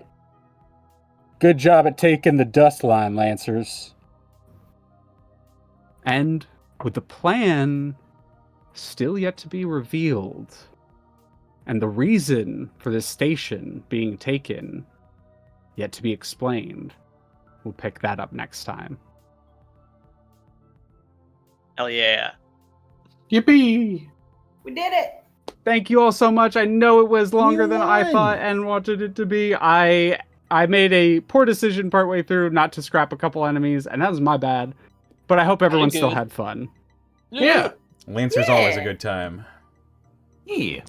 Good job at taking the dust line, Lancers. And with the plan still yet to be revealed, and the reason for this station being taken yet to be explained, we'll pick that up next time. Hell yeah. Yippee! We did it. Thank you all so much. I know it was longer You than I won. thought and wanted it to be. I made a poor decision partway through not to scrap a couple enemies, and that was my bad. But I hope everyone still good. had fun. Yeah. Lancer's always a good time. Yeah.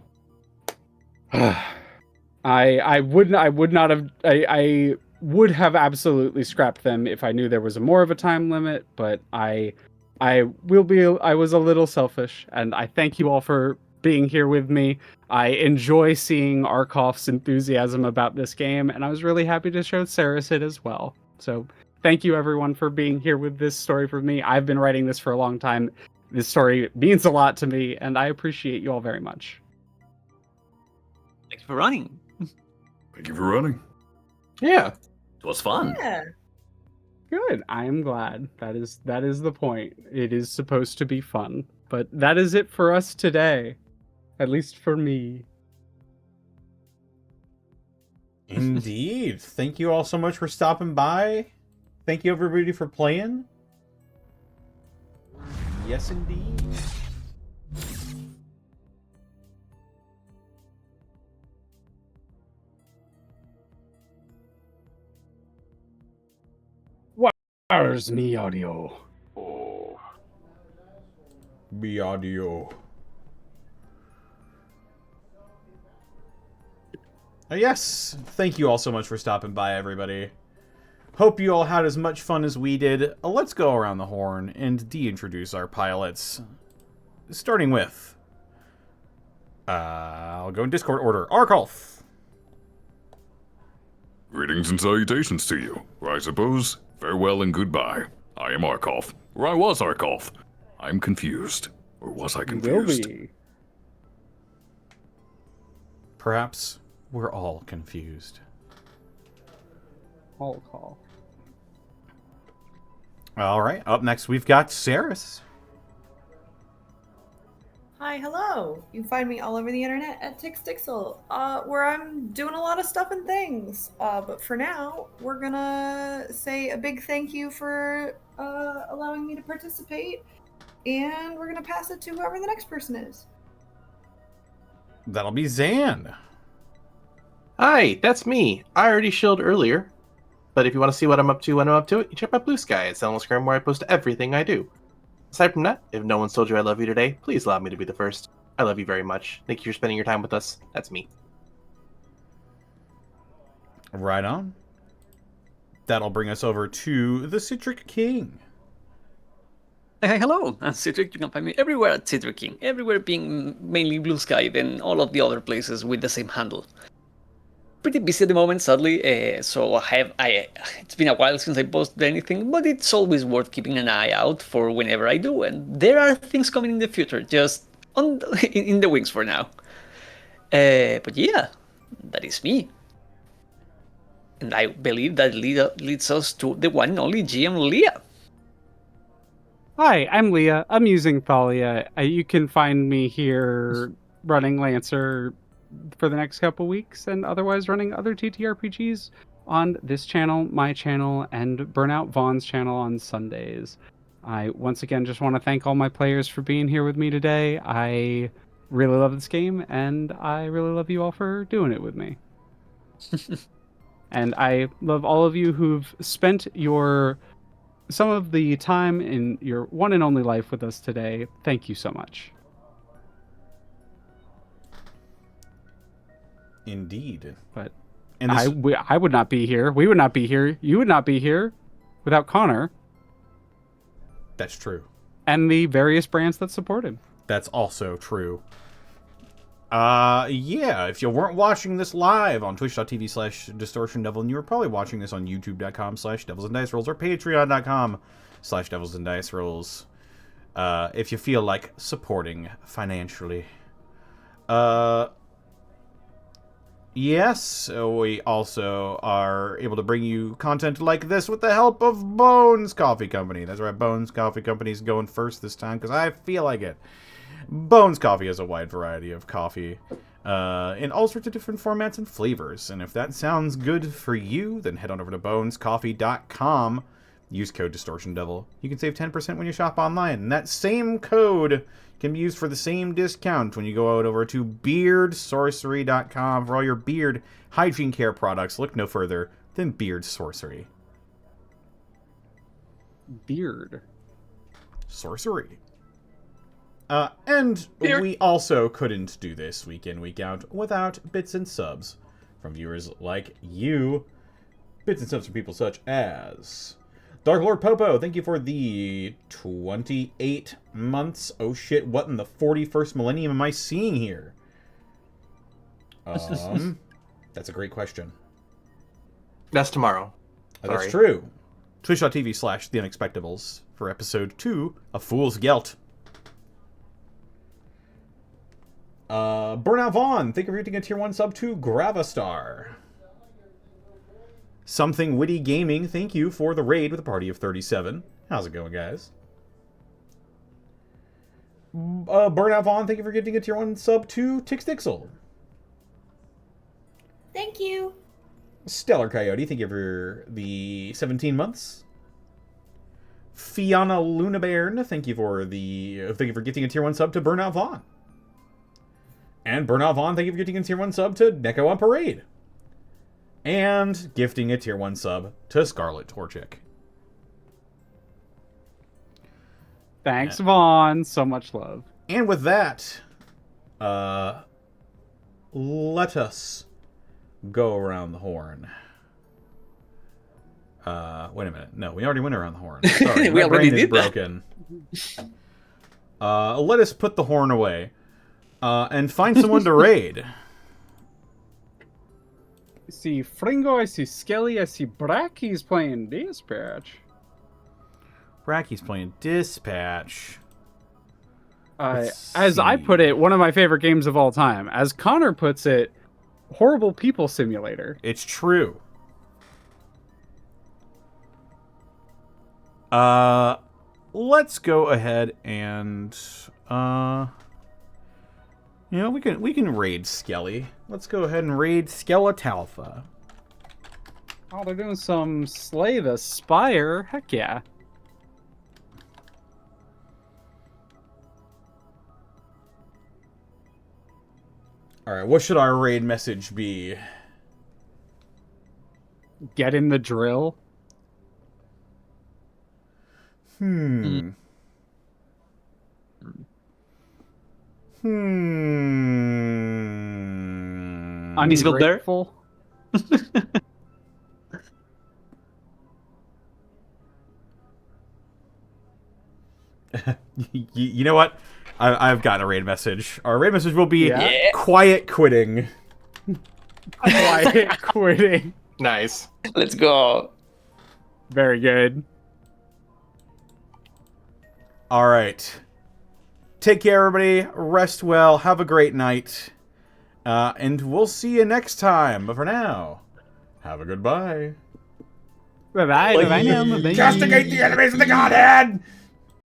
I would not have I would have absolutely scrapped them if I knew there was more of a time limit, but I was a little selfish, and I thank you all for being here with me. I enjoy seeing Arcolf's enthusiasm about this game, and I was really happy to show Saris it as well. So thank you everyone for being here with this story for me. I've been writing this for a long time. This story means a lot to me, and I appreciate you all very much. Thanks for running. Thank you for running. Yeah. It was fun. Yeah. Good. I am glad. That is the point. It is supposed to be fun. But that is it for us today. At least for me. Indeed. Thank you all so much for stopping by. Thank you everybody for playing. Yes, indeed. Where's me audio? Oh. Be audio. Yes, thank you all so much for stopping by, everybody. Hope you all had as much fun as we did. Let's go around the horn and de-introduce our pilots. Starting with... I'll go in Discord order. Arcolf. Greetings and salutations to you. Or I suppose, farewell and goodbye. I am Arcolf. Or I was Arcolf. I'm confused. Or was I confused? Will be. Perhaps we're all confused. I'll call. Alright, up next we've got Saris. Hi, hello. You can find me all over the internet at Tixdixl, where I'm doing a lot of stuff and things. But for now, we're gonna say a big thank you for allowing me to participate, and we're gonna pass it to whoever the next person is. That'll be Zan. Hi, that's me. I already shilled earlier. But if you want to see what I'm up to when I'm up to it, you check my Blue Sky at Xanillis, where I post everything I do. Aside from that, if no one's told you I love you today, please allow me to be the first. I love you very much. Thank you for spending your time with us. That's me. Right on. That'll bring us over to the CitricKing. Hi, hello, I'm Citric. You can find me everywhere at CitricKing. Everywhere being mainly Blue Sky, then all of the other places with the same handle. Pretty busy at the moment, sadly, so it's been a while since I posted anything, but it's always worth keeping an eye out for whenever I do, and there are things coming in the future, just in the wings for now. But yeah, that is me. And I believe that leads us to the one and only GM Leah. Hi, I'm Leah. aMusingThalia. You can find me here running Lancer for the next couple weeks, and otherwise running other TTRPGs on this channel, my channel, and Burnout Vaughn's channel on Sundays. I once again just want to thank all my players for being here with me today. I really love this game, and I really love you all for doing it with me. And I love all of you who've spent some of the time in your one and only life with us today. Thank you so much. Indeed. But And I would not be here. We would not be here. You would not be here without Connor that's true. and the various brands that support him. That's also true. Yeah, if you weren't watching this live on twitch.tv/DistortionDevil, and you were probably watching this on youtube.com/DevilsAndDiceRolls or patreon.com/DevilsAndDiceRolls, if you feel like supporting financially. Yes, we also are able to bring you content like this with the help of Bones Coffee Company. That's right, Bones Coffee Company's going first this time because I feel like it. Bones Coffee has a wide variety of coffee in all sorts of different formats and flavors. And if that sounds good for you, then head on over to bonescoffee.com. Use code DistortionDevil. You can save 10% when you shop online. And that same code can be used for the same discount when you go out over to beardsorcery.com for all your beard hygiene care products. Look no further than Beard Sorcery. Beard. Sorcery. And Here. we also couldn't do this week in, week out without bits and subs from viewers like you. Bits and subs from people such as Dark Lord Popo, thank you for the 28 months. Oh shit, what in the 41st millennium am I seeing here? That's a great question. That's tomorrow. That's Sorry. true. Twitch.tv/The Unexpectables for episode 2 of Fool's Gelt. Burnout Vaughn, thank you for getting a tier 1 sub to Gravistar. Something Witty Gaming, thank you for the raid with a party of 37. How's it going, guys? Burnout Vaughn, thank you for getting a tier 1 sub to Tixdixl. Thank you. Stellar Coyote, thank you for the 17 months. Fiona Lunabairn, thank you for getting a tier 1 sub to Burnout Vaughn. And Burnout Vaughn, thank you for getting a tier 1 sub to Neko on Parade. And gifting a tier 1 sub to Scarlet Torchic. Thanks, Vaughn. So much love. And with that, let us go around the horn. Wait a minute. No, we already went around the horn. Sorry, We my already brain is did that. broken. Let us put the horn away and find someone to raid. I see Fringo, I see Skelly, I see Bracky's playing Dispatch. Bracky's playing Dispatch. Let's As I see. put it, one of my favorite games of all time. As Connor puts it, horrible people simulator. It's true. Let's go ahead and we can raid Skelly. Let's go ahead and raid Skeletalpha. Oh, they're doing some Slay the Spire. Heck yeah. All right, what should our raid message be? Get in the drill. Hmm. He's still there? Ungrateful. You know what? I've got a raid message. Our raid message will be Yeah? quiet quitting. Quiet quitting. Nice. Let's go. Very good. All right. Take care, everybody. Rest well. Have a great night. And we'll see you next time. But for now, have a good bye. Bye-bye. Bye-bye now. Bye-bye. Castigate the enemies of the Godhead!